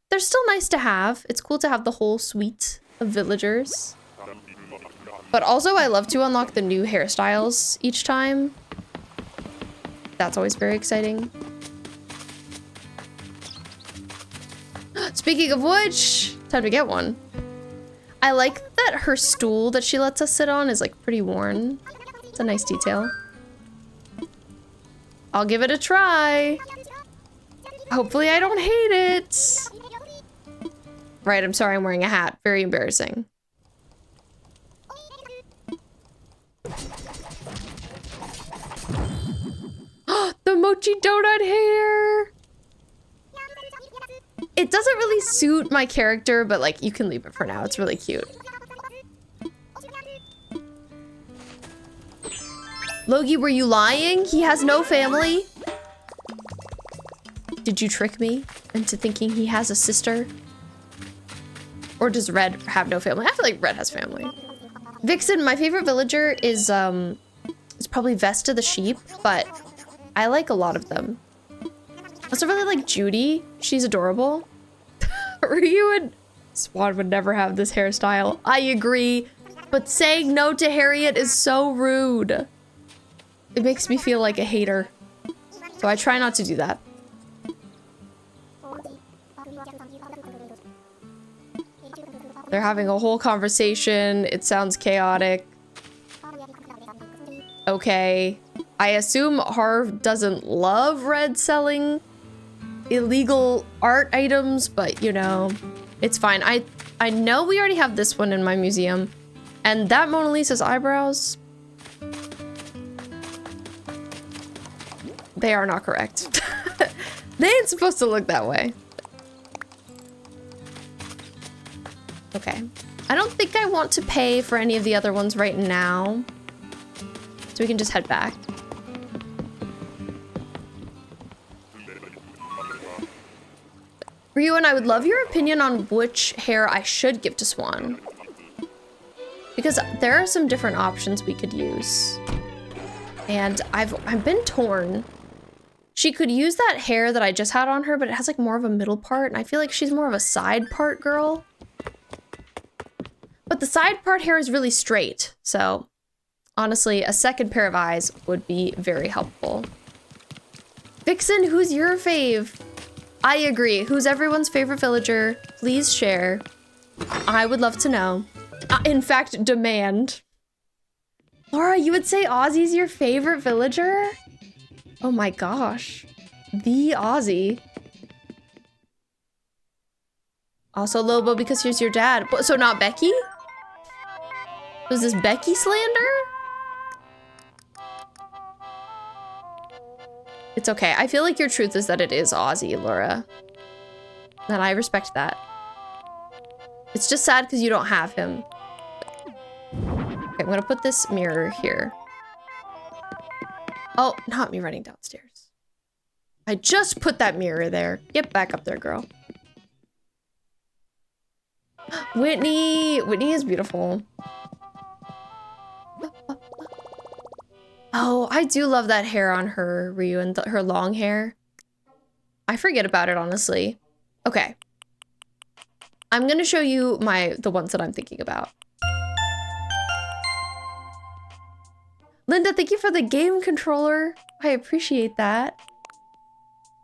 They're still nice to have. It's cool to have the whole suite of villagers. But also I love to unlock the new hairstyles each time. That's always very exciting. Speaking of which, time to get one. I like that her stool that she lets us sit on is like pretty worn. It's a nice detail. I'll give it a try. Hopefully I don't hate it. Right, I'm sorry I'm wearing a hat. Very embarrassing. The mochi donut hair. It doesn't really suit my character, but like you can leave it for now. It's really cute. Logie, were you lying? He has no family? Did you trick me into thinking he has a sister? Or does Red have no family? I feel like Red has family. Vixen, my favorite villager is probably Vesta the sheep, but I like a lot of them. I also really like Judy. She's adorable. Ryu and Swan would never have this hairstyle. I agree, but saying no to Harriet is so rude. It makes me feel like a hater. So I try not to do that. They're having a whole conversation. It sounds chaotic. Okay. I assume Harv doesn't love Red selling illegal art items, but you know, it's fine. I know we already have this one in my museum, and that Mona Lisa's eyebrows, they are not correct. They ain't supposed to look that way. Okay. I don't think I want to pay for any of the other ones right now, so we can just head back. Ryu, and I would love your opinion on which hair I should give to Swan. Because there are some different options we could use. And I've been torn. She could use that hair that I just had on her, but it has like more of a middle part, and I feel like she's more of a side part girl. But the side part hair is really straight, so honestly, a second pair of eyes would be very helpful. Vixen, who's your fave? I agree. Who's everyone's favorite villager? Please share. I would love to know. In fact, demand. Laura, you would say Ozzy's your favorite villager? Oh my gosh. The Ozzy. Also Lobo, because here's your dad. So not Becky? Was this Becky slander? It's okay. I feel like your truth is that it is Ozzy, Laura. And I respect that. It's just sad because you don't have him. Okay, I'm gonna put this mirror here. Oh, not me running downstairs. I just put that mirror there. Get back up there, girl. Whitney! Whitney is beautiful. Oh, I do love that hair on her, Ryu, and her long hair. I forget about it, honestly. Okay. I'm gonna show you the ones that I'm thinking about. Linda, thank you for the game controller. I appreciate that.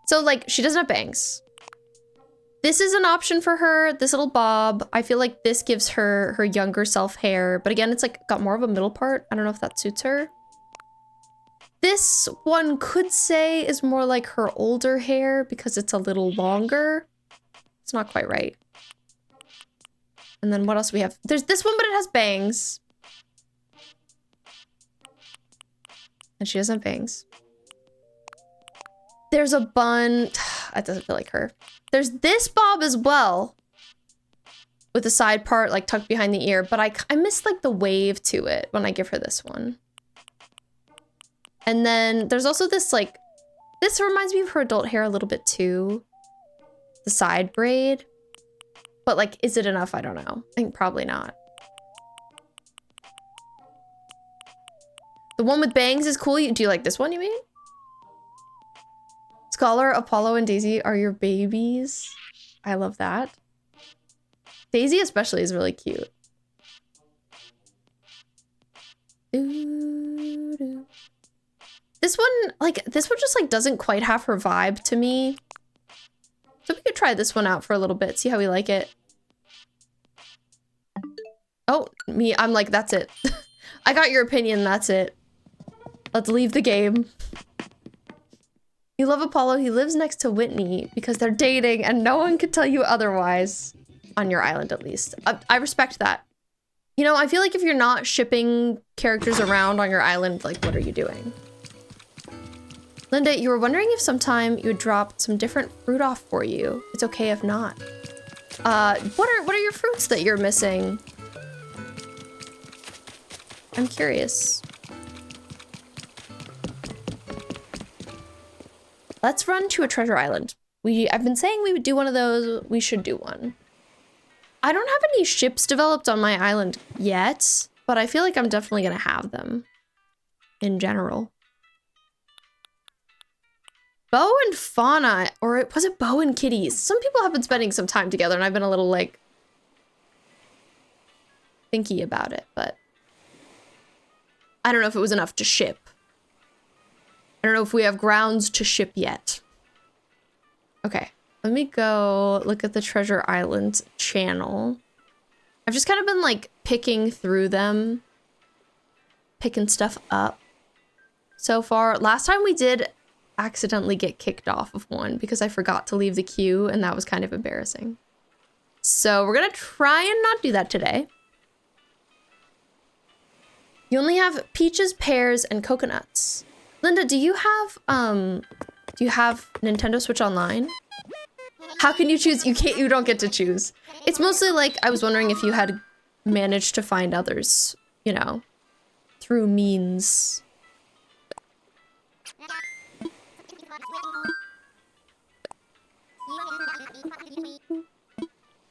So, like, she doesn't have bangs. This is an option for her, this little bob. I feel like this gives her her younger self hair, but again, it's like got more of a middle part. I don't know if that suits her. This one could say is more like her older hair because it's a little longer. It's not quite right. And then what else we have? There's this one, but it has bangs. And she doesn't have bangs. There's a bun. That doesn't feel like her. There's this bob as well. With the side part like tucked behind the ear. But I miss like the wave to it when I give her this one. And then there's also this like, this reminds me of her adult hair a little bit too. The side braid. But like, is it enough? I don't know. I think probably not. The one with bangs is cool. Do you like this one, you mean? Scholar, Apollo, and Daisy are your babies. I love that. Daisy especially is really cute. This one just like doesn't quite have her vibe to me. So we could try this one out for a little bit, see how we like it. Oh, me, I'm like, that's it. I got your opinion, that's it. Let's leave the game. You love Apollo, he lives next to Whitney because they're dating and no one could tell you otherwise. On your island, at least. I respect that. You know, I feel like if you're not shipping characters around on your island, like, what are you doing? Linda, you were wondering if sometime you would drop some different fruit off for you. It's okay if not. What are your fruits that you're missing? I'm curious. Let's run to a treasure island. I've been saying we would do one of those. We should do one. I don't have any ships developed on my island yet, but I feel like I'm definitely gonna have them in general. Bo and Fauna, or was it Bo and Kitties? Some people have been spending some time together and I've been a little like thinky about it, but I don't know if it was enough to ship. I don't know if we have grounds to ship yet. Okay. Let me go look at the Treasure Island channel. I've just kind of been like picking through them. Picking stuff up so far. Last time we did accidentally get kicked off of one because I forgot to leave the queue and that was kind of embarrassing. So we're gonna try and not do that today. You only have peaches, pears, and coconuts. Linda, do you have Nintendo Switch Online? How can you choose? You don't get to choose. It's mostly like, I was wondering if you had managed to find others, you know, through means.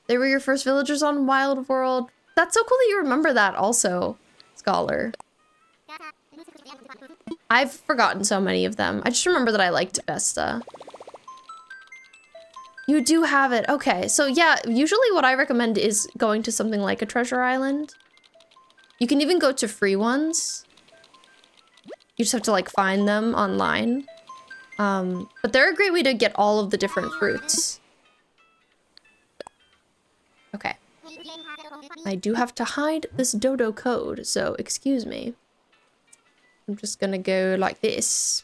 They were your first villagers on Wild World. That's so cool that you remember that also, Scholar. I've forgotten so many of them. I just remember that I liked Vesta. You do have it. Okay, so yeah, usually what I recommend is going to something like a treasure island. You can even go to free ones. You just have to like find them online. But they're a great way to get all of the different fruits. Okay. I do have to hide this dodo code, so excuse me. I'm just gonna go like this.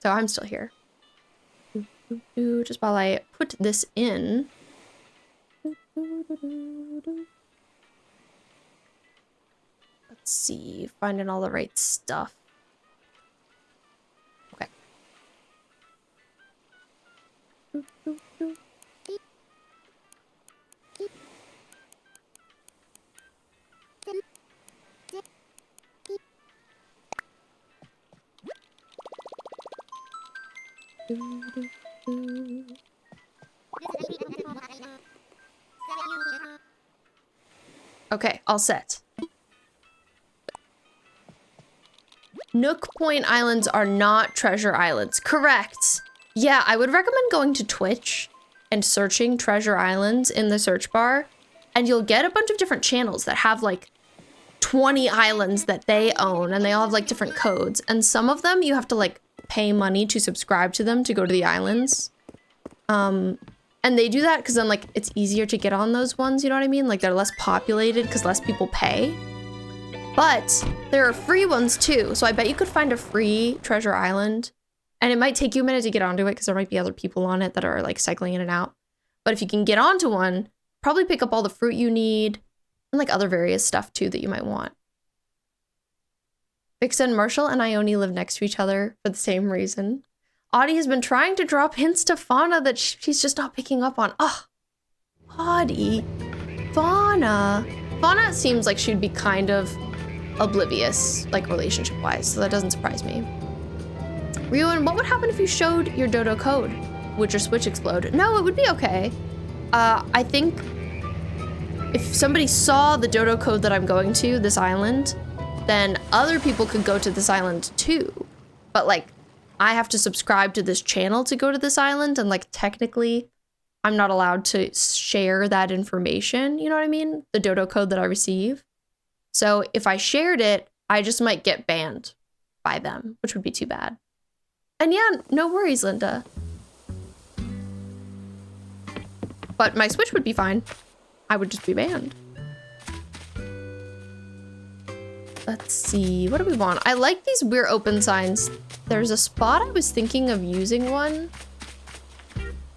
So I'm still here. Just while I put this in. Let's see, finding all the right stuff. Okay. Okay, all set. Nook Point Islands are not treasure islands. Correct. Yeah, I would recommend going to Twitch and searching treasure islands in the search bar, and you'll get a bunch of different channels that have like 20 islands that they own, and they all have like different codes. And some of them you have to like pay money to subscribe to them to go to the islands. And they do that because then like it's easier to get on those ones, you know what I mean? Like they're less populated because less people pay. But there are free ones too. So I bet you could find a free treasure island, and it might take you a minute to get onto it because there might be other people on it that are like cycling in and out. But if you can get onto one, probably pick up all the fruit you need and like other various stuff too that you might want. Vixen, Marshall, and Ione live next to each other for the same reason. Audie has been trying to drop hints to Fauna that she's just not picking up on. Oh, Audie. Fauna seems like she'd be kind of oblivious, like relationship-wise, so that doesn't surprise me. Ryuan, what would happen if you showed your dodo code? Would your Switch explode? No, it would be okay. I think if somebody saw the dodo code that I'm going to, this island, then other people could go to this island too. But like, I have to subscribe to this channel to go to this island, and like technically I'm not allowed to share that information, you know what I mean? The dodo code that I receive. So if I shared it, I just might get banned by them, which would be too bad. And yeah, no worries, Linda. But my Switch would be fine. I would just be banned. Let's see, what do we want? I like these weird open signs. There's a spot I was thinking of using one.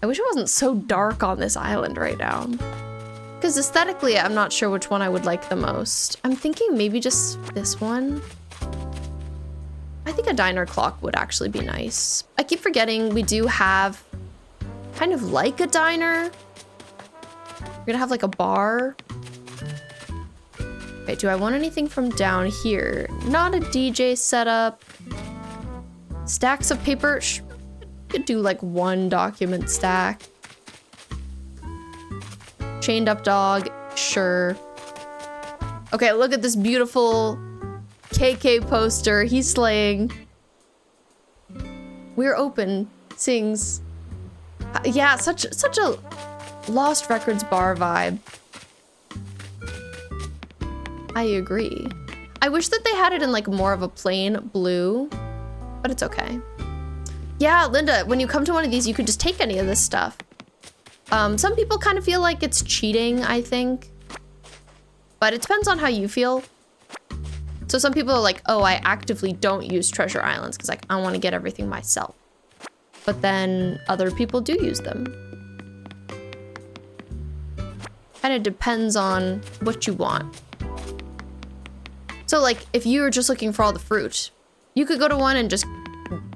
I wish it wasn't so dark on this island right now. Because aesthetically, I'm not sure which one I would like the most. I'm thinking maybe just this one. I think a diner clock would actually be nice. I keep forgetting we do have kind of like a diner. We're gonna have like a bar. Okay, do I want anything from down here? Not a DJ setup. Stacks of paper. Could do like one document stack. Chained up dog. Sure. Okay, look at this beautiful KK poster. He's slaying. We're open. Sings. Yeah, such a Lost Records bar vibe. I agree. I wish that they had it in like more of a plain blue, but it's okay. Yeah, Linda, when you come to one of these, you could just take any of this stuff. Some people kind of feel like it's cheating, I think, but it depends on how you feel. So some people are like, oh, I actively don't use treasure islands because like I want to get everything myself. But then other people do use them. Kind of depends on what you want. So like if you were just looking for all the fruit, you could go to one and just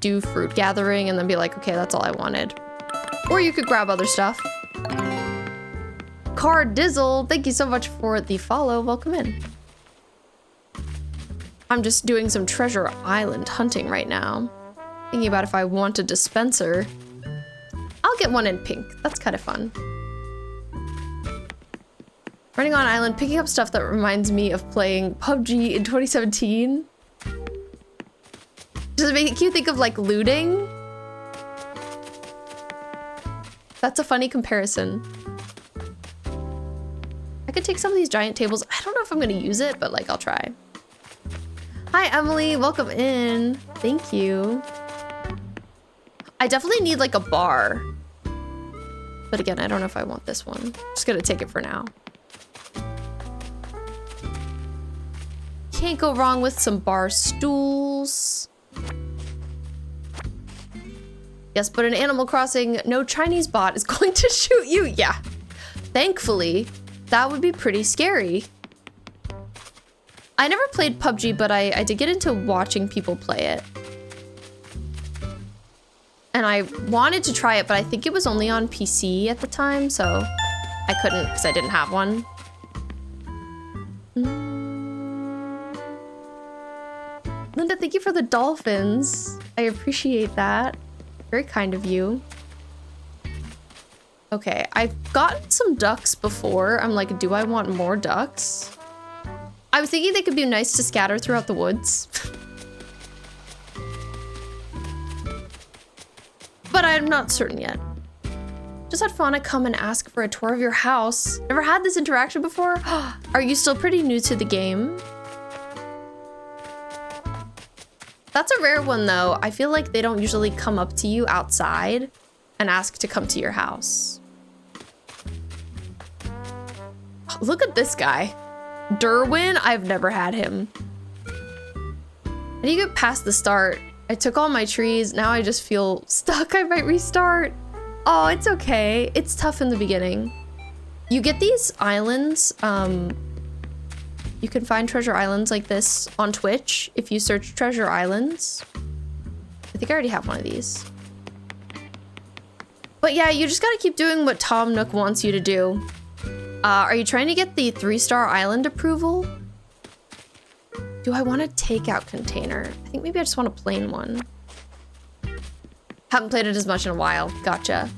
do fruit gathering and then be like, okay, that's all I wanted. Or you could grab other stuff. Car Dizzle, thank you so much for the follow. Welcome in. I'm just doing some treasure island hunting right now. Thinking about if I want a dispenser. I'll get one in pink. That's kind of fun. Running on island, picking up stuff that reminds me of playing PUBG in 2017. Does it make you think of like looting? That's a funny comparison. I could take some of these giant tables. I don't know if I'm gonna use it, but like I'll try. Hi Emily, welcome in. Thank you. I definitely need like a bar. But again, I don't know if I want this one. Just gonna take it for now. Can't go wrong with some bar stools. Yes, but in Animal Crossing, no Chinese bot is going to shoot you. Yeah. Thankfully, that would be pretty scary. I never played PUBG, but I did get into watching people play it. And I wanted to try it, but I think it was only on PC at the time, so I couldn't because I didn't have one. Linda, thank you for the dolphins. I appreciate that. Very kind of you. Okay, I've gotten some ducks before. I'm like, do I want more ducks? I was thinking they could be nice to scatter throughout the woods. But I'm not certain yet. Just had Fauna come and ask for a tour of your house. Never had this interaction before? Are you still pretty new to the game? That's a rare one though. I feel like they don't usually come up to you outside and ask to come to your house. Look at this guy. Derwin, I've never had him. How do you get past the start? I took all my trees, now I just feel stuck. I might restart. Oh, it's okay. It's tough in the beginning. You get these islands, you can find treasure islands like this on Twitch if you search treasure islands. I think I already have one of these. But yeah, you just gotta keep doing what Tom Nook wants you to do. Are you trying to get the 3-star island approval? Do I want a takeout container? I think maybe I just want a plain one. Haven't played it as much in a while. Gotcha.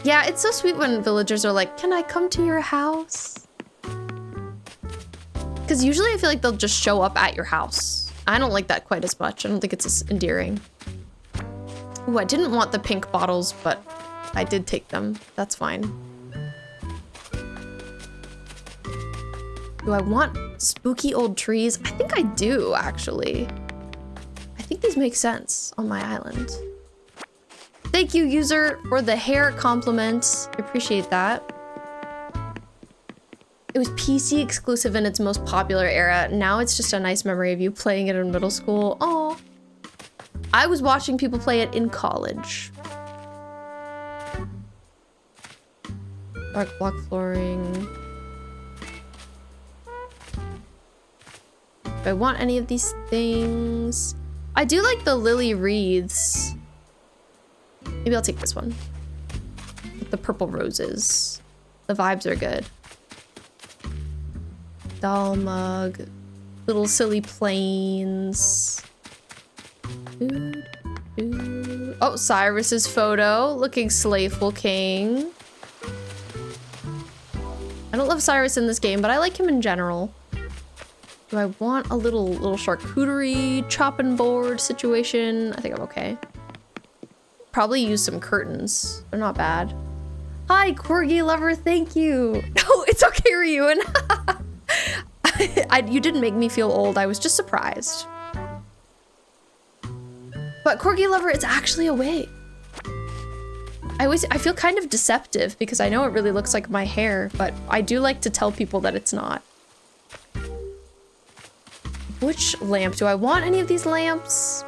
Yeah, it's so sweet when villagers are like, can I come to your house? Because usually I feel like they'll just show up at your house. I don't like that quite as much. I don't think it's as endearing. Ooh, I didn't want the pink bottles, but I did take them. That's fine. Do I want spooky old trees? I think I do, actually. I think these make sense on my island. Thank you, user, for the hair compliment. I appreciate that. It was PC exclusive in its most popular era. Now it's just a nice memory of you playing it in middle school. Oh, I was watching people play it in college. Dark block flooring. Do I want any of these things? I do like the lily wreaths. Maybe I'll take this one. With the purple roses. The vibes are good. Doll mug. Little silly planes. Oh, Cyrus's photo. Looking slayful king. I don't love Cyrus in this game, but I like him in general. Do I want a little charcuterie chopping board situation? I think I'm okay. Probably use some curtains. They're not bad. Hi, Corgi lover, thank you. No, it's okay, Ryuan. You didn't make me feel old. I was just surprised. But Corgi lover, it's actually a wig. I feel kind of deceptive because I know it really looks like my hair, but I do like to tell people that it's not. Which lamp? Do I want any of these lamps?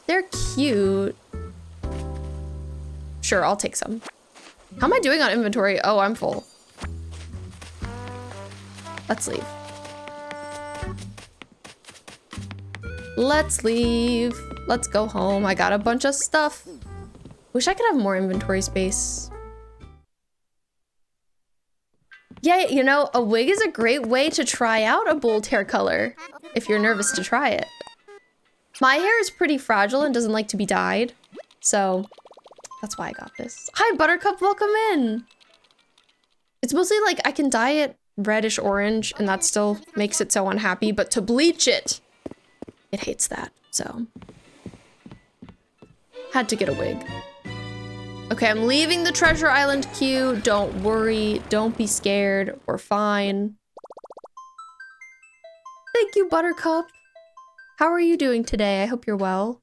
They're cute. Sure, I'll take some. How am I doing on inventory? Oh, I'm full. Let's leave. Let's leave. Let's go home. I got a bunch of stuff. Wish I could have more inventory space. Yeah, you know, a wig is a great way to try out a bold hair color if you're nervous to try it. My hair is pretty fragile and doesn't like to be dyed, so that's why I got this. Hi, Buttercup, welcome in. It's mostly like I can dye it reddish orange and that still makes it so unhappy, but to bleach it, it hates that, so. Had to get a wig. Okay, I'm leaving the Treasure Island queue. Don't worry, don't be scared, we're fine. Thank you, Buttercup. How are you doing today? I hope you're well.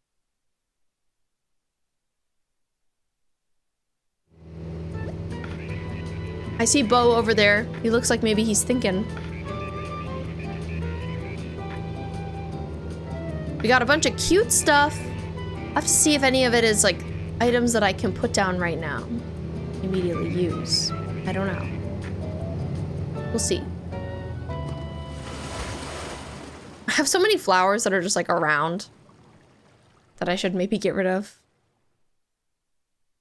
I see Bo over there. He looks like maybe he's thinking. We got a bunch of cute stuff. I have to see if any of it is like items that I can put down right now. Immediately use. I don't know. We'll see. I have so many flowers that are just like around that I should maybe get rid of.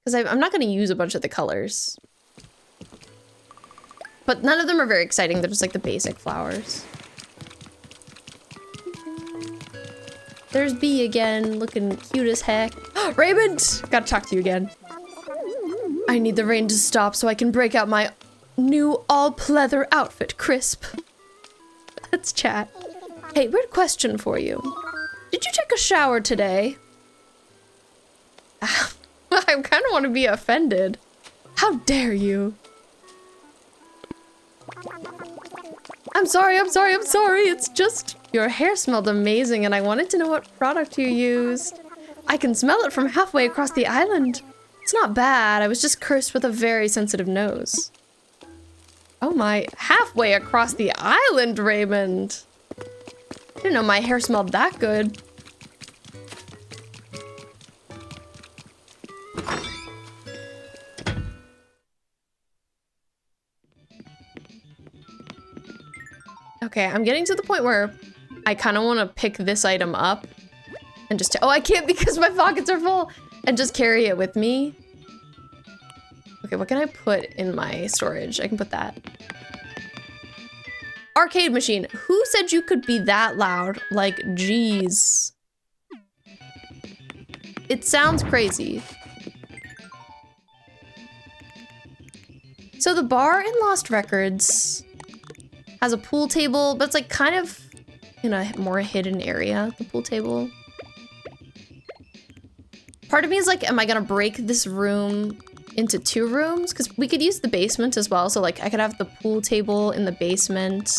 Because I'm not going to use a bunch of the colors. But none of them are very exciting. They're just like the basic flowers. There's B again, looking cute as heck. Raymond! Gotta talk to you again. I need the rain to stop so I can break out my new all-pleather outfit, Crisp. Let's chat. Hey, weird question for you. Did you take a shower today? I kind of want to be offended. How dare you? I'm sorry. It's just your hair smelled amazing and I wanted to know what product you used. I can smell it from halfway across the island. It's not bad. I was just cursed with a very sensitive nose. Oh my, halfway across the island, Raymond. I didn't know my hair smelled that good. Okay, I'm getting to the point where I kind of want to pick this item up and just, oh, I can't because my pockets are full, and just carry it with me. Okay, what can I put in my storage? I can put that. Arcade machine. Who said you could be that loud? Like, geez. It sounds crazy. So the bar in Lost Records has a pool table, but it's like kind of in a more hidden area, the pool table. Part of me is like, am I gonna break this room into 2 rooms? Because we could use the basement as well. So like I could have the pool table in the basement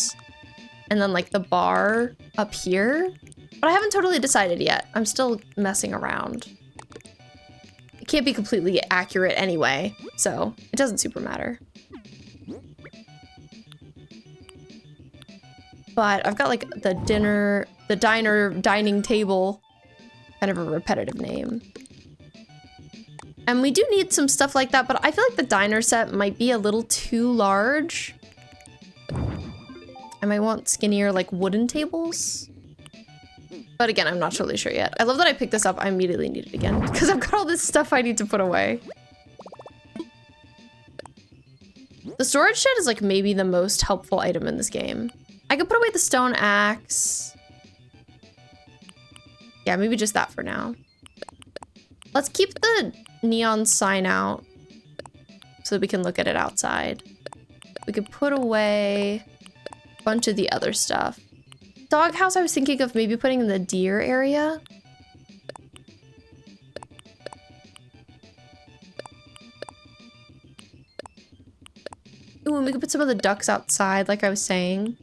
and then like the bar up here. But I haven't totally decided yet. I'm still messing around. It can't be completely accurate anyway, so it doesn't super matter. But I've got like the dining table, kind of a repetitive name. And we do need some stuff like that, but I feel like the diner set might be a little too large. I might want skinnier like wooden tables. But again, I'm not totally sure yet. I love that I picked this up. I immediately need it again because I've got all this stuff I need to put away. The storage shed is like maybe the most helpful item in this game. I could put away the stone axe. Yeah, maybe just that for now. Let's keep the neon sign out so that we can look at it outside. We could put away a bunch of the other stuff. Doghouse, I was thinking of maybe putting in the deer area. Ooh, and we could put some of the ducks outside, like I was saying.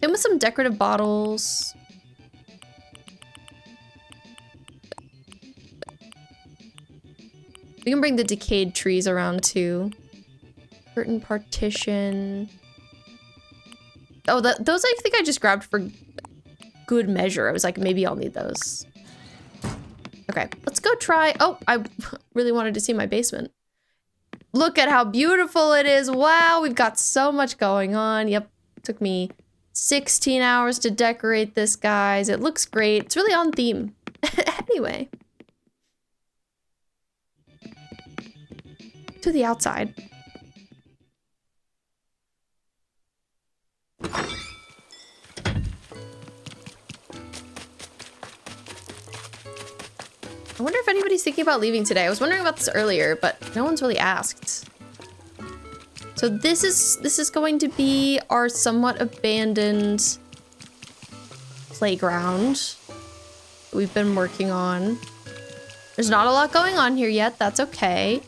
And with some decorative bottles. We can bring the decayed trees around too. Curtain partition. Oh, those I think I just grabbed for good measure. I was like, maybe I'll need those. Okay, let's go try. Oh, I really wanted to see my basement. Look at how beautiful it is. Wow, we've got so much going on. Yep, took me 16 hours to decorate this, guys. It looks great. It's really on theme. Anyway. To the outside. I wonder if anybody's thinking about leaving today. I was wondering about this earlier, but no one's really asked. So this is going to be our somewhat abandoned playground we've been working on. There's not a lot going on here yet. That's okay.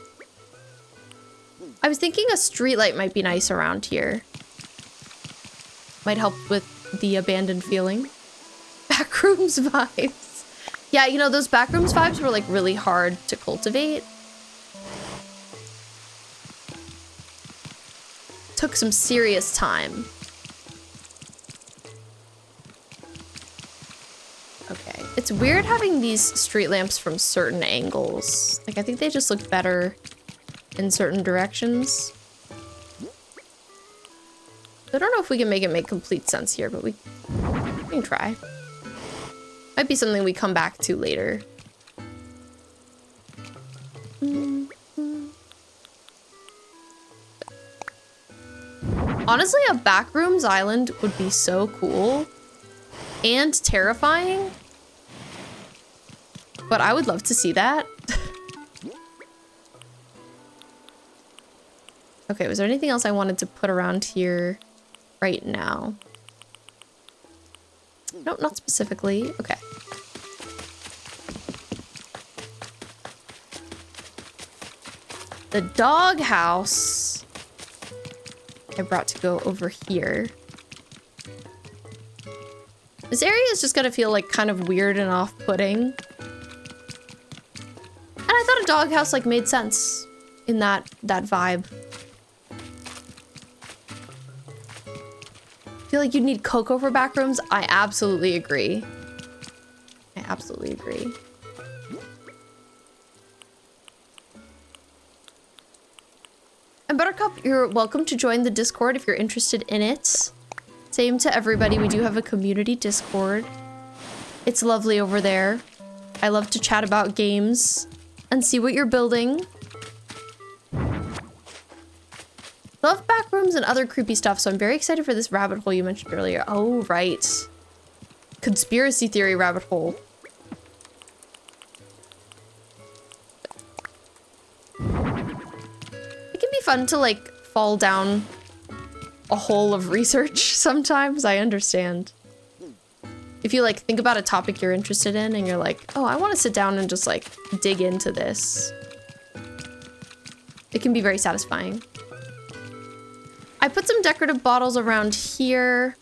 I was thinking a streetlight might be nice around here. Might help with the abandoned feeling. Backrooms vibes. Yeah, you know, those backrooms vibes were like really hard to cultivate. Took some serious time. Okay, it's weird having these street lamps from certain angles. Like, I think they just look better in certain directions. I don't know if we can make it make complete sense here, but we can try. Might be something we come back to later. Honestly, a backrooms island would be so cool and terrifying, but I would love to see that. Okay, was there anything else I wanted to put around here right now? Nope, not specifically. Okay. The doghouse I brought to go over here. This area is just gonna feel like kind of weird and off-putting. And I thought a doghouse like made sense in that vibe. Feel like you'd need Coco for backrooms? I absolutely agree. I absolutely agree. And Buttercup, you're welcome to join the Discord if you're interested in it. Same to everybody, we do have a community Discord. It's lovely over there. I love to chat about games and see what you're building. Love backrooms and other creepy stuff, so I'm very excited for this rabbit hole you mentioned earlier. Oh, right. Conspiracy theory rabbit hole. It can be fun to, like, fall down a hole of research sometimes, I understand. If you, like, think about a topic you're interested in and you're like, oh, I want to sit down and just, like, dig into this. It can be very satisfying. I put some decorative bottles around here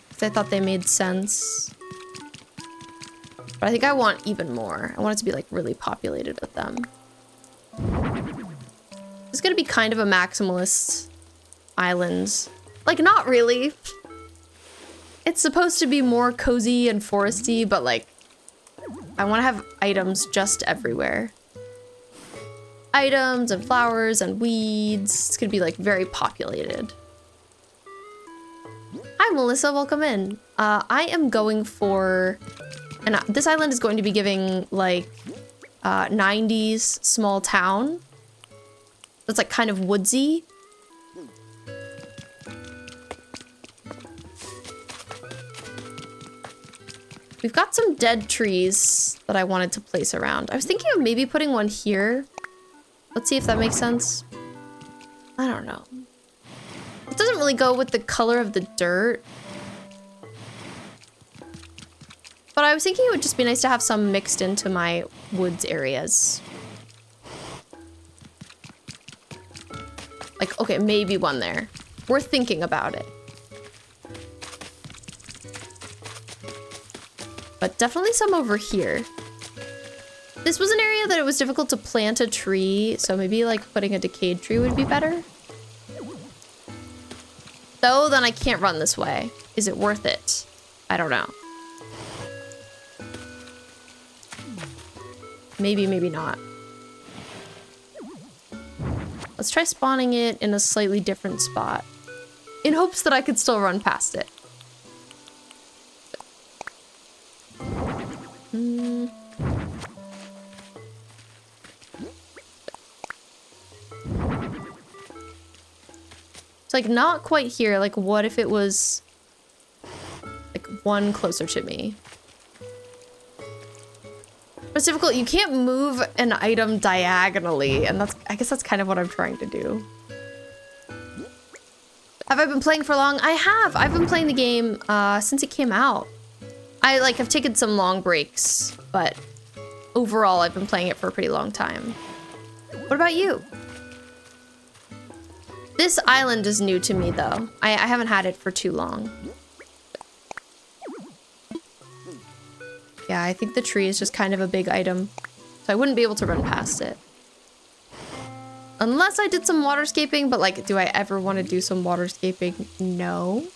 because I thought they made sense. But I think I want even more. I want it to be like really populated with them. It's gonna be kind of a maximalist island. Like, not really. It's supposed to be more cozy and foresty, but like, I want to have items just everywhere. Items and flowers and weeds. It's gonna be like very populated. Hi Melissa, welcome in. I am going for, and this island is going to be giving like 90s small town. It's like kind of woodsy. We've got some dead trees that I wanted to place around. I was thinking of maybe putting one here. Let's see if that makes sense. I don't know. It doesn't really go with the color of the dirt. But I was thinking it would just be nice to have some mixed into my woods areas. Like, okay, maybe one there. We're thinking about it. But definitely some over here. This was an area that it was difficult to plant a tree, so maybe like putting a decayed tree would be better. Though then I can't run this way. Is it worth it? I don't know. Maybe, maybe not. Let's try spawning it in a slightly different spot, in hopes that I could still run past it. It's like not quite here. Like, what if it was like one closer to me? But it's difficult. You can't move an item diagonally, and I guess that's kind of what I'm trying to do. Have I been playing for long? I have. I've been playing the game since it came out. I like have taken some long breaks, but overall I've been playing it for a pretty long time. What about you? This island is new to me though. I haven't had it for too long. Yeah, I think the tree is just kind of a big item, so I wouldn't be able to run past it. Unless I did some waterscaping, but like, do I ever want to do some waterscaping? No.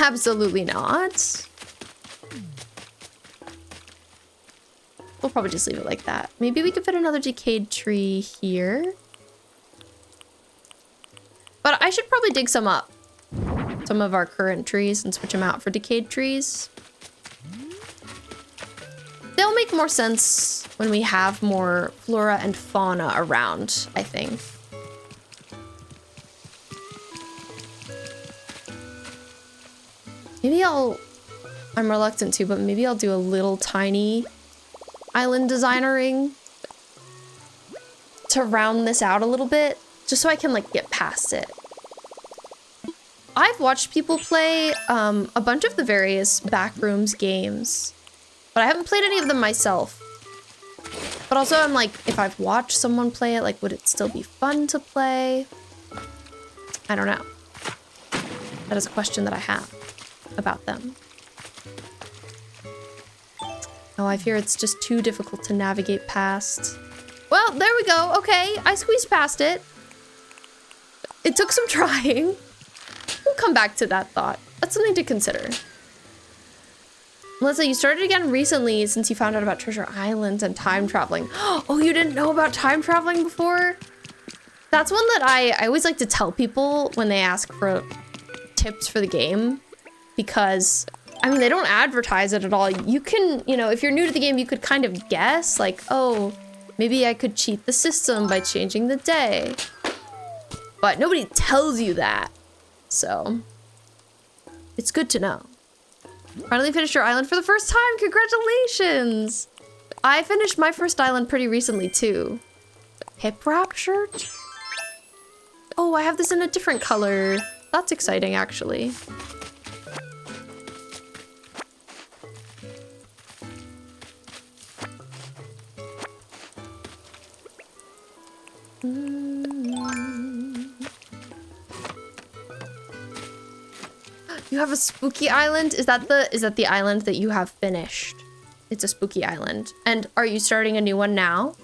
Absolutely not. We'll probably just leave it like that. Maybe we could fit another decayed tree here. But I should probably dig some up. Some of our current trees and switch them out for decayed trees. They'll make more sense when we have more flora and fauna around, I think. Maybe I'm reluctant to, but maybe I'll do a little tiny island designering. to round this out a little bit, just so I can like get past it. I've watched people play a bunch of the various Backrooms games, but I haven't played any of them myself. But also I'm like, if I've watched someone play it, like would it still be fun to play? I don't know. That is a question that I have about them. Oh, I fear it's just too difficult to navigate past. Well, there we go. Okay, I squeezed past it. It took some trying. We'll come back to that thought. That's something to consider. Melissa, you started again recently since you found out about Treasure Islands and time traveling. Oh, you didn't know about time traveling before? That's one that I always like to tell people when they ask for tips for the game, because I mean, they don't advertise it at all. You can, you know, if you're new to the game, you could kind of guess like, oh, maybe I could cheat the system by changing the day. But nobody tells you that. So it's good to know. Finally finished your island for the first time. Congratulations. I finished my first island pretty recently too. Hip wrap shirt? Oh, I have this in a different color. That's exciting actually. You have a spooky island? Is that the island that you have finished? It's a spooky island. And are you starting a new one now?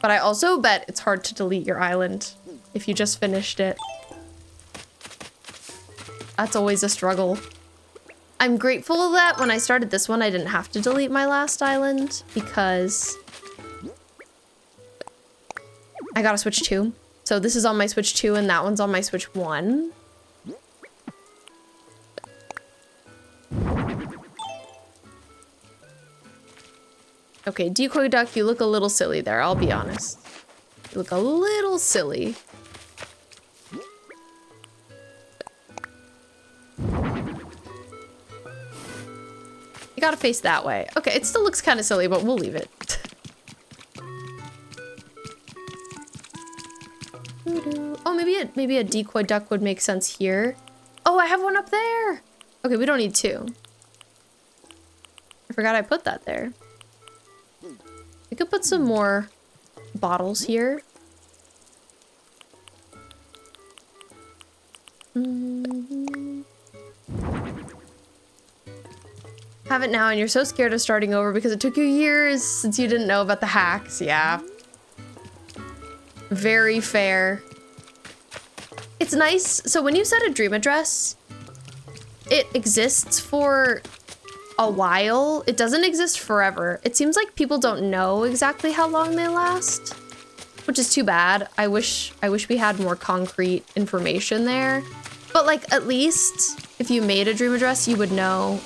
But I also bet it's hard to delete your island if you just finished it. That's always a struggle. I'm grateful that when I started this one, I didn't have to delete my last island because I got a Switch 2. So this is on my Switch 2 and that one's on my Switch 1. Okay, Decoy Duck, you look a little silly there, I'll be honest. You look a little silly. You gotta face that way. Okay, it still looks kind of silly, but we'll leave it. Oh, maybe a decoy duck would make sense here. Oh, I have one up there. Okay, we don't need two. I forgot I put that there. We could put some more bottles here. Have it now, and you're so scared of starting over because it took you years since you didn't know about the hacks. Yeah. Very fair. It's nice. So when you set a dream address, it exists for a while. It doesn't exist forever. It seems like people don't know exactly how long they last, which is too bad. I wish we had more concrete information there. But like, at least if you made a dream address, you would know.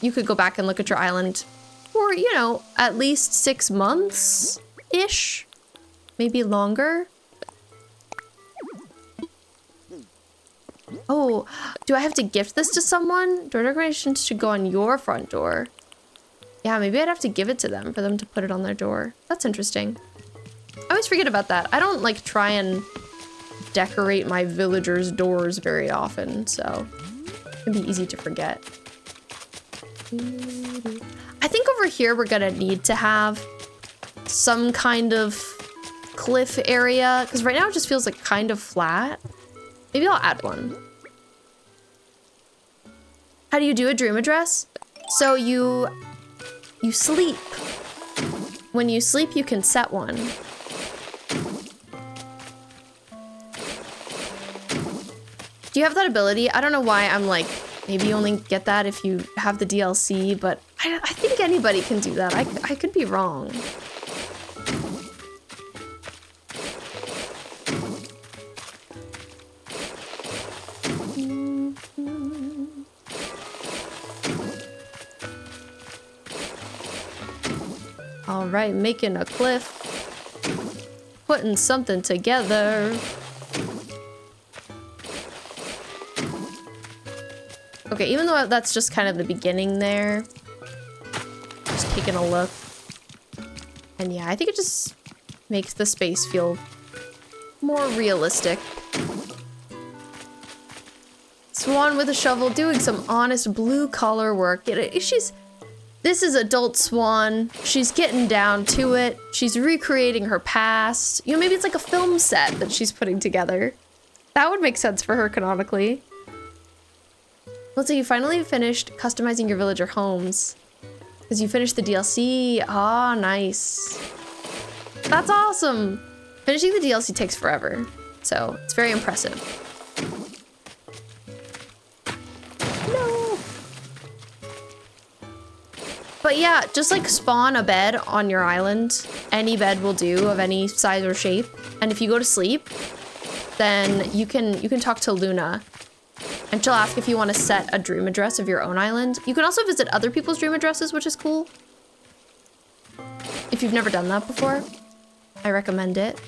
You could go back and look at your island for, you know, at least 6 months-ish, maybe longer. Oh, do I have to gift this to someone? Door decorations should go on your front door. Yeah, maybe I'd have to give it to them for them to put it on their door. That's interesting. I always forget about that. I don't like try and decorate my villagers' doors very often, so it can be easy to forget. I think over here we're gonna need to have some kind of cliff area, because right now it just feels like kind of flat. Maybe I'll add one. How do you do a dream address? So you sleep. When you sleep, you can set one. Do you have that ability? I don't know why I'm like, maybe you only get that if you have the DLC, but I think anybody can do that. I could be wrong. All right, making a cliff. Putting something together. Okay, even though that's just kind of the beginning there. Just taking a look. And yeah, I think it just makes the space feel more realistic. Swan with a shovel doing some honest blue collar work. This is adult Swan. She's getting down to it. She's recreating her past. You know, maybe it's like a film set that she's putting together. That would make sense for her canonically. Let's say you finally finished customizing your villager homes. Because you finished the DLC. Ah, nice. That's awesome. Finishing the DLC takes forever. So it's very impressive. No. But yeah, just like spawn a bed on your island. Any bed will do of any size or shape. And if you go to sleep, then you can talk to Luna. And she'll ask if you want to set a dream address of your own island. You can also visit other people's dream addresses, which is cool. If you've never done that before, I recommend it.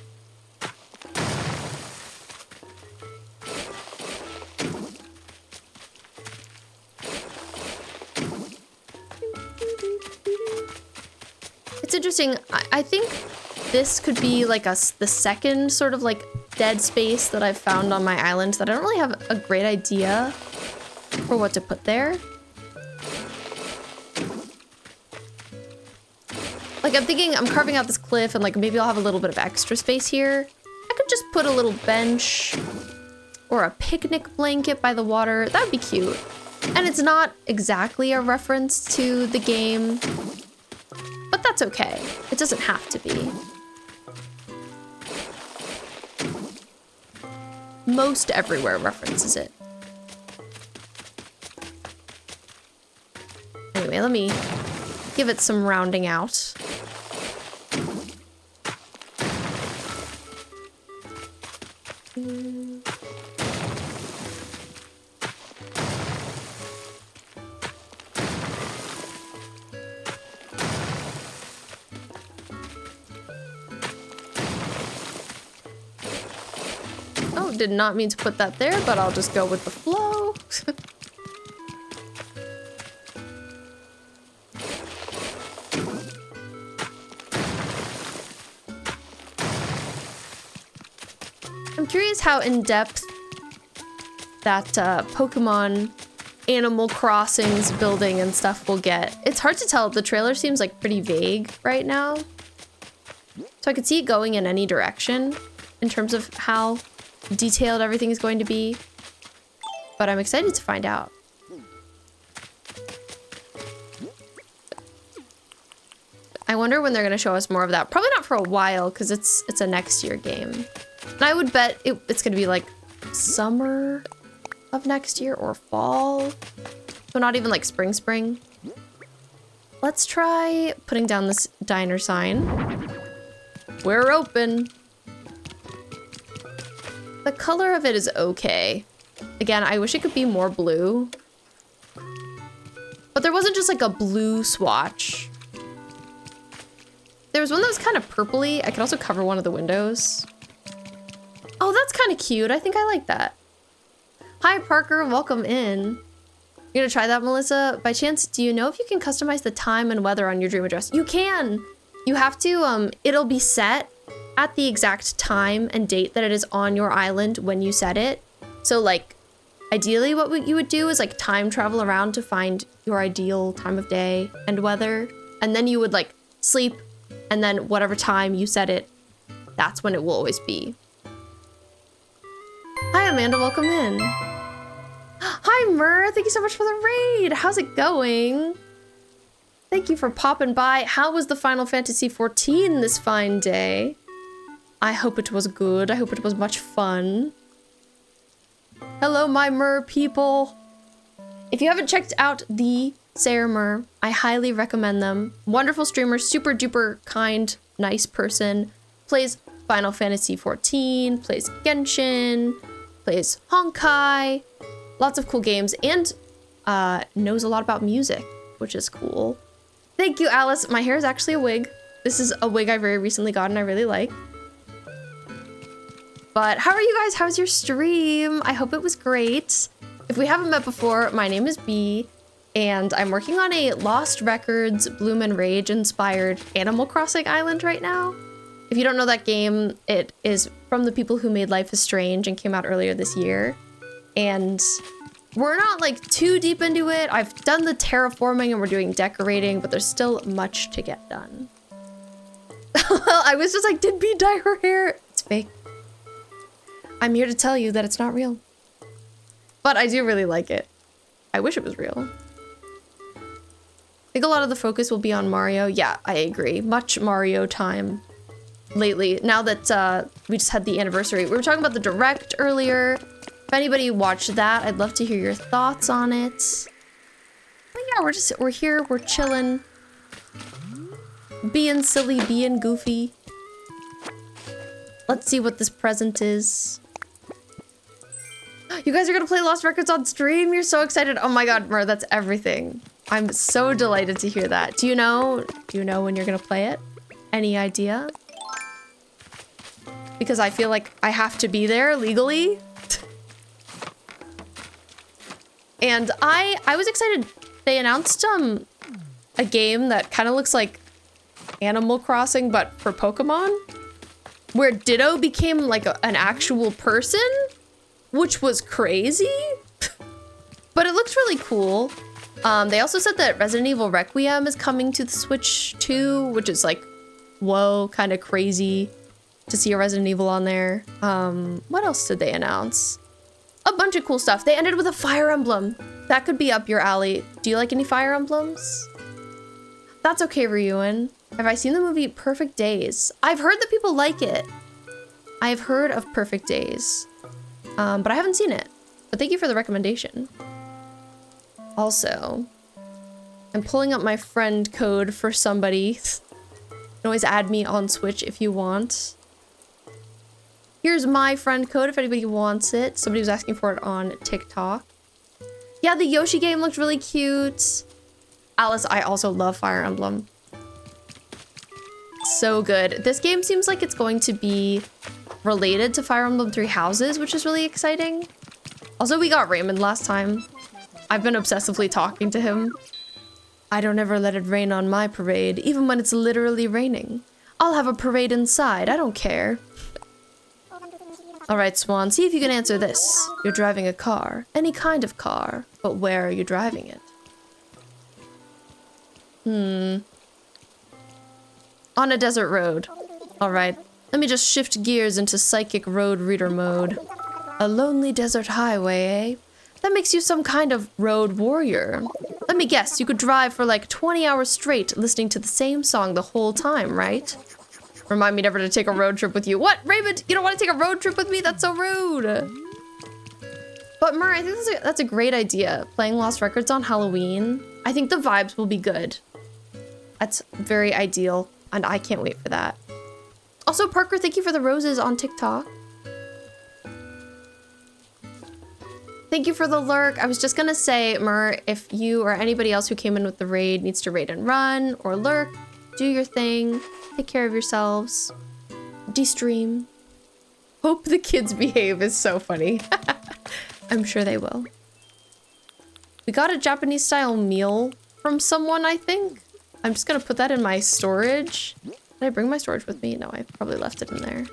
It's interesting. I think this could be like the second sort of like dead space that I've found on my island that I don't really have a great idea for what to put there. Like I'm thinking I'm carving out this cliff and like maybe I'll have a little bit of extra space here. I could just put a little bench or a picnic blanket by the water. That would be cute. And it's not exactly a reference to the game, but that's okay. It doesn't have to be. Most everywhere references it. Anyway, let me give it some rounding out. Oh, did not mean to put that there, but I'll just go with the flow. I'm curious how in-depth that Pokemon Animal Crossing's building and stuff will get. It's hard to tell. The trailer seems like pretty vague right now. So I could see it going in any direction in terms of how detailed everything is going to be. But I'm excited to find out. I wonder when they're going to show us more of that. Probably not for a while because it's a next year game. And I would bet it's going to be like summer of next year or fall. So not even like spring. Let's try putting down this diner sign. We're open. The color of it is okay. Again, I wish it could be more blue. But there wasn't just like a blue swatch. There was one that was kind of purpley. I could also cover one of the windows. Oh, that's kind of cute. I think I like that. Hi, Parker. Welcome in. You're gonna try that, Melissa? By chance, do you know if you can customize the time and weather on your dream address? You can. You have to, it'll be set at the exact time and date that it is on your island when you set it. So like, ideally what you would do is like time travel around to find your ideal time of day and weather. And then you would like sleep, and then whatever time you set it, that's when it will always be. Hi, Amanda, welcome in. Hi, Mur, thank you so much for the raid. How's it going? Thank you for popping by. How was the Final Fantasy XIV this fine day? I hope it was good. I hope it was much fun. Hello, my Mur people. If you haven't checked out the Sayer Mur, I highly recommend them. Wonderful streamer, super duper kind, nice person. Plays Final Fantasy XIV, plays Genshin, plays Honkai, lots of cool games, and knows a lot about music, which is cool. Thank you, Alice. My hair is actually a wig. This is a wig I very recently got and I really like. But how are you guys? How's your stream? I hope it was great. If we haven't met before, my name is B. and I'm working on a Lost Records Bloom and Rage inspired Animal Crossing island right now. If you don't know that game, it is from the people who made Life is Strange and came out earlier this year. And we're not like too deep into it. I've done the terraforming and we're doing decorating, but there's still much to get done. I was just like, did Bee dye her hair? It's fake. I'm here to tell you that it's not real. But I do really like it. I wish it was real. I think a lot of the focus will be on Mario. Yeah, I agree. Much Mario time lately. Now that we just had the anniversary. We were talking about the Direct earlier. If anybody watched that, I'd love to hear your thoughts on it. But yeah, we're here, we're chilling. Being silly, being goofy. Let's see what this present is. You guys are gonna play Lost Records on stream? You're so excited. Oh my god, Mer, that's everything. I'm so delighted to hear that. Do you know when you're gonna play it? Any idea? Because I feel like I have to be there legally. And I was excited. They announced a game that kind of looks like Animal Crossing, but for Pokemon, where Ditto became like an actual person, which was crazy. But it looks really cool. They also said that Resident Evil Requiem is coming to the Switch too, which is like, whoa, kind of crazy to see a Resident Evil on there. What else did they announce? A bunch of cool stuff. They ended with a Fire Emblem. That could be up your alley. Do you like any Fire Emblems? That's okay, Ryuin. Have I seen the movie Perfect Days? I've heard that people like it. I've heard of Perfect Days, but I haven't seen it. But thank you for the recommendation. Also, I'm pulling up my friend code for somebody. You can always add me on Switch if you want. Here's my friend code if anybody wants it. Somebody was asking for it on TikTok. Yeah, the Yoshi game looked really cute. Alice, I also love Fire Emblem. So good. This game seems like it's going to be related to Fire Emblem Three Houses, which is really exciting. Also, we got Raymond last time. I've been obsessively talking to him. I don't ever let it rain on my parade, even when it's literally raining. I'll have a parade inside, I don't care. Alright, Swan, see if you can answer this. You're driving a car, any kind of car, but where are you driving it? On a desert road. Alright, let me just shift gears into psychic road reader mode. A lonely desert highway, eh? That makes you some kind of road warrior. Let me guess, you could drive for like 20 hours straight listening to the same song the whole time, right? Remind me never to take a road trip with you. What, Raymond? You don't want to take a road trip with me? That's so rude. But Mer, I think that's a great idea. Playing Lost Records on Halloween. I think the vibes will be good. That's very ideal, and I can't wait for that. Also, Parker, thank you for the roses on TikTok. Thank you for the lurk. I was just gonna say, Mer, if you or anybody else who came in with the raid needs to raid and run or lurk, do your thing. Take care of yourselves. De-stream. Hope the kids behave is so funny. I'm sure they will. We got a Japanese style meal from someone, I think. I'm just gonna put that in my storage. Did I bring my storage with me? No, I probably left it in there.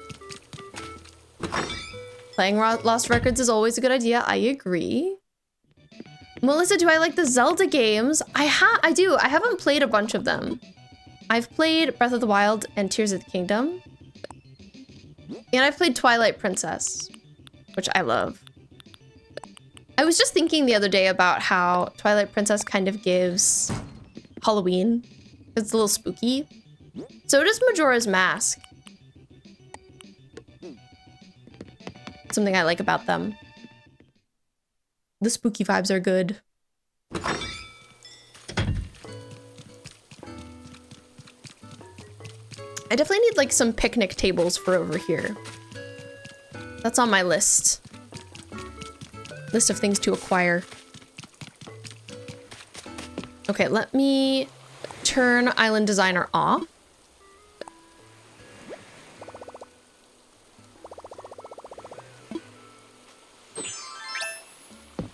Playing Lost Records is always a good idea. I agree. Melissa, do I like the Zelda games? I do. I haven't played a bunch of them. I've played Breath of the Wild and Tears of the Kingdom. And I've played Twilight Princess, which I love. I was just thinking the other day about how Twilight Princess kind of gives Halloween. It's a little spooky. So does Majora's Mask. Something I like about them. The spooky vibes are good. I definitely need like some picnic tables for over here. That's on my list. List of things to acquire. Okay, let me turn Island Designer off.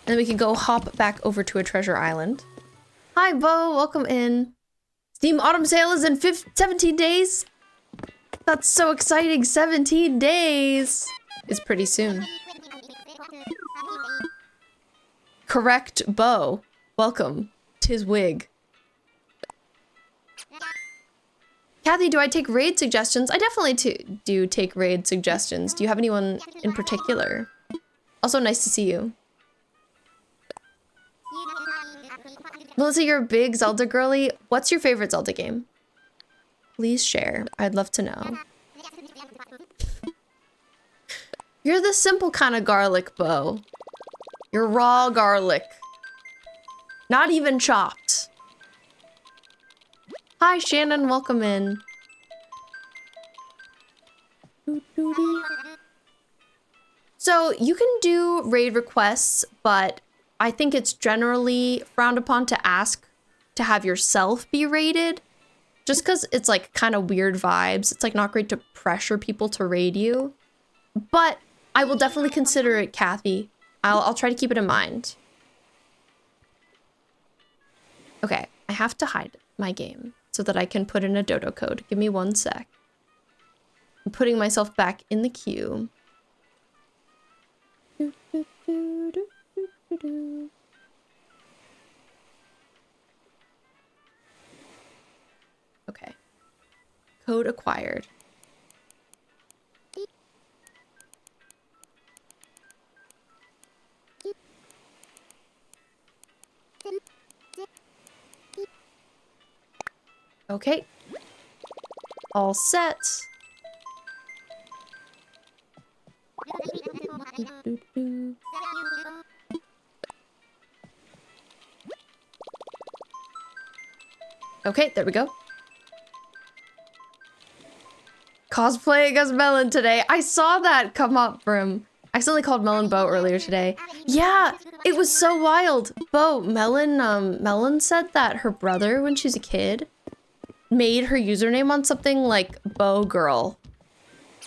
Then we can go hop back over to a treasure island. Hi, Bo. Welcome in. Steam Autumn Sale is in 17 days. That's so exciting. 17 days is pretty soon. Correct, Bo. Welcome. 'Tis wig. Kathy, do I take raid suggestions? I definitely do take raid suggestions. Do you have anyone in particular? Also, nice to see you. Melissa, you're a big Zelda girly. What's your favorite Zelda game? Please share. I'd love to know. You're the simple kind of garlic, Bo. You're raw garlic. Not even chopped. Hi, Shannon. Welcome in. So you can do raid requests, but I think it's generally frowned upon to ask to have yourself be raided. Just because it's like kind of weird vibes. It's like not great to pressure people to raid you. But I will definitely consider it, Kathy. I'll try to keep it in mind. Okay, I have to hide my game so that I can put in a dodo code. Give me 1 sec. I'm putting myself back in the queue. Okay. Code acquired. Okay. All set. Okay, there we go. Cosplaying as Melon today. I saw that come up from... I accidentally called Melon Bo earlier today. Yeah, it was so wild. Bo, Melon said that her brother, when she was a kid, made her username on something like Bo Girl.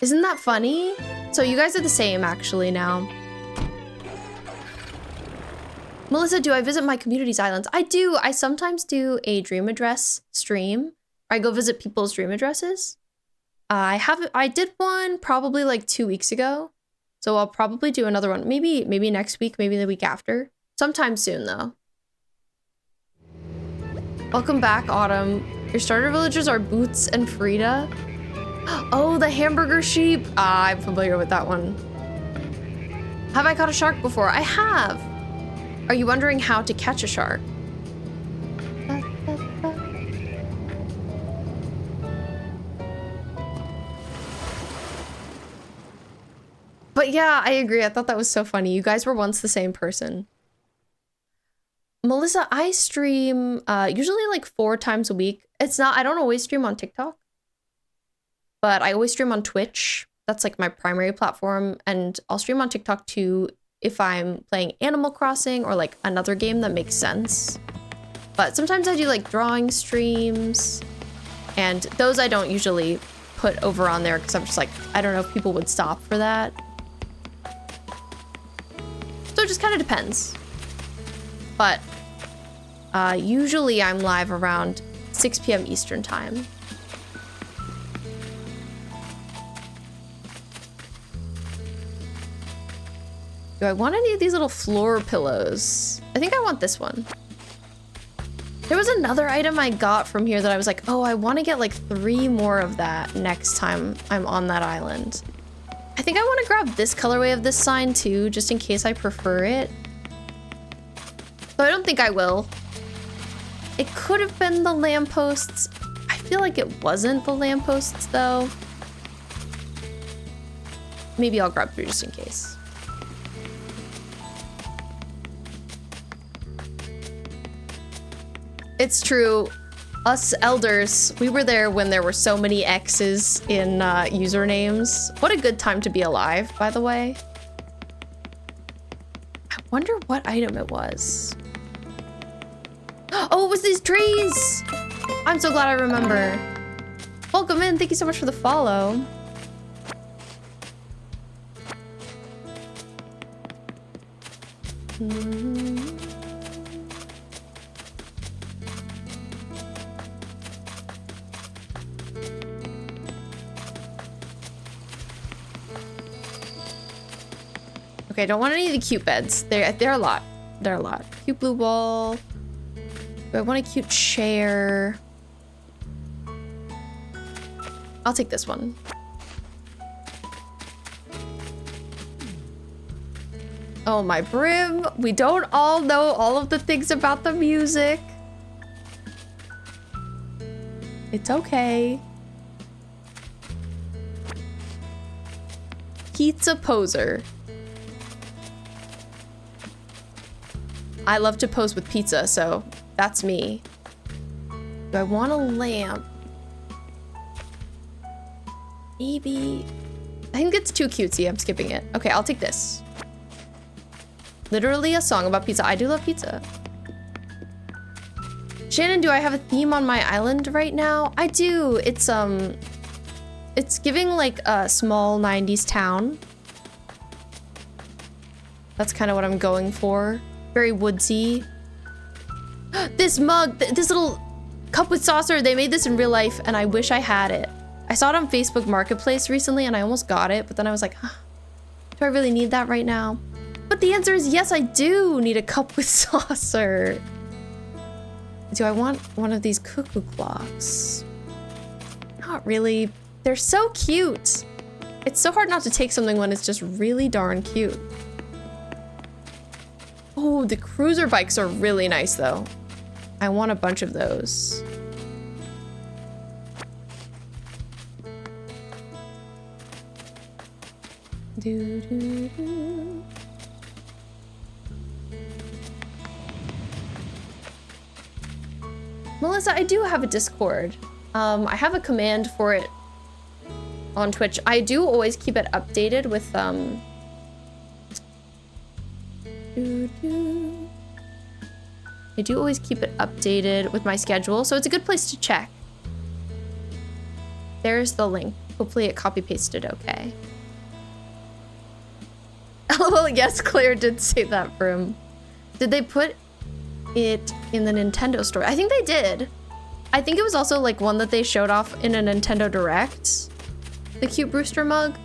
Isn't that funny? So you guys are the same actually now. Melissa, do I visit my community's islands? I do. I sometimes do a dream address stream. I go visit people's dream addresses. I did one probably like 2 weeks ago. So I'll probably do another one. Maybe next week, maybe the week after. Sometime soon though. Welcome back, Autumn. Your starter villagers are Boots and Frida. Oh, the hamburger sheep. I'm familiar with that one. Have I caught a shark before? I have. Are you wondering how to catch a shark? But yeah, I agree. I thought that was so funny. You guys were once the same person. Melissa, I stream usually like 4 times a week. I don't always stream on TikTok, but I always stream on Twitch. That's like my primary platform. And I'll stream on TikTok too if I'm playing Animal Crossing or like another game that makes sense. But sometimes I do like drawing streams, and those I don't usually put over on there because I'm just like, I don't know if people would stop for that. So it just kind of depends. But usually I'm live around 6 p.m. Eastern time. Do I want any of these little floor pillows? I think I want this one. There was another item I got from here that I was like, oh, I want to get like 3 more of that next time I'm on that island. I think I want to grab this colorway of this sign too, just in case I prefer it. But I don't think I will. It could have been the lampposts. I feel like it wasn't the lampposts though. Maybe I'll grab 3 just in case. It's true. Us elders, we were there when there were so many X's in usernames. What a good time to be alive, by the way. I wonder what item it was. Oh, it was these trees! I'm so glad I remember. Welcome in. Thank you so much for the follow. Okay, I don't want any of the cute beds. They're a lot. They're a lot. Cute blue ball. Do I want a cute chair? I'll take this one. Oh, my brim. We don't all know all of the things about the music. It's okay. Pizza poser. I love to pose with pizza, so that's me. Do I want a lamp? Maybe. I think it's too cutesy. I'm skipping it. Okay, I'll take this. Literally a song about pizza. I do love pizza. Shannon, do I have a theme on my island right now? I do. It's giving like a small 90s town. That's kind of what I'm going for. Very woodsy. This mug, this little cup with saucer, they made this in real life and I wish I had it. I saw it on Facebook Marketplace recently and I almost got it, but then I was like, huh, do I really need that right now? But the answer is yes, I do need a cup with saucer. Do I want one of these cuckoo clocks? Not really. They're so cute. It's so hard not to take something when it's just really darn cute. Oh, the cruiser bikes are really nice though. I want a bunch of those. Do, do, do. Melissa, I do have a Discord. I have a command for it on Twitch. I do always keep it updated with I do always keep it updated with my schedule, so it's a good place to check. There's the link. Hopefully it copy pasted okay. LOL, yes, Claire did say that for him. Did they put it in the Nintendo store? I think they did. I think it was also like one that they showed off in a Nintendo Direct. The cute Brewster mug.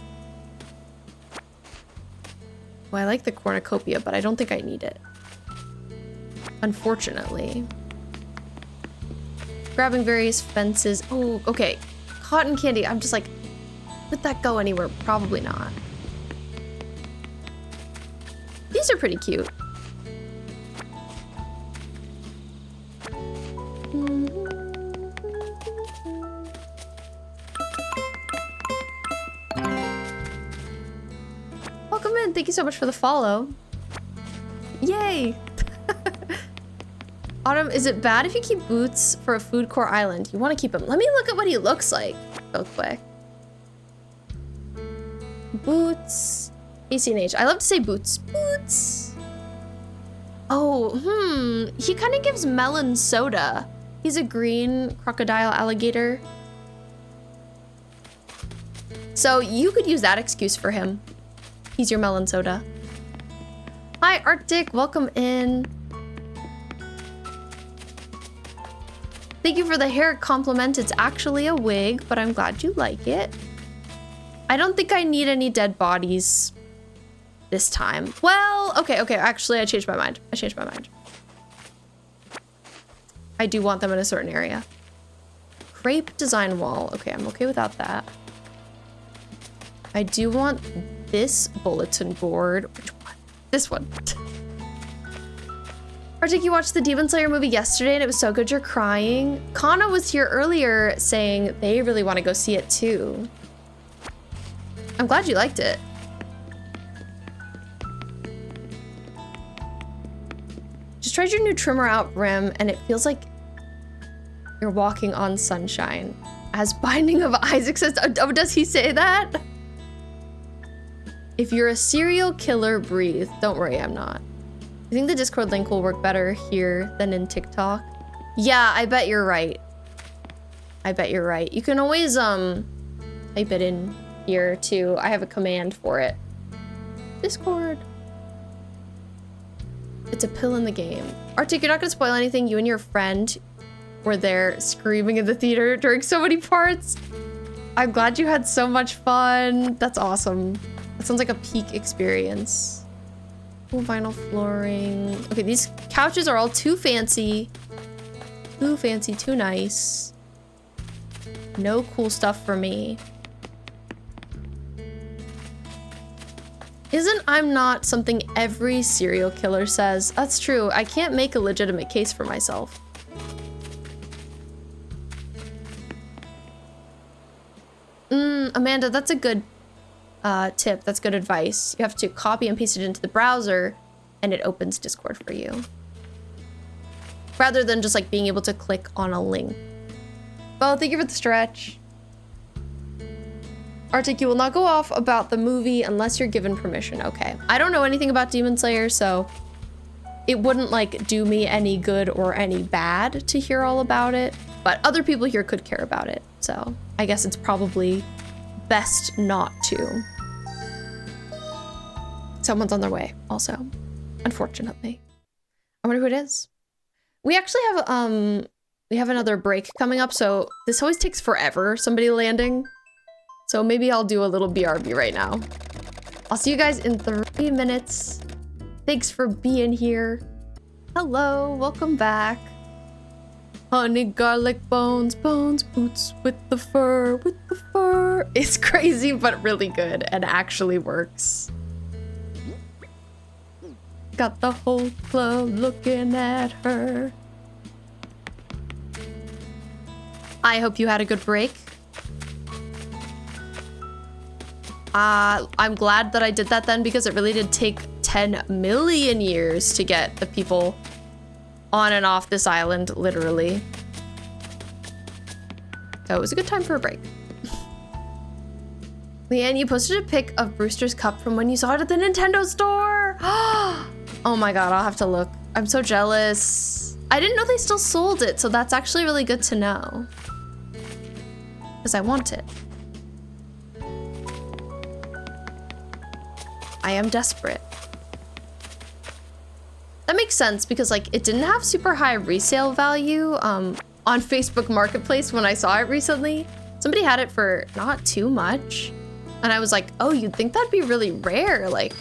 Well, I like the cornucopia, but I don't think I need it. Unfortunately. Grabbing various fences. Oh, okay. Cotton candy. I'm just like, would that go anywhere? Probably not. These are pretty cute. Welcome in. Thank you so much for the follow. Yay! Autumn, is it bad if you keep Boots for a food core island? You want to keep him. Let me look at what he looks like real quick. Boots. ACNH. I love to say Boots. Boots. Oh, he kind of gives melon soda. He's a green crocodile alligator. So you could use that excuse for him. He's your melon soda. Hi, Arctic. Welcome in. Thank you for the hair compliment. It's actually a wig, but I'm glad you like it. I don't think I need any dead bodies this time. Well, okay. Actually, I changed my mind. I do want them in a certain area. Crepe design wall. Okay, I'm okay without that. I do want this bulletin board. Which one? This one. Arctic, you watched the Demon Slayer movie yesterday and it was so good you're crying. Kana was here earlier saying they really want to go see it too. I'm glad you liked it. Just tried your new trimmer out brim and it feels like you're walking on sunshine. As Binding of Isaac says, oh, does he say that? If you're a serial killer, breathe. Don't worry, I'm not. I think the Discord link will work better here than in TikTok. Yeah, I bet you're right. You can always type it in here too. I have a command for it. Discord. It's a pill in the game. Arctic, you're not gonna spoil anything. You and your friend were there screaming in the theater during so many parts. I'm glad you had so much fun. That's awesome. That sounds like a peak experience. Cool vinyl flooring. Okay, these couches are all too fancy. Too fancy, too nice. No cool stuff for me. Isn't I'm not something every serial killer says? That's true. I can't make a legitimate case for myself. Amanda, that's a good tip. That's good advice. You have to copy and paste it into the browser and it opens Discord for you. Rather than just like being able to click on a link. Oh, thank you for the stretch. Arctic, you will not go off about the movie unless you're given permission. Okay. I don't know anything about Demon Slayer, so it wouldn't like do me any good or any bad to hear all about it, but other people here could care about it. So I guess it's probably best not to. Someone's on their way also, unfortunately. I wonder who it is. We actually have another break coming up, so this always takes forever, somebody landing. So maybe I'll do a little BRB right now. I'll see you guys in 3 minutes. Thanks for being here. Hello, welcome back. Honey, garlic, bones, boots with the fur, It's crazy, but really good and actually works. Got the whole club looking at her. I hope you had a good break. I'm glad that I did that then, because it really did take 10 million years to get the people on and off this island, literally. So it was a good time for a break. Leanne, you posted a pic of Brewster's Cup from when you saw it at the Nintendo store. Oh my god, I'll have to look. I'm so jealous. I didn't know they still sold it, so that's actually really good to know. Because I want it. I am desperate. That makes sense because like it didn't have super high resale value on Facebook Marketplace when I saw it recently. Somebody had it for not too much. And I was like, oh, you'd think that'd be really rare. Like,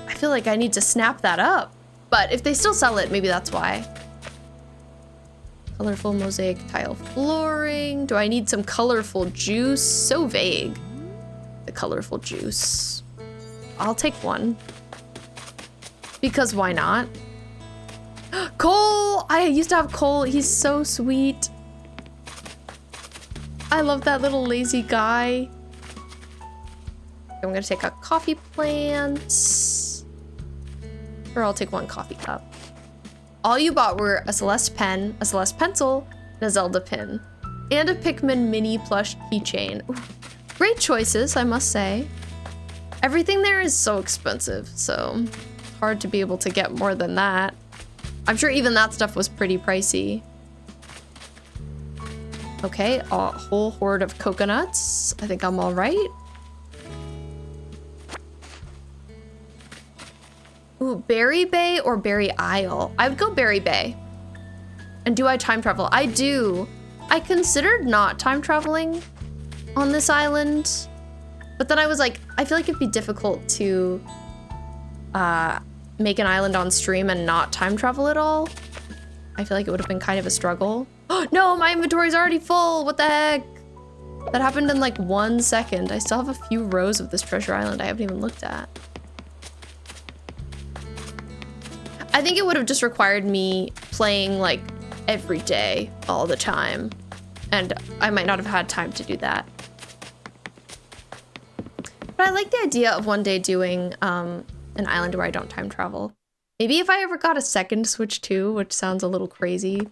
I feel like I need to snap that up. But if they still sell it, maybe that's why. Colorful mosaic tile flooring. Do I need some colorful juice? So vague. The colorful juice. I'll take one. Because why not? Cole! I used to have Cole. He's so sweet. I love that little lazy guy. I'm gonna take a coffee plant. Or I'll take one coffee cup. All you bought were a Celeste pen, a Celeste pencil, and a Zelda pin. And a Pikmin mini plush keychain. Great choices, I must say. Everything there is so expensive, so it's hard to be able to get more than that. I'm sure even that stuff was pretty pricey. Okay, a whole horde of coconuts. I think I'm all right. Ooh, Berry Bay or Berry Isle? I would go Berry Bay. And do I time travel? I do. I considered not time traveling on this island. But then I was like, I feel like it'd be difficult to make an island on stream and not time travel at all. I feel like it would have been kind of a struggle. Oh no, my inventory's already full. What the heck? That happened in like 1 second. I still have a few rows of this treasure island I haven't even looked at. I think it would have just required me playing like every day, all the time. And I might not have had time to do that. But I like the idea of one day doing an island where I don't time travel. Maybe if I ever got a second Switch 2, which sounds a little crazy.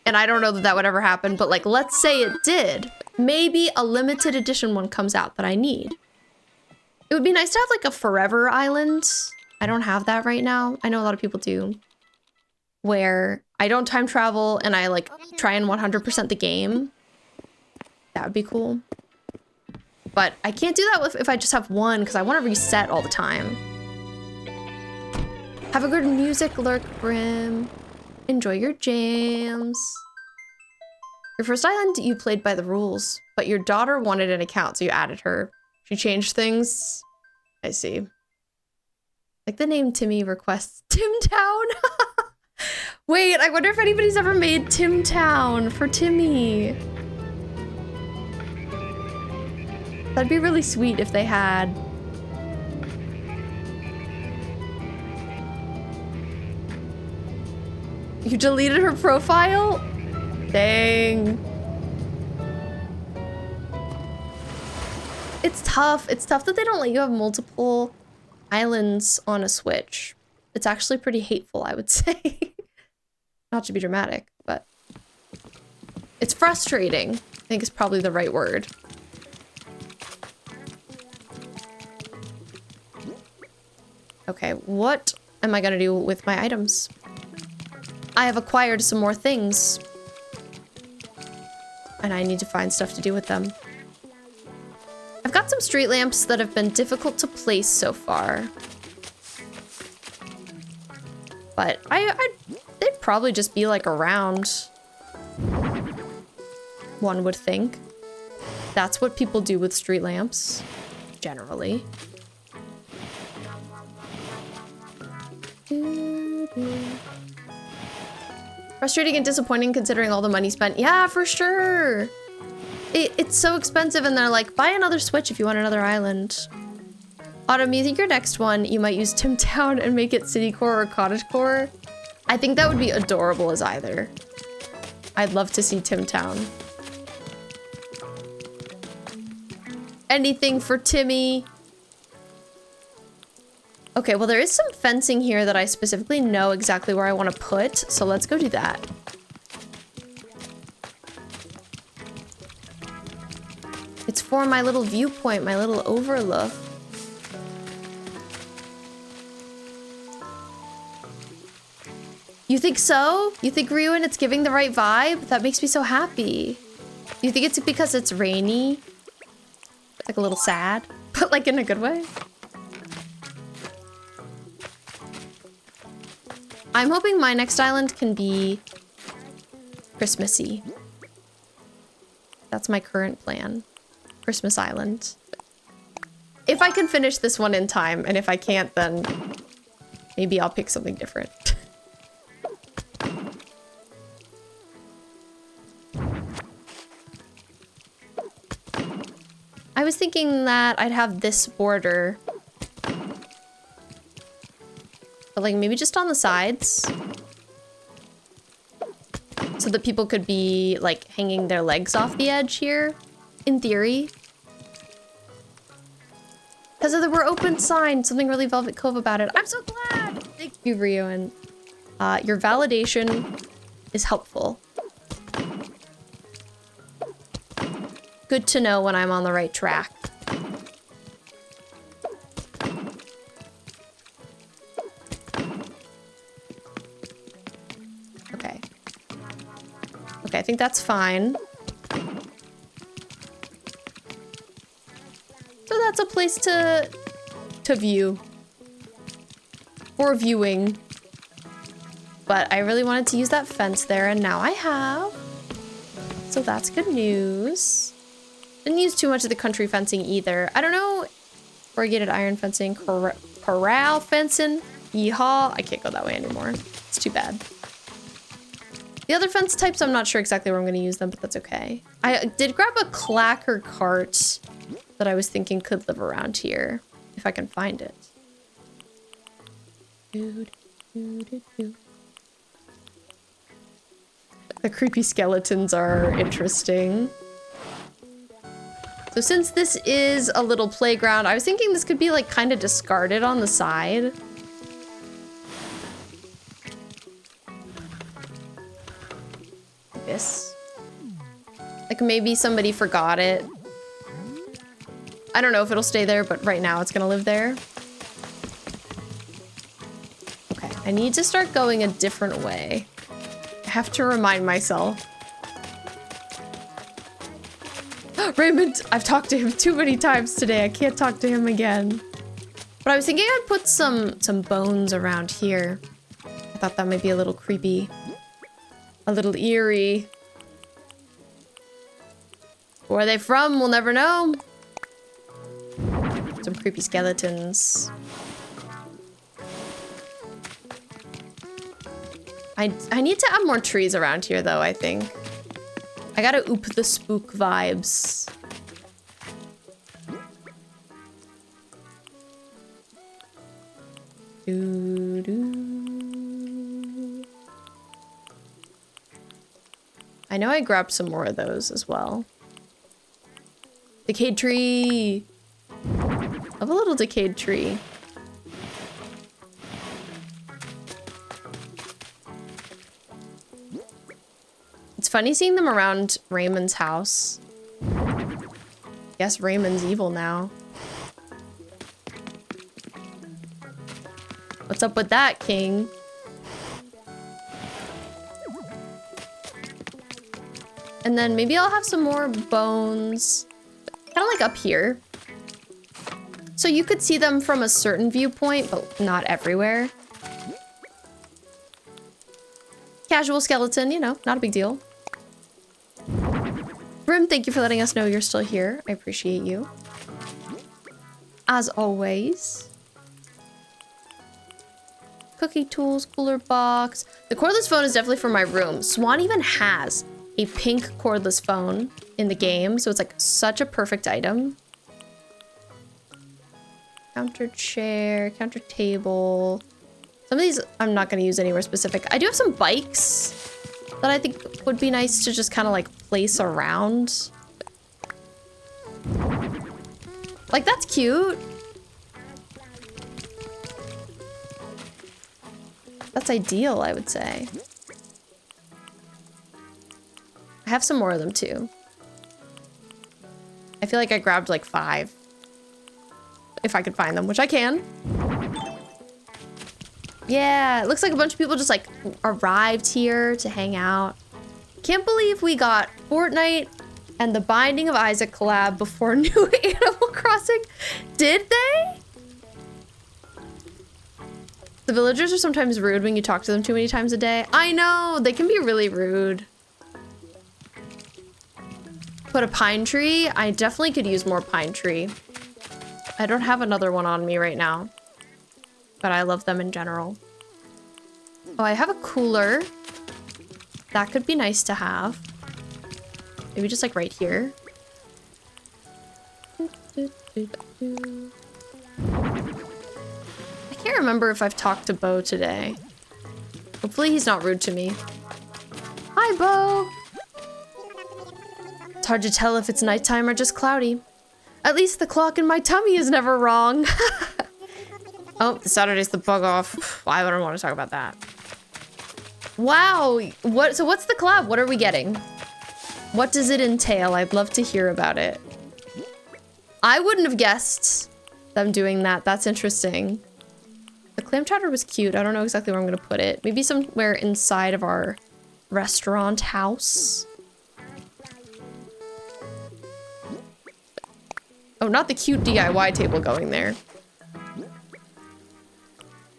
And I don't know that that would ever happen, but like, let's say it did. Maybe a limited edition one comes out that I need. It would be nice to have like a forever island. I don't have that right now. I know a lot of people do. Where I don't time travel and I like try and 100% the game. That would be cool. But I can't do that if I just have one because I want to reset all the time. Have a good music lurk, Brim. Enjoy your jams. Your first island, you played by the rules, but your daughter wanted an account, so you added her. She changed things. I see. Like the name Timmy requests Tim Town. Wait, I wonder if anybody's ever made Tim Town for Timmy. That'd be really sweet if they had. You deleted her profile? Dang. It's tough. It's tough that they don't let you have multiple islands on a Switch. It's actually pretty hateful, I would say. Not to be dramatic, but it's frustrating, I think is probably the right word. Okay, what am I gonna do with my items? I have acquired some more things. And I need to find stuff to do with them. I've got some street lamps that have been difficult to place so far. But they'd probably just be like around. One would think. That's what people do with street lamps, generally. Frustrating and disappointing considering all the money spent. Yeah, for sure. It's so expensive and they're like, buy another Switch if you want another island. Autumn, you think your next one, you might use Tim Town and make it City Core or Cottage Core? I think that would be adorable as either. I'd love to see Tim Town. Anything for Timmy. Okay, well there is some fencing here that I specifically know exactly where I want to put, so let's go do that. It's for my little viewpoint, my little overlook. You think so? You think, Ryuin, it's giving the right vibe? That makes me so happy. You think it's because it's rainy? It's like a little sad, but like in a good way? I'm hoping my next island can be Christmassy. That's my current plan. Christmas Island. If I can finish this one in time, and if I can't, then maybe I'll pick something different. I was thinking that I'd have this border. But like maybe just on the sides. So that people could be like hanging their legs off the edge here. In theory. Because there were open signs, something really Velvet Cove about it. I'm so glad! Thank you, Ryuin. Your validation is helpful. Good to know when I'm on the right track. Okay. Okay, I think that's fine. So that's a place to view. For viewing. But I really wanted to use that fence there, and now I have. So that's good news. Didn't use too much of the country fencing either. I don't know. Corrugated iron fencing, corral fencing. Yeehaw. I can't go that way anymore. It's too bad. The other fence types, I'm not sure exactly where I'm going to use them, but that's okay. I did grab a clacker cart that I was thinking could live around here, if I can find it. The creepy skeletons are interesting. So since this is a little playground, I was thinking this could be like kind of discarded on the side. This. Like maybe somebody forgot it. I don't know if it'll stay there, but right now it's gonna live there. Okay, I need to start going a different way. I have to remind myself. Raymond, I've talked to him too many times today. I can't talk to him again. But I was thinking I'd put some bones around here. I thought that might be a little creepy. A little eerie. Where are they from? We'll never know. Some creepy skeletons. I need to add more trees around here, though, I think. I gotta oop the spook vibes. I know I grabbed some more of those as well. Decayed tree! Love a little decayed tree. It's funny seeing them around Raymond's house. Guess Raymond's evil now. What's up with that, King? And then maybe I'll have some more bones. Kind of like up here. So you could see them from a certain viewpoint, but not everywhere. Casual skeleton, you know, not a big deal. Brim, thank you for letting us know you're still here. I appreciate you. As always. Cookie tools, cooler box. The cordless phone is definitely for my room. Swan even has a pink cordless phone in the game, so it's like such a perfect item. Counter chair, counter table. Some of these I'm not going to use anywhere specific. I do have some bikes that I think would be nice to just kind of like place around. Like, that's cute. That's ideal, I would say. I have some more of them too. I feel like I grabbed like 5. If I could find them, which I can. Yeah, it looks like a bunch of people just like arrived here to hang out. Can't believe we got Fortnite and the Binding of Isaac collab before new Animal Crossing. Did they? The villagers are sometimes rude when you talk to them too many times a day. I know, they can be really rude. Put a pine tree. I definitely could use more pine tree. I don't have another one on me right now, but I love them in general. Oh, I have a cooler. That could be nice to have. Maybe just like right here. I can't remember if I've talked to Bo today. Hopefully he's not rude to me. Hi, Bo! It's hard to tell if it's nighttime or just cloudy. At least the clock in my tummy is never wrong. Oh, Saturday's the bug off. I don't want to talk about that. Wow, so what's the collab? What are we getting? What does it entail? I'd love to hear about it. I wouldn't have guessed them doing that. That's interesting. The clam chowder was cute. I don't know exactly where I'm gonna put it. Maybe somewhere inside of our restaurant house. Oh, not the cute DIY table going there.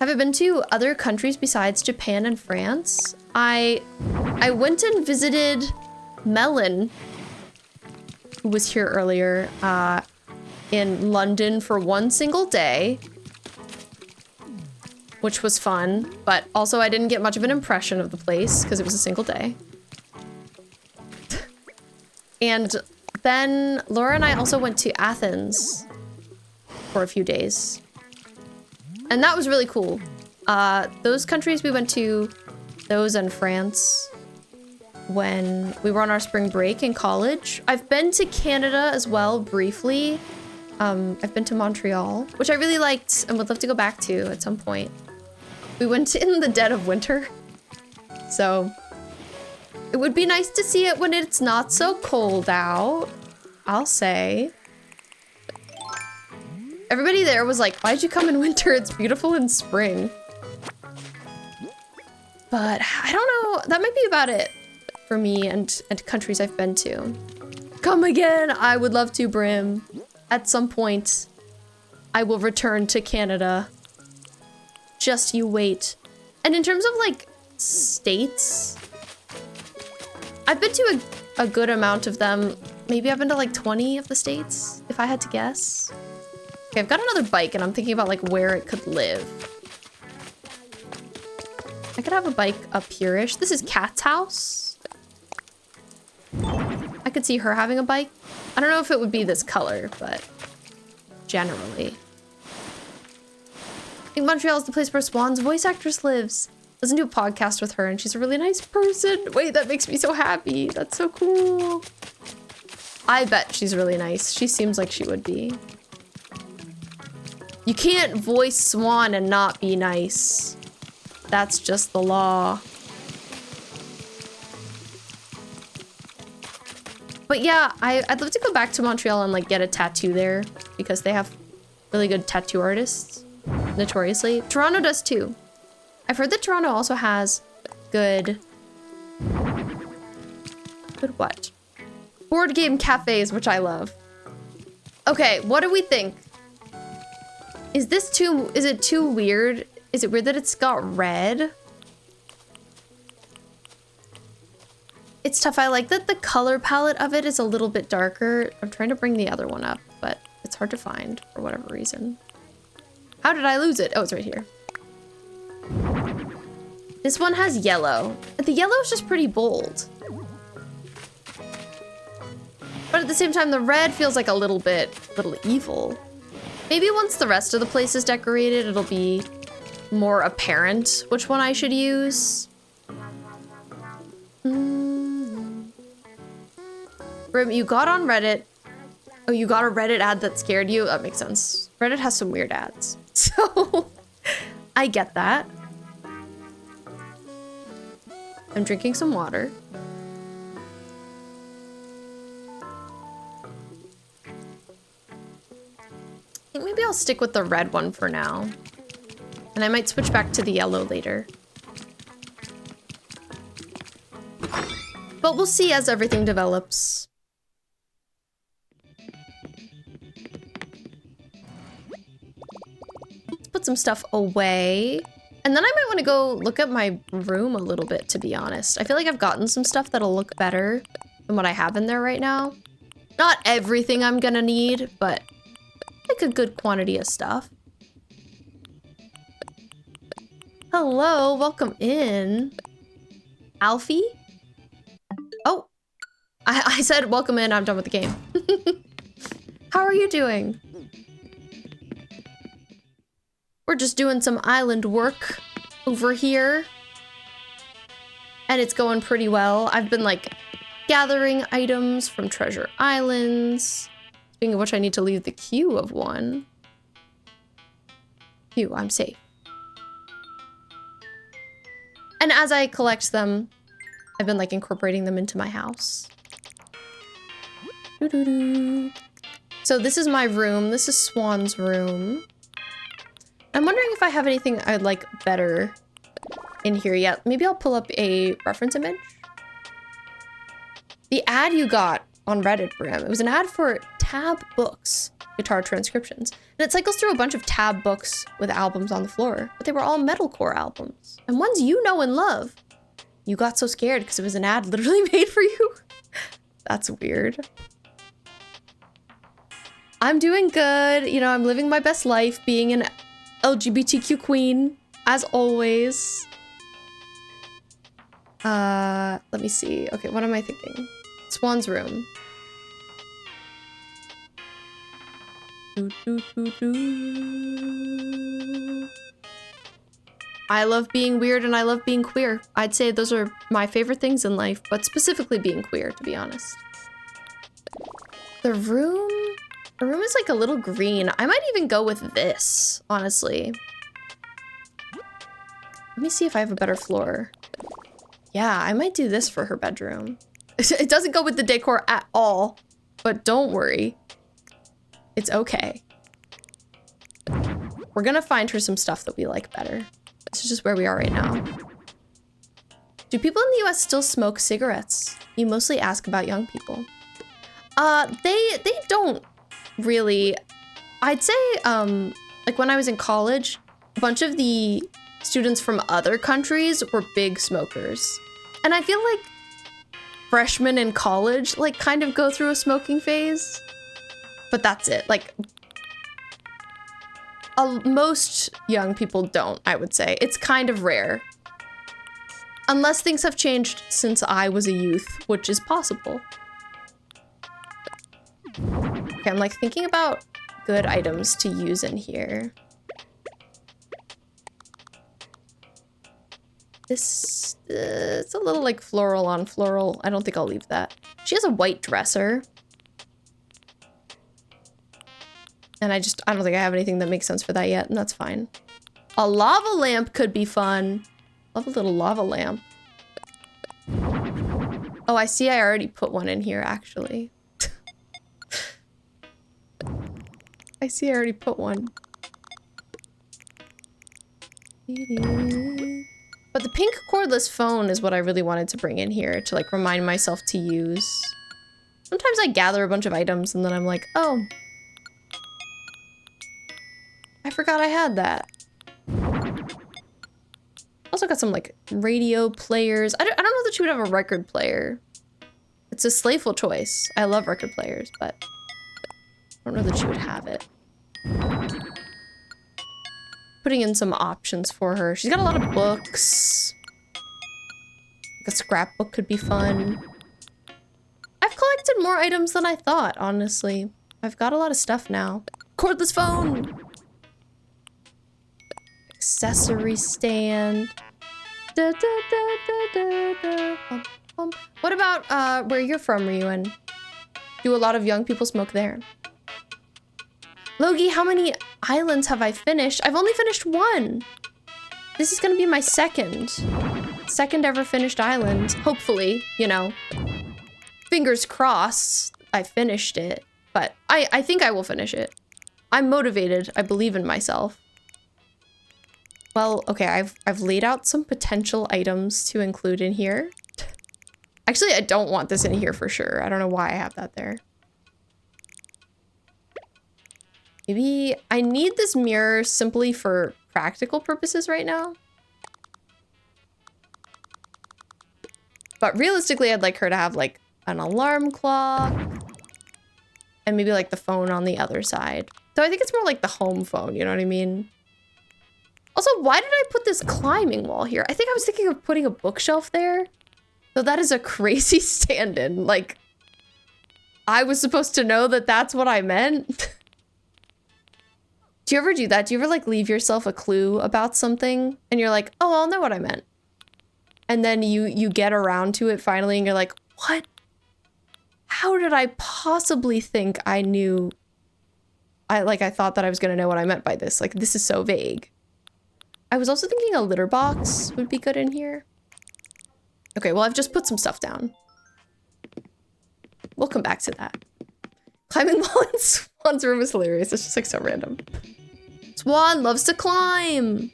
Have I been to other countries besides Japan and France? I went and visited Melon, who was here earlier, in London for one single day, which was fun, but also I didn't get much of an impression of the place because it was a single day. And then Laura and I also went to Athens for a few days. And that was really cool. Those countries we went to, those and France, when we were on our spring break in college. I've been to Canada as well, briefly. I've been to Montreal, which I really liked and would love to go back to at some point. We went in the dead of winter, so it would be nice to see it when it's not so cold out, I'll say. Everybody there was like, why'd you come in winter? It's beautiful in spring. But I don't know, that might be about it for me and countries I've been to. Come again, I would love to, Brim. At some point, I will return to Canada. Just you wait. And in terms of like states, I've been to a good amount of them. Maybe I've been to like 20 of the states, if I had to guess. Okay, I've got another bike and I'm thinking about like where it could live. I could have a bike up here-ish. This is Kat's house. I could see her having a bike. I don't know if it would be this color, but generally. I think Montreal is the place where Swan's voice actress lives. Listen to a podcast with her and she's a really nice person. Wait, that makes me so happy. That's so cool. I bet she's really nice. She seems like she would be. You can't voice Swan and not be nice. That's just the law. But yeah, I'd love to go back to Montreal and like get a tattoo there because they have really good tattoo artists, notoriously. Toronto does too. I've heard that Toronto also has good what? Board game cafes, which I love. Okay, what do we think? Is it too weird? Is it weird that it's got red? It's tough. I like that the color palette of it is a little bit darker. I'm trying to bring the other one up, but it's hard to find for whatever reason. How did I lose it? Oh, it's right here. This one has yellow. The yellow is just pretty bold. But at the same time, the red feels like a little evil. Maybe once the rest of the place is decorated, it'll be more apparent which one I should use. Brim, you got on Reddit. Oh, you got a Reddit ad that scared you? That makes sense. Reddit has some weird ads. So, I get that. I'm drinking some water. I think maybe I'll stick with the red one for now. And I might switch back to the yellow later. But we'll see as everything develops. Let's put some stuff away. And then I might want to go look at my room a little bit, to be honest. I feel like I've gotten some stuff that'll look better than what I have in there right now. Not everything I'm gonna need, but like a good quantity of stuff. Hello, welcome in. Alfie? Oh, I said welcome in, I'm done with the game. How are you doing? We're just doing some island work over here. And it's going pretty well. I've been like gathering items from treasure islands. Speaking of which, I need to leave the queue of one. Phew, I'm safe. And as I collect them, I've been like incorporating them into my house. Doo-doo-doo. So this is my room. This is Swan's room. I'm wondering if I have anything I'd like better in here yet. Maybe I'll pull up a reference image. The ad you got on Reddit, Brim, it was an ad for Tab Books, guitar transcriptions. And it cycles through a bunch of Tab books with albums on the floor, but they were all metalcore albums. And ones you know and love. You got so scared because it was an ad literally made for you. That's weird. I'm doing good. You know, I'm living my best life being an LGBTQ queen, as always. Let me see. Okay, what am I thinking? Swan's room. Doo, doo, doo, doo. I love being weird and I love being queer. I'd say those are my favorite things in life, but specifically being queer, to be honest. The room is like a little green. I might even go with this, honestly. Let me see if I have a better floor. Yeah, I might do this for her bedroom. It doesn't go with the decor at all, but don't worry. It's okay. We're gonna find her some stuff that we like better. This is just where we are right now. Do people in the US still smoke cigarettes? You mostly ask about young people. They don't really. I'd say, like when I was in college, a bunch of the students from other countries were big smokers. And I feel like freshmen in college, like kind of go through a smoking phase, but that's it. Like most young people don't, I would say. It's kind of rare. Unless things have changed since I was a youth, which is possible. Okay, I'm like thinking about good items to use in here. This, it's a little like floral on floral. I don't think I'll leave that. She has a white dresser. And I don't think I have anything that makes sense for that yet, and that's fine. A lava lamp could be fun. Love a little lava lamp. Oh, I see I already put one in here, actually. I see I already put one. But the pink cordless phone is what I really wanted to bring in here to like remind myself to use. Sometimes I gather a bunch of items and then I'm like, oh, I forgot I had that. Also got some like radio players. I don't know that she would have a record player. It's a slayful choice. I love record players, but I don't know that she would have it. Putting in some options for her. She's got a lot of books. Like a scrapbook could be fun. I've collected more items than I thought, honestly. I've got a lot of stuff now. Cordless phone! Accessory stand. Da, da, da, da, da, bum, bum. What about where you're from, Ryuan? Do a lot of young people smoke there? Logie, how many islands have I finished? I've only finished one. This is gonna be my second ever finished island. Hopefully, you know, fingers crossed I finished it, but I think I will finish it. I'm motivated. I believe in myself. Well, okay, I've laid out some potential items to include in here. Actually, I don't want this in here for sure. I don't know why I have that there. Maybe I need this mirror simply for practical purposes right now. But realistically, I'd like her to have like an alarm clock and maybe like the phone on the other side. So I think it's more like the home phone, you know what I mean? Also, why did I put this climbing wall here? I think I was thinking of putting a bookshelf there. So that is a crazy stand-in. Like, I was supposed to know that that's what I meant. Do you ever do that? Do you ever like leave yourself a clue about something and you're like, oh, I'll know what I meant. And then you get around to it finally and you're like, what? How did I possibly think I knew? I thought that I was gonna know what I meant by this. Like, this is so vague. I was also thinking a litter box would be good in here. Okay, well, I've just put some stuff down. We'll come back to that. Climbing wall in Swan's room is hilarious. It's just like so random. Swan loves to climb.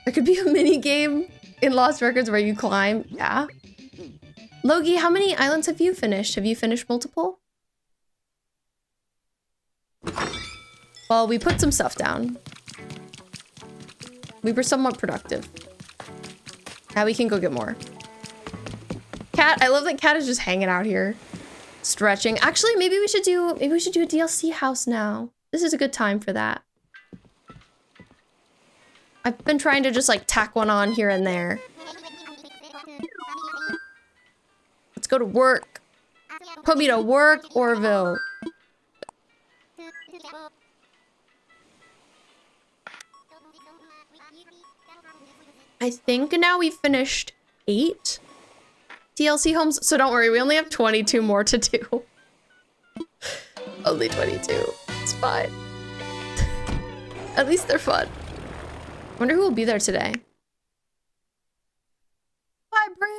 There could be a mini game in Lost Records where you climb. Yeah. Logie, how many islands have you finished? Have you finished multiple? Well, we put some stuff down. We were somewhat productive. Now we can go get more. Cat, I love that Cat is just hanging out here. Stretching. Actually, maybe we should do a DLC house now. This is a good time for that. I've been trying to just like tack one on here and there. Let's go to work. Put me to work, Orville. I think now we've finished 8 DLC homes, so don't worry, we only have 22 more to do. Only 22. It's fine. At least they're fun. Wonder who will be there today. Bye, Brim.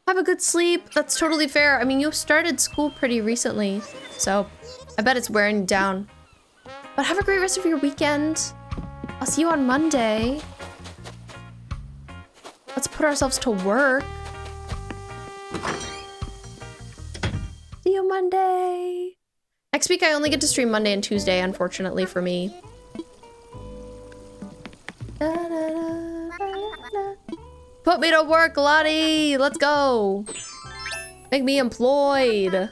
Have a good sleep. That's totally fair. I mean, you started school pretty recently, so I bet it's wearing you down. But have a great rest of your weekend. I'll see you on Monday. Let's put ourselves to work. See you Monday. Next week, I only get to stream Monday and Tuesday, unfortunately for me. Put me to work, Lottie. Let's go. Make me employed.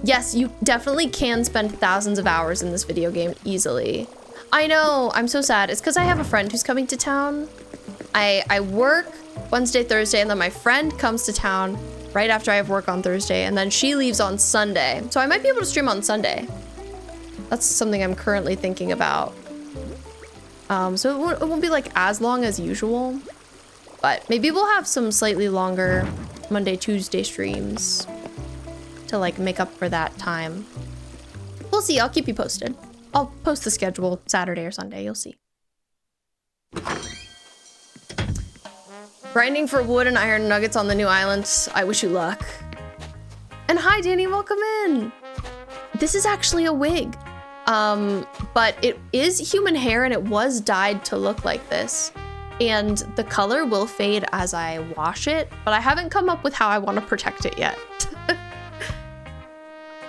Yes, you definitely can spend thousands of hours in this video game easily. I know, I'm so sad. It's because I have a friend who's coming to town. I work Wednesday, Thursday, and then my friend comes to town right after I have work on Thursday, and then she leaves on Sunday. So I might be able to stream on Sunday. That's something I'm currently thinking about. So it won't be like as long as usual, but maybe we'll have some slightly longer Monday, Tuesday streams to like make up for that time. We'll see. I'll keep you posted. I'll post the schedule Saturday or Sunday. You'll see. Grinding for wood and iron nuggets on the new islands. I wish you luck. And hi, Danny. Welcome in. This is actually a wig. But it is human hair and it was dyed to look like this. And the color will fade as I wash it, but I haven't come up with how I want to protect it yet.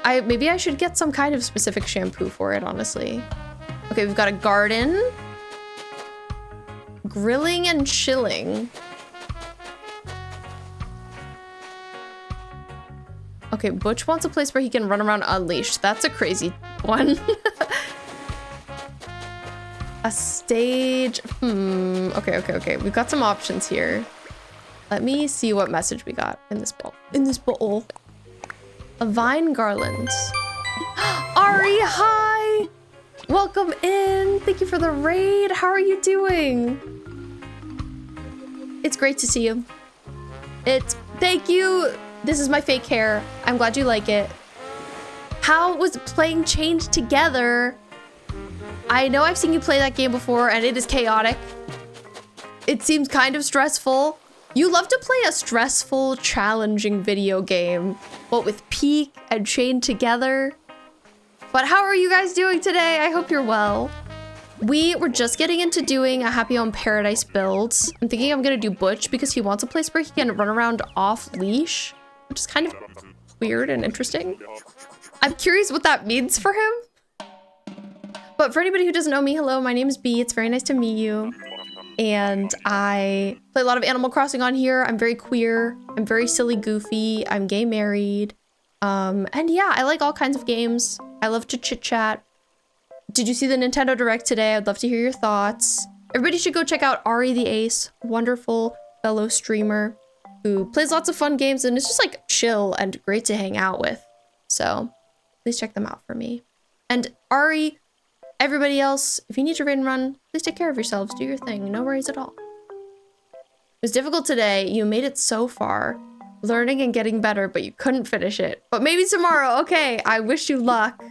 Maybe I should get some kind of specific shampoo for it, honestly. Okay, we've got a garden. Grilling and chilling. Okay, Butch wants a place where he can run around unleashed. That's a crazy one. A stage. Okay. We've got some options here. Let me see what message we got in this bowl. A vine garland. Ari, hi! Welcome in. Thank you for the raid. How are you doing? It's great to see you. Thank you. This is my fake hair. I'm glad you like it. How was playing Chained Together? I know I've seen you play that game before and it is chaotic. It seems kind of stressful. You love to play a stressful, challenging video game, but with Peak and Chained Together. But how are you guys doing today? I hope you're well. We were just getting into doing a Happy Home Paradise build. I'm thinking I'm gonna do Butch because he wants a place where he can run around off leash, which is kind of weird and interesting. I'm curious what that means for him. But for anybody who doesn't know me, hello, my name is B. It's very nice to meet you. And I play a lot of Animal Crossing on here. I'm very queer. I'm very silly goofy. I'm gay married. And yeah, I like all kinds of games. I love to chit chat. Did you see the Nintendo Direct today? I'd love to hear your thoughts. Everybody should go check out Ari the Ace, wonderful fellow streamer who plays lots of fun games and it's just like chill and great to hang out with. So please check them out for me. And Ari, everybody else, if you need to raid and run, please take care of yourselves. Do your thing. No worries at all. It was difficult today. You made it so far. Learning and getting better, but you couldn't finish it. But maybe tomorrow. Okay, I wish you luck.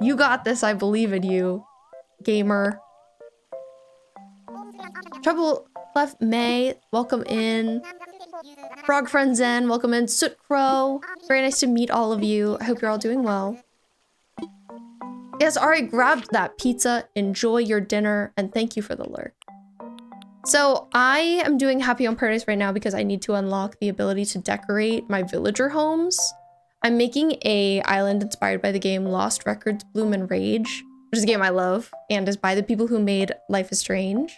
You got this. I believe in you, gamer. Trouble left May. Welcome in. Frog Friend Zen. Welcome in. Soot Crow. Very nice to meet all of you. I hope you're all doing well. Yes, Ari grabbed that pizza. Enjoy your dinner, and thank you for the lurk. So I am doing Happy Home Paradise right now because I need to unlock the ability to decorate my villager homes. I'm making a island inspired by the game Lost Records Bloom and Rage, which is a game I love and is by the people who made Life is Strange.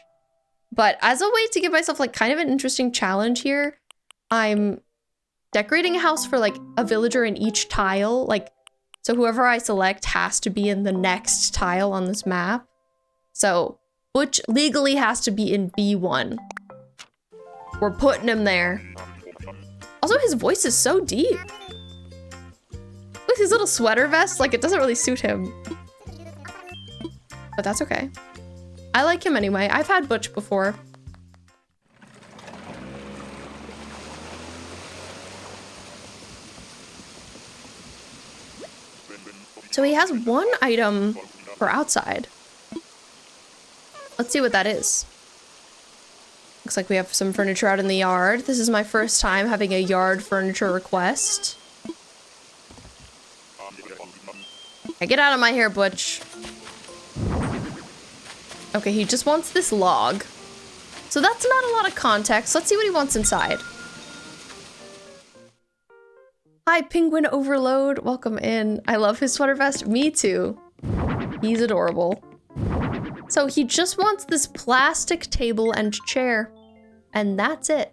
But as a way to give myself like kind of an interesting challenge here, I'm decorating a house for like a villager in each tile. Like, so whoever I select has to be in the next tile on this map. So Butch legally has to be in B1. We're putting him there. Also, his voice is so deep. With his little sweater vest, like it doesn't really suit him. But that's okay. I like him anyway. I've had Butch before. So he has one item for outside. Let's see what that is. Looks like we have some furniture out in the yard. This is my first time having a yard furniture request. Hey, get out of my hair, Butch. Okay, he just wants this log. So that's not a lot of context. Let's see what he wants inside. Hi, Penguin Overload. Welcome in. I love his sweater vest. Me too. He's adorable. So he just wants this plastic table and chair. And that's it.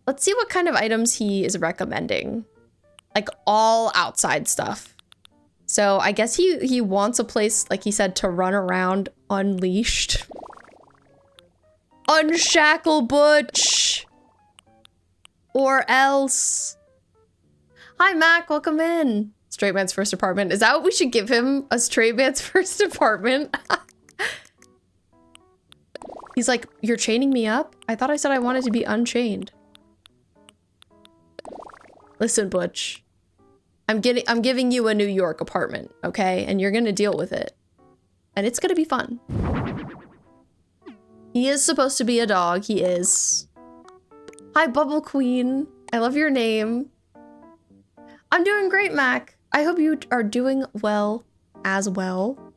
Let's see what kind of items he is recommending. Like all outside stuff. So I guess he wants a place, like he said, to run around unleashed. Unshackle Butch. Or else. Hi, Mac. Welcome in. Straight man's first apartment. Is that what we should give him? A straight man's first apartment? He's like, you're chaining me up? I thought I said I wanted to be unchained. Listen, Butch. I'm giving you a New York apartment, okay? And you're gonna deal with it. And it's gonna be fun. He is supposed to be a dog. He is. Hi, Bubble Queen. I love your name. I'm doing great, Mac. I hope you are doing well as well.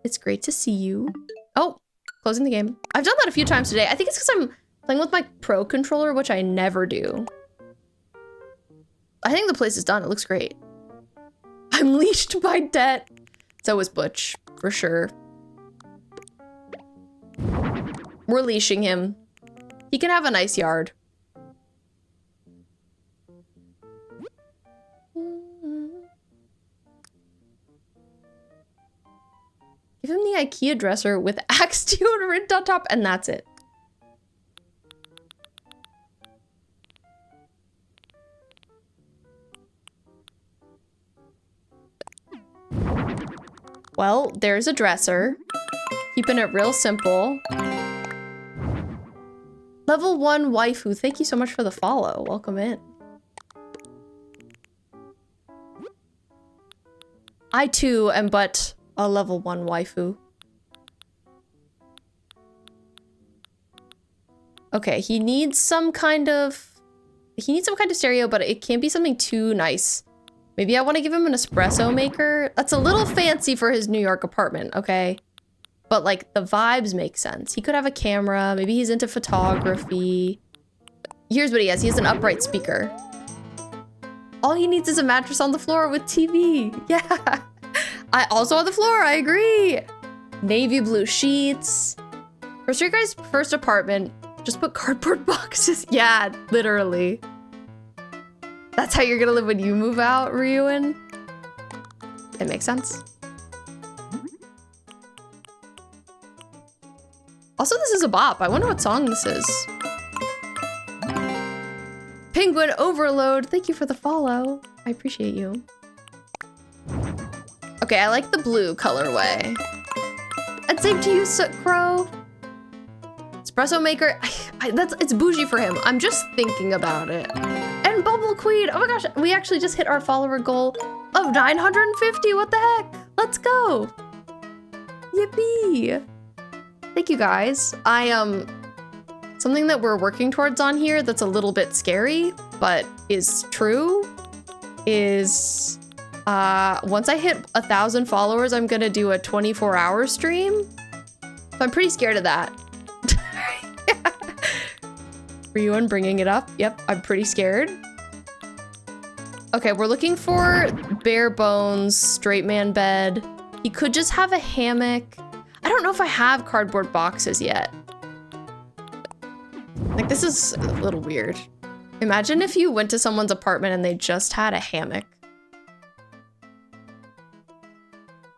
It's great to see you. Oh, closing the game. I've done that a few times today. I think it's because I'm playing with my Pro controller, which I never do. I think the place is done. It looks great. I'm leashed by debt. So is Butch, for sure. We're leashing him. He can have a nice yard. Give him the IKEA dresser with Axe deodorant on top, and that's it. Well, there's a dresser. Keeping it real simple. Level 1 waifu. Thank you so much for the follow. Welcome in. I too am but a level 1 waifu. Okay, he needs some kind of stereo, but it can't be something too nice. Maybe I want to give him an espresso maker. That's a little fancy for his New York apartment, okay? But like the vibes make sense. He could have a camera. Maybe he's into photography. Here's what he has. He has an upright speaker. All he needs is a mattress on the floor with TV. Yeah. I also on the floor. I agree. Navy blue sheets. For your guys' first apartment, just put cardboard boxes. Yeah, literally. That's how you're gonna live when you move out, Ryuin? It makes sense. Also, this is a bop. I wonder what song this is. Penguin Overload, thank you for the follow. I appreciate you. Okay, I like the blue colorway. And same to you, Soot Crow. Espresso maker, it's bougie for him. I'm just thinking about it. And Bubble Queen, oh my gosh, we actually just hit our follower goal of 950, what the heck? Let's go. Yippee. Thank you guys. Something that we're working towards on here that's a little bit scary, but is true, is once I hit 1,000 followers, I'm gonna do a 24-hour stream. So I'm pretty scared of that. Ryuin bringing it up. Yep, I'm pretty scared. Okay, we're looking for bare bones, straight man bed. He could just have a hammock. I don't know if I have cardboard boxes yet. Like, this is a little weird. Imagine if you went to someone's apartment and they just had a hammock.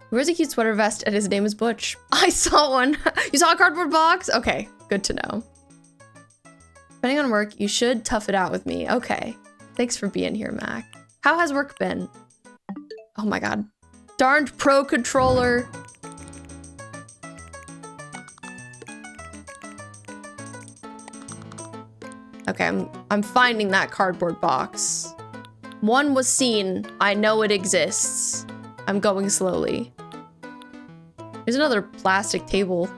He wears a cute sweater vest and his name is Butch. I saw one. You saw a cardboard box? Okay, good to know. Depending on work, you should tough it out with me. Okay. Thanks for being here, Mac. How has work been? Oh my god. Darned Pro controller. Okay, I'm finding that cardboard box. One was seen. I know it exists. I'm going slowly. There's another plastic table.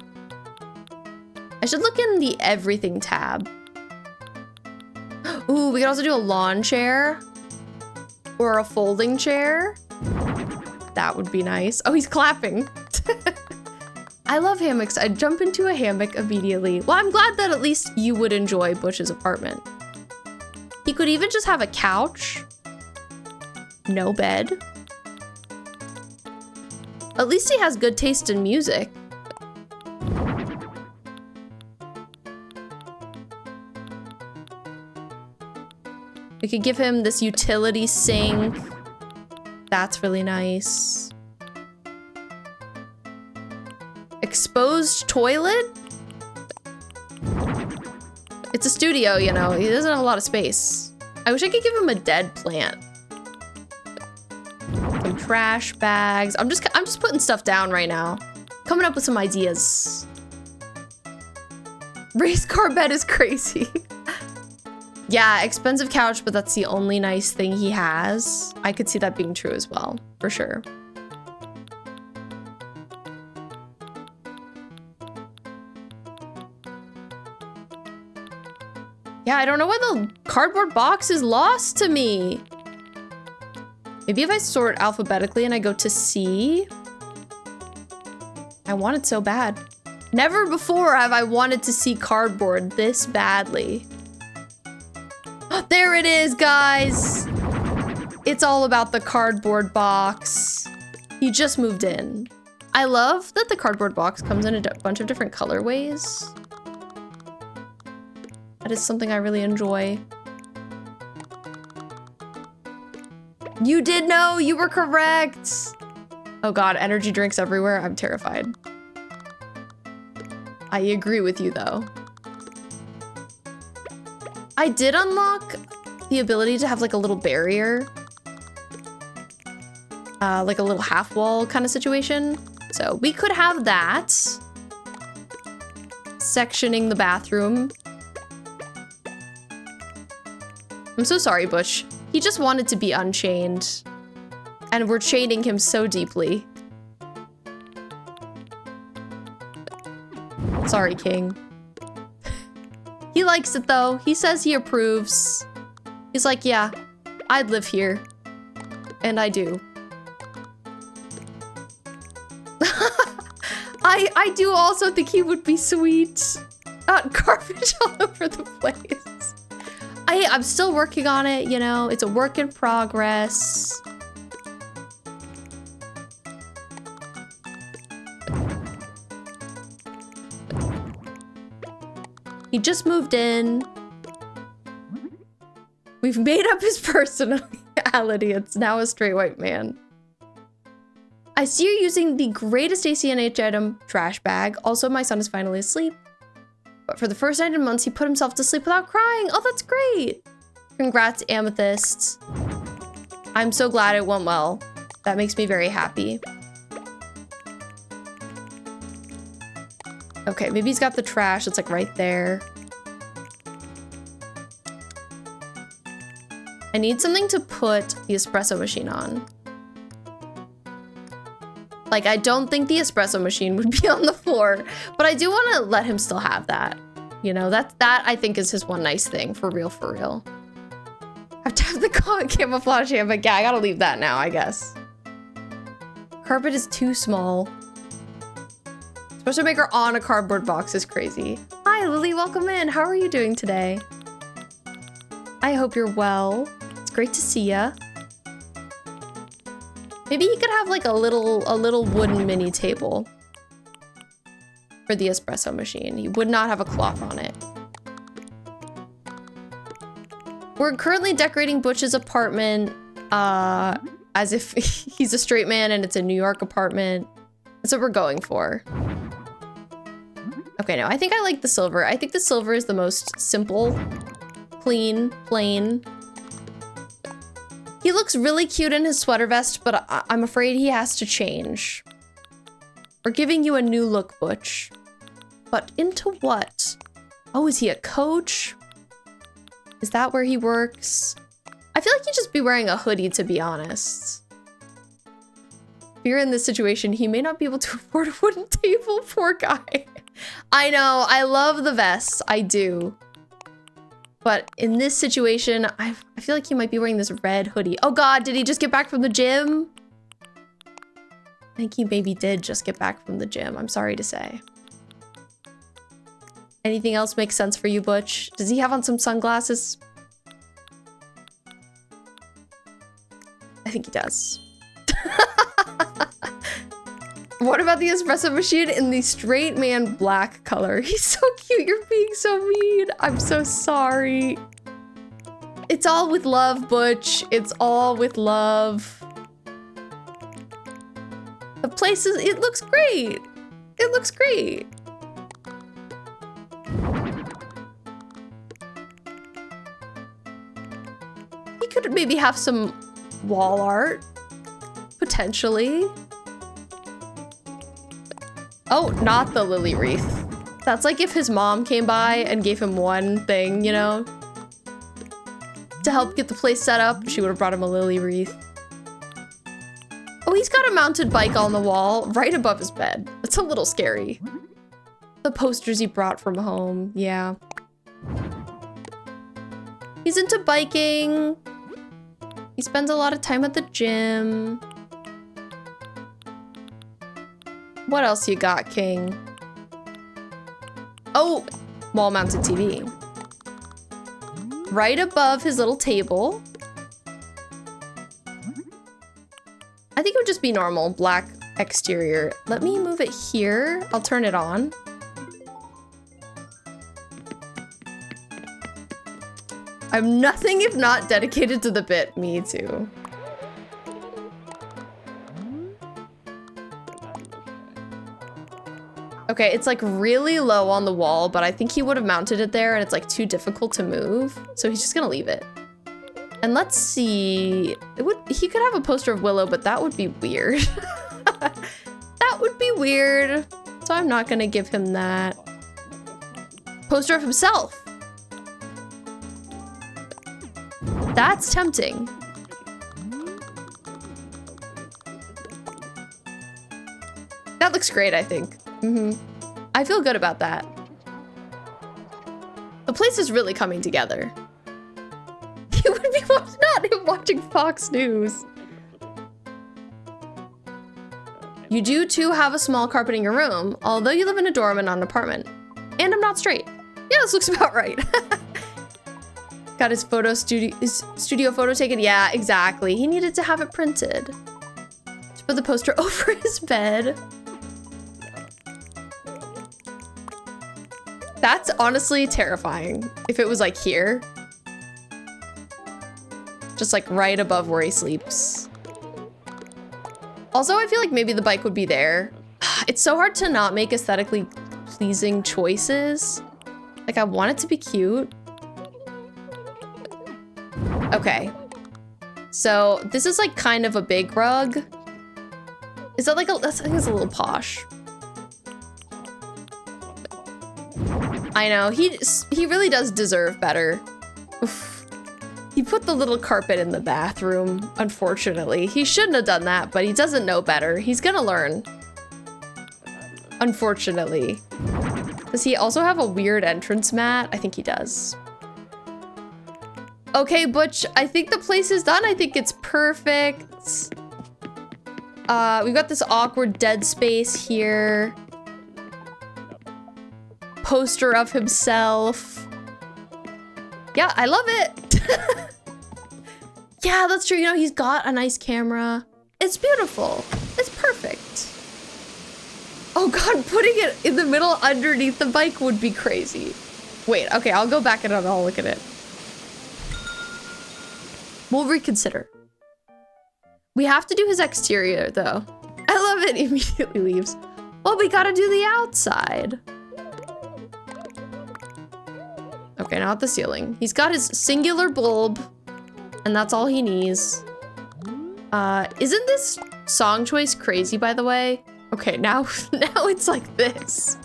I should look in the everything tab. Ooh, we could also do a lawn chair. Or a folding chair. That would be nice. Oh, he's clapping. I love hammocks. I'd jump into a hammock immediately. Well, I'm glad that at least you would enjoy Butch's apartment. He could even just have a couch. No bed. At least he has good taste in music. We could give him this utility sink. That's really nice. Exposed toilet? It's a studio, you know. He doesn't have a lot of space. I wish I could give him a dead plant. Some trash bags. I'm just putting stuff down right now. Coming up with some ideas. Race car bed is crazy. Yeah, expensive couch, but that's the only nice thing he has. I could see that being true as well, for sure. Yeah, I don't know why the cardboard box is lost to me. Maybe if I sort alphabetically and I go to C. I want it so bad. Never before have I wanted to see cardboard this badly. There it is, guys. It's all about the cardboard box. He just moved in. I love that the cardboard box comes in a bunch of different colorways. That is something I really enjoy. You did know, you were correct. Oh God, energy drinks everywhere. I'm terrified. I agree with you though. I did unlock the ability to have like a little barrier. Like a little half wall kind of situation. So we could have that. Sectioning the bathroom. I'm so sorry, Butch. He just wanted to be unchained. And we're chaining him so deeply. Sorry, King. He likes it though. He says he approves. He's like, yeah, I'd live here. And I do. I do also think he would be sweet. Garbage all over the place. I'm still working on it, you know, it's a work in progress. He just moved in. We've made up his personality. It's now a straight white man. I see you're using the greatest ACNH item, trash bag. Also, my son is finally asleep. But for the first night in months, he put himself to sleep without crying. Oh, that's great. Congrats, Amethyst. I'm so glad it went well. That makes me very happy. Okay, maybe he's got the trash. It's like right there. I need something to put the espresso machine on. Like, I don't think the espresso machine would be on the floor, but I do want to let him still have that. You know, that I think is his one nice thing, for real, for real. I have to have the camouflage hammock. Yeah, I gotta leave that now, I guess. Carpet is too small. Espresso maker on a cardboard box is crazy. Hi, Lily, welcome in. How are you doing today? I hope you're well. It's great to see ya. Maybe he could have like a little wooden mini table for the espresso machine. He would not have a cloth on it. We're currently decorating Butch's apartment as if he's a straight man and it's a New York apartment. That's what we're going for. Okay, no, I think I like the silver. I think the silver is the most simple, clean, plain. He looks really cute in his sweater vest, but I'm afraid he has to change. We're giving you a new look, Butch. But into what? Oh, is he a coach? Is that where he works? I feel like he'd just be wearing a hoodie, to be honest. If you're in this situation, he may not be able to afford a wooden table, poor guy. I know, I love the vests, I do. But in this situation, I feel like he might be wearing this red hoodie. Oh God, did he just get back from the gym? I think he maybe did just get back from the gym, I'm sorry to say. Anything else make sense for you, Butch? Does he have on some sunglasses? I think he does. What about the espresso machine in the straight man black color? He's so cute. You're being so mean. I'm so sorry. It's all with love, Butch. It's all with love. The place is, it looks great. It looks great. could maybe have some wall art. Potentially. Oh, not the lily wreath. That's like if his mom came by and gave him one thing, you know, to help get the place set up. She would have brought him a lily wreath. Oh, he's got a mounted bike on the wall right above his bed. It's a little scary. The posters he brought from home. Yeah. He's into biking. He spends a lot of time at the gym. What else you got, King? Oh, wall-mounted TV. Right above his little table. I think it would just be normal, black exterior. Let me move it here. I'll turn it on. I'm nothing if not dedicated to the bit. Me too. Okay, it's like really low on the wall, but I think he would have mounted it there and it's like too difficult to move. So he's just gonna leave it. And let's see, he could have a poster of Willow, but that would be weird. That would be weird. So I'm not gonna give him that. Poster of himself. That's tempting. That looks great, I think. I feel good about that. The place is really coming together. He would be not him watching Fox News. You do too have a small carpet in your room, although you live in a dorm and not an apartment. And I'm not straight. Yeah, this looks about right. Got his studio photo taken. Yeah, exactly. He needed to have it printed. To put the poster over his bed. That's honestly terrifying. If it was like here. Just like right above where he sleeps. Also, I feel like maybe the bike would be there. It's so hard to not make aesthetically pleasing choices. Like I want it to be cute. Okay. So this is like kind of a big rug. Is that like I think it's a little posh. I know, he really does deserve better. Oof. He put the little carpet in the bathroom, unfortunately. He shouldn't have done that, but he doesn't know better. He's gonna learn. Unfortunately. Does he also have a weird entrance mat? I think he does. Okay, Butch, I think the place is done. I think it's perfect. We've got this awkward dead space here. Poster of himself. Yeah, I love it. Yeah, that's true. You know, he's got a nice camera. It's beautiful. It's perfect. Oh God, putting it in the middle underneath the bike would be crazy. Wait, okay, I'll go back and I'll look at it. We'll reconsider. We have to do his exterior though. I love it. He immediately leaves. Well, we gotta do the outside. Okay, now at the ceiling. He's got his singular bulb, and that's all he needs. Isn't this song choice crazy, by the way? Okay, now it's like this.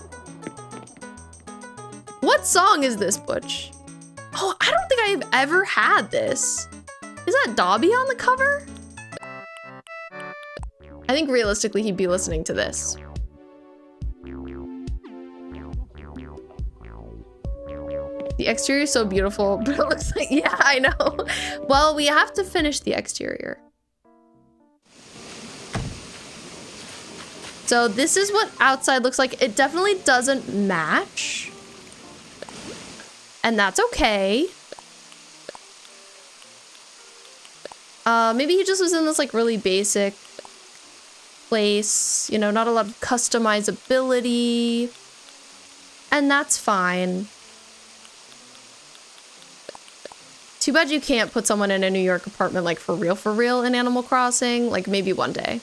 What song is this, Butch? Oh, I don't think I've ever had this. Is that Dobby on the cover? I think realistically he'd be listening to this. The exterior is so beautiful, but it looks like, yeah, I know. Well, we have to finish the exterior. So this is what outside looks like. It definitely doesn't match. And that's okay. Maybe he just was in this like really basic place, you know, not a lot of customizability. And that's fine. Too bad you can't put someone in a New York apartment like for real in Animal Crossing. Like maybe one day.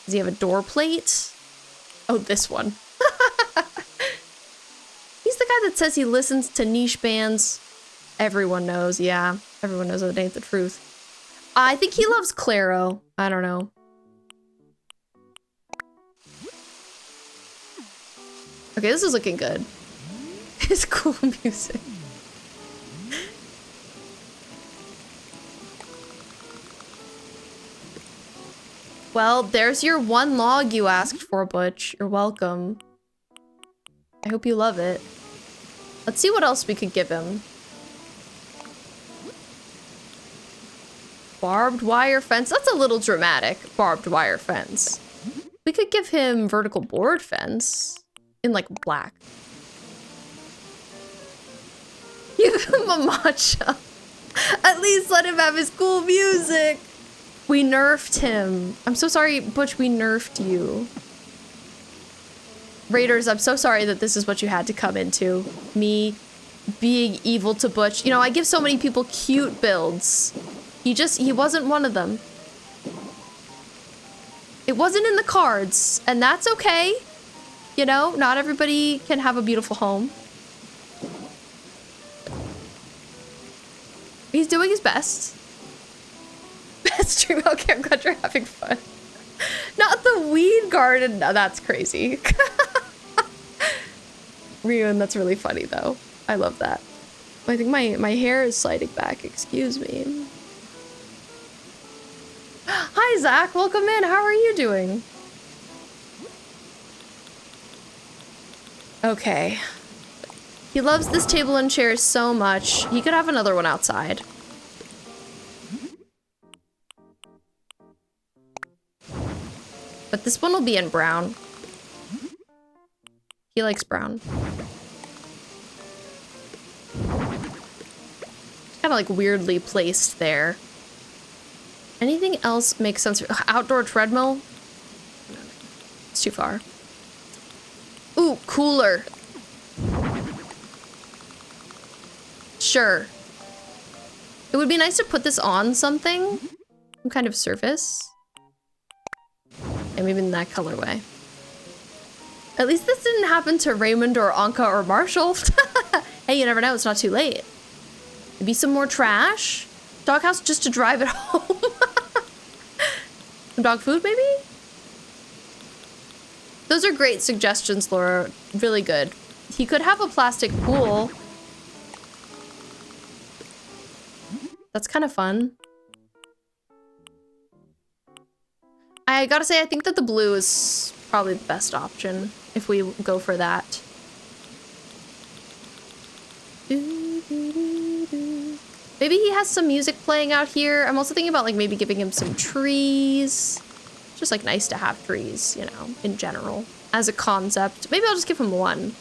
Does he have a door plate? Oh, this one. He's the guy guy that says he listens to niche bands, everyone knows, yeah. Everyone knows that ain't the truth. I think he loves Claro. I don't know. Okay, this is looking good. It's cool music. Well, there's your one log you asked for, Butch. You're welcome. I hope you love it. Let's see what else we could give him. Barbed wire fence. That's a little dramatic. Barbed wire fence. We could give him vertical board fence in like black. Give him a matcha. At least let him have his cool music. We nerfed him. I'm so sorry, Butch, we nerfed you. Raiders, I'm so sorry that this is what you had to come into. Me being evil to Butch. You know, I give so many people cute builds. He wasn't one of them. It wasn't in the cards, and that's okay. You know, not everybody can have a beautiful home. He's doing his best. Best stream. Okay, I'm glad you're having fun. Not the weed garden. No, that's crazy. Ryun, that's really funny though. I love that. I think my hair is sliding back. Excuse me. Hi, Zach. Welcome in. How are you doing? Okay. He loves this table and chairs so much. He could have another one outside. But this one will be in brown. He likes brown. Kind of like weirdly placed there. Anything else makes sense? Outdoor treadmill? It's too far. Ooh, cooler. Sure. It would be nice to put this on something. Some kind of surface. And maybe in that colorway. At least this didn't happen to Raymond or Anka or Marshall. Hey, you never know, it's not too late. Maybe some more trash? Doghouse just to drive it home. Some dog food, maybe? Those are great suggestions, Laura. Really good. He could have a plastic pool. That's kind of fun. I gotta say, I think that the blue is probably the best option if we go for that. Maybe he has some music playing out here. I'm also thinking about like maybe giving him some trees. Just like nice to have trees, you know, in general, as a concept. Maybe I'll just give him one.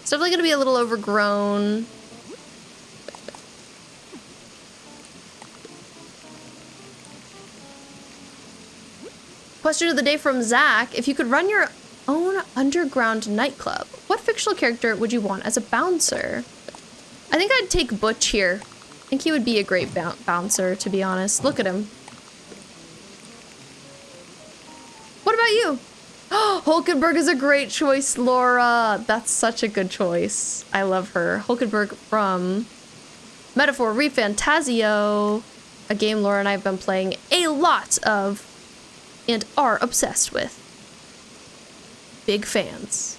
It's definitely gonna be a little overgrown. Question of the day from Zach. If you could run your own underground nightclub, what fictional character would you want as a bouncer? I think I'd take Butch here. I think he would be a great bouncer, to be honest. Look at him. What about you? Hulkenberg is a great choice, Laura. That's such a good choice. I love her. Hulkenberg from Metaphor ReFantazio, a game Laura and I have been playing a lot of and are obsessed with. Big fans.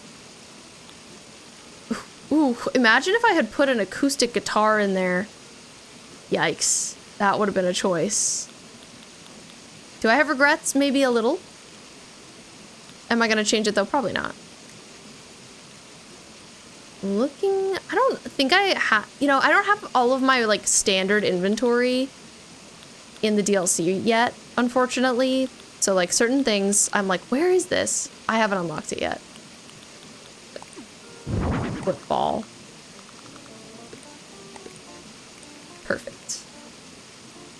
Ooh, imagine if I had put an acoustic guitar in there. Yikes, that would have been a choice. Do I have regrets? Maybe a little. Am I gonna change it though? Probably not. Looking, I don't think I have, you know, I don't have all of my like standard inventory in the DLC yet, unfortunately. So like certain things, I'm like, where is this? I haven't unlocked it yet. Football. Perfect.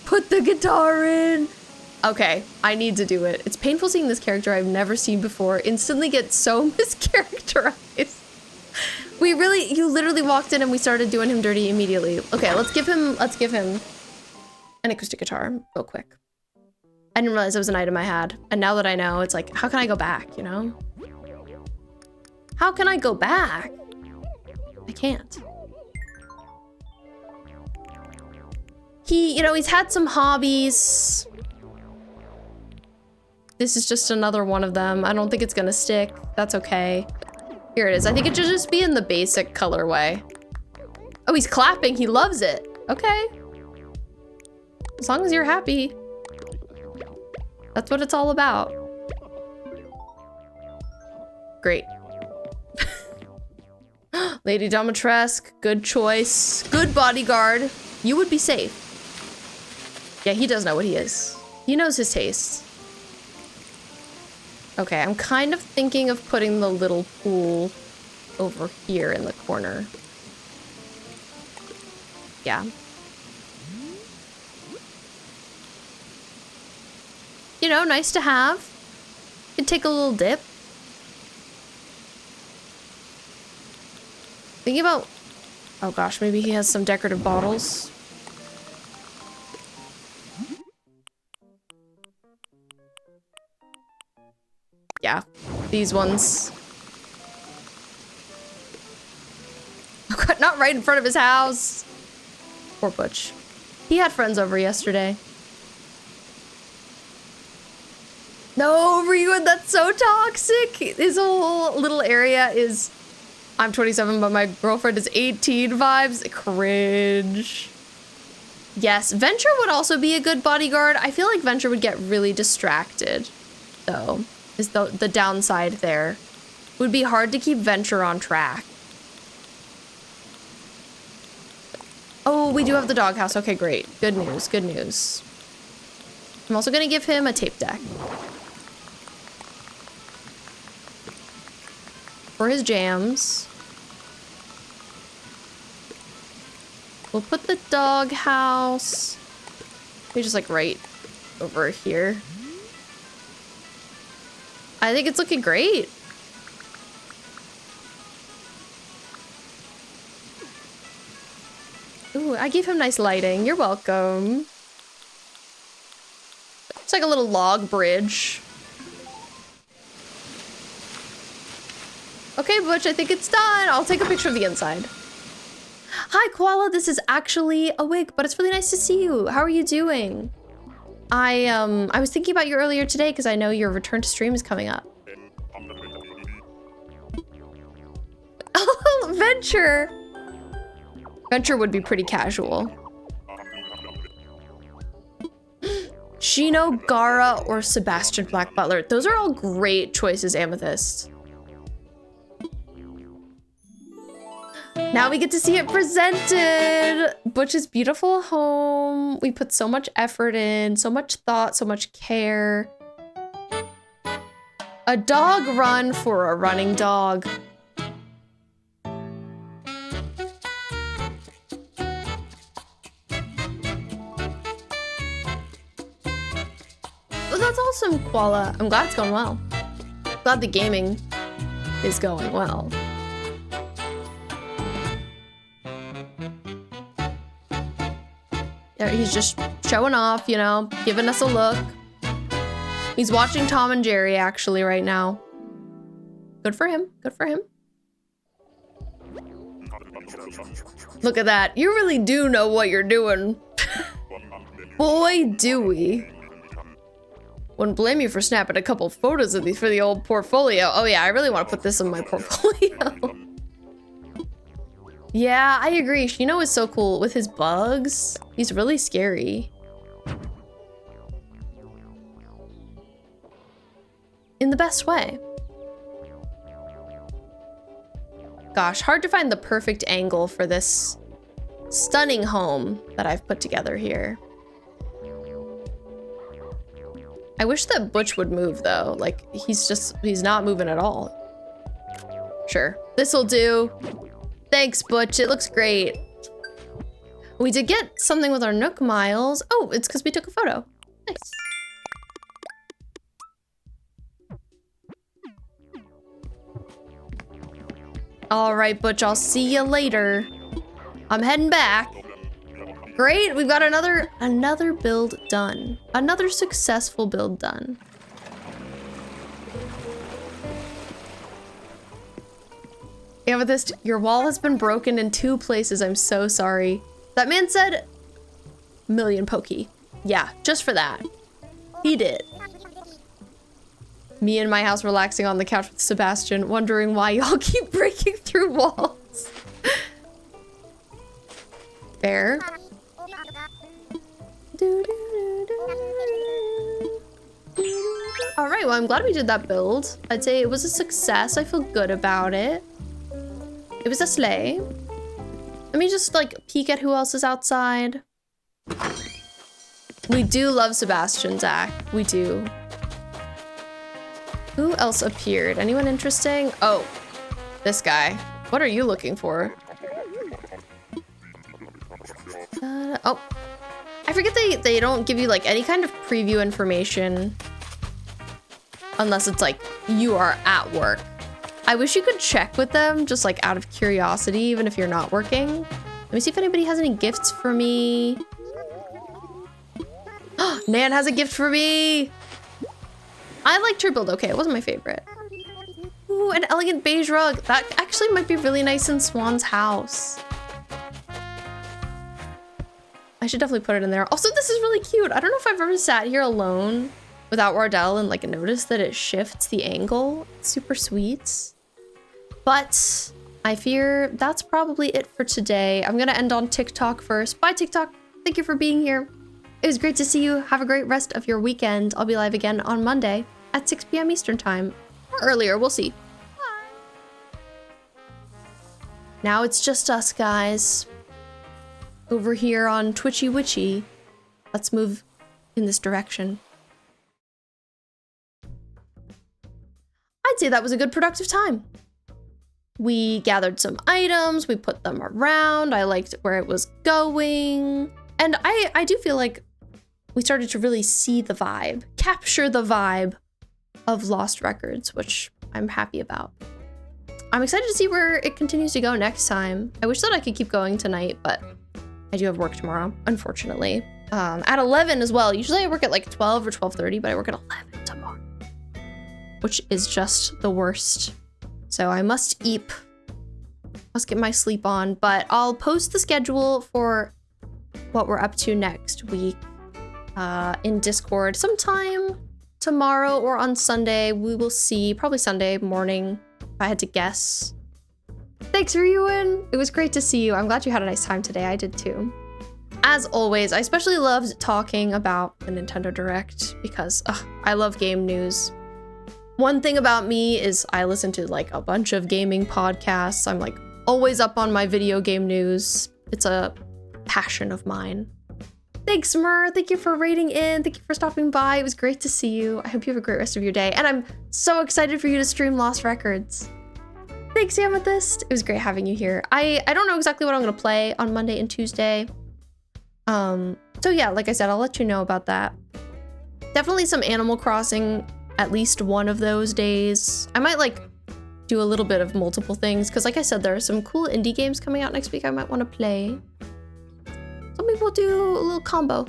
Put the guitar in. Okay, I need to do it. It's painful seeing this character I've never seen before instantly get so mischaracterized. You literally walked in and we started doing him dirty immediately. Okay, let's give him an acoustic guitar real quick. I didn't realize it was an item I had. And now that I know, it's like, how can I go back, you know? How can I go back? I can't. He's had some hobbies. This is just another one of them. I don't think it's gonna stick. That's okay. Here it is. I think it should just be in the basic colorway. Oh, he's clapping. He loves it. Okay. As long as you're happy. That's what it's all about. Great. Lady Domitresque, good choice. Good bodyguard. You would be safe. Yeah, he does know what he is. He knows his taste. Okay, I'm kind of thinking of putting the little pool over here in the corner. Yeah. Nice to have. Could take a little dip. Thinking about... Oh gosh, maybe he has some decorative bottles. Yeah, these ones. Not right in front of his house. Poor Butch. He had friends over yesterday. No, Regan, that's so toxic. His whole little area is, I'm 27, but my girlfriend is 18 vibes. Cringe. Yes, Venture would also be a good bodyguard. I feel like Venture would get really distracted, though, is the downside there. It would be hard to keep Venture on track. Oh, we do have the doghouse. Okay, great. Good news, good news. I'm also gonna give him a tape deck. For his jams. We'll put the doghouse maybe just like right over here. I think it's looking great. Ooh, I gave him nice lighting. You're welcome. It's like a little log bridge. Okay, Butch, I think it's done. I'll take a picture of the inside. Hi, Koala. This is actually a wig, but it's really nice to see you. How are you doing? I was thinking about you earlier today because I know your return to stream is coming up. Oh, Venture. Venture would be pretty casual. Shino, Gara, or Sebastian Black Butler. Those are all great choices, Amethyst. Now we get to see it presented. Butch's beautiful home. We put so much effort in, so much thought, so much care. A dog run for a running dog. Well, that's awesome, Koala. I'm glad it's going well. Glad the gaming is going well. He's just showing off, you know, giving us a look. He's watching Tom and Jerry actually right now. Good for him. Good for him. Look at that. You really do know what you're doing. Boy, do we. Wouldn't blame you for snapping a couple photos of these for the old portfolio. Oh yeah, I really want to put this in my portfolio. Yeah, I agree. Shino is so cool with his bugs. He's really scary. In the best way. Gosh, hard to find the perfect angle for this stunning home that I've put together here. I wish that Butch would move though. Like, he's not moving at all. Sure, this'll do. Thanks, Butch. It looks great. We did get something with our Nook Miles. Oh, it's because we took a photo. Nice. All right, Butch, I'll see you later. I'm heading back. Great, we've got another build done. Another successful build done. Amethyst, your wall has been broken in 2 places. I'm so sorry. That man said million pokey. Yeah, just for that. He did. Me in my house relaxing on the couch with Sebastian, wondering why y'all keep breaking through walls. Fair. Alright, well, I'm glad we did that build. I'd say it was a success. I feel good about it. It was a slay. Let me just, like, peek at who else is outside. We do love Sebastian, Zach. We do. Who else appeared? Anyone interesting? Oh, this guy. What are you looking for? Oh. I forget they don't give you, like, any kind of preview information. Unless it's, like, you are at work. I wish you could check with them, just, like, out of curiosity, even if you're not working. Let me see if anybody has any gifts for me. Nan has a gift for me! I liked her build okay, it wasn't my favorite. Ooh, an elegant beige rug. That actually might be really nice in Swan's house. I should definitely put it in there. Also, this is really cute. I don't know if I've ever sat here alone without Wardell and like noticed that it shifts the angle. It's super sweet. But I fear that's probably it for today. I'm gonna end on TikTok first. Bye, TikTok. Thank you for being here. It was great to see you. Have a great rest of your weekend. I'll be live again on Monday at 6 p.m. Eastern time. Or earlier, we'll see. Now it's just us, guys. Over here on Twitchy Witchy. Let's move in this direction. I'd say that was a good productive time. We gathered some items, we put them around, I liked where it was going. And I do feel like we started to really see the vibe, capture the vibe of Lost Records, which I'm happy about. I'm excited to see where it continues to go next time. I wish that I could keep going tonight, but I do have work tomorrow, unfortunately. At 11 as well. Usually I work at like 12 or 12:30, but I work at 11 tomorrow, which is just the worst. So I must eep, must get my sleep on, but I'll post the schedule for what we're up to next week in Discord sometime tomorrow or on Sunday. We will see, probably Sunday morning if I had to guess. Thanks, Ryuin. It was great to see you. I'm glad you had a nice time today. I did too. As always, I especially loved talking about the Nintendo Direct because I love game news. One thing about me is I listen to like a bunch of gaming podcasts. I'm like always up on my video game news. It's a passion of mine. Thanks, Mur. Thank you for rating in. Thank you for stopping by. It was great to see you. I hope you have a great rest of your day. And I'm so excited for you to stream Lost Records. Thanks, Amethyst. It was great having you here. I don't know exactly what I'm going to play on Monday and Tuesday. So yeah, like I said, I'll let you know about that. Definitely some Animal Crossing at least one of those days. I might like do a little bit of multiple things because like I said, there are some cool indie games coming out next week I might want to play. Some people do a little combo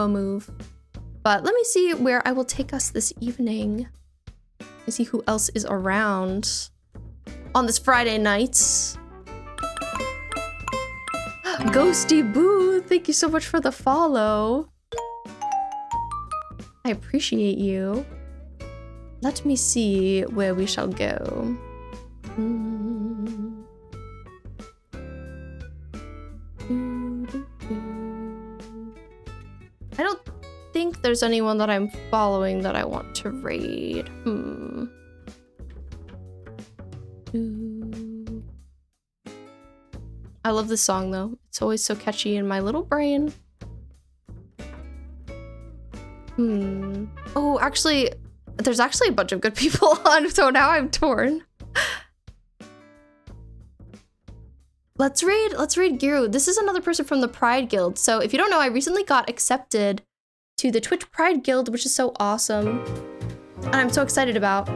move. But let me see where I will take us this evening. Let me see who else is around on this Friday night. Ghosty Boo, thank you so much for the follow. I appreciate you. Let me see where we shall go. I don't think there's anyone that I'm following that I want to raid. I love this song though. It's always so catchy in my little brain. Oh, actually, there's actually a bunch of good people on, so now I'm torn. Let's raid Giru. This is another person from the Pride Guild. So if you don't know, I recently got accepted to the Twitch Pride Guild, which is so awesome. And I'm so excited about.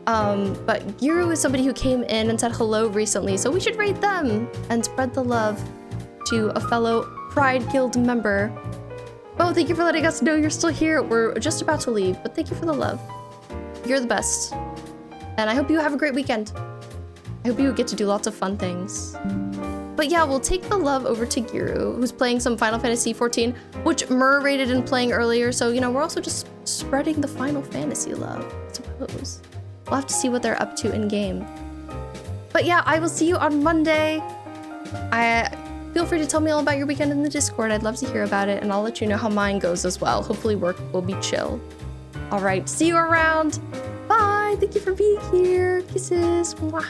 But Giru is somebody who came in and said hello recently, so we should raid them and spread the love to a fellow Pride Guild member. Oh, thank you for letting us know you're still here. We're just about to leave, but thank you for the love. You're the best. And I hope you have a great weekend. I hope you get to do lots of fun things. But yeah, we'll take the love over to Giru, who's playing some Final Fantasy XIV, which Mur rated and playing earlier. So, you know, we're also just spreading the Final Fantasy love, I suppose. We'll have to see what they're up to in game. But yeah, I will see you on Monday. Feel free to tell me all about your weekend in the Discord. I'd love to hear about it, and I'll let you know how mine goes as well. Hopefully work will be chill. All right, see you around. Bye. Thank you for being here. Kisses. Mwah.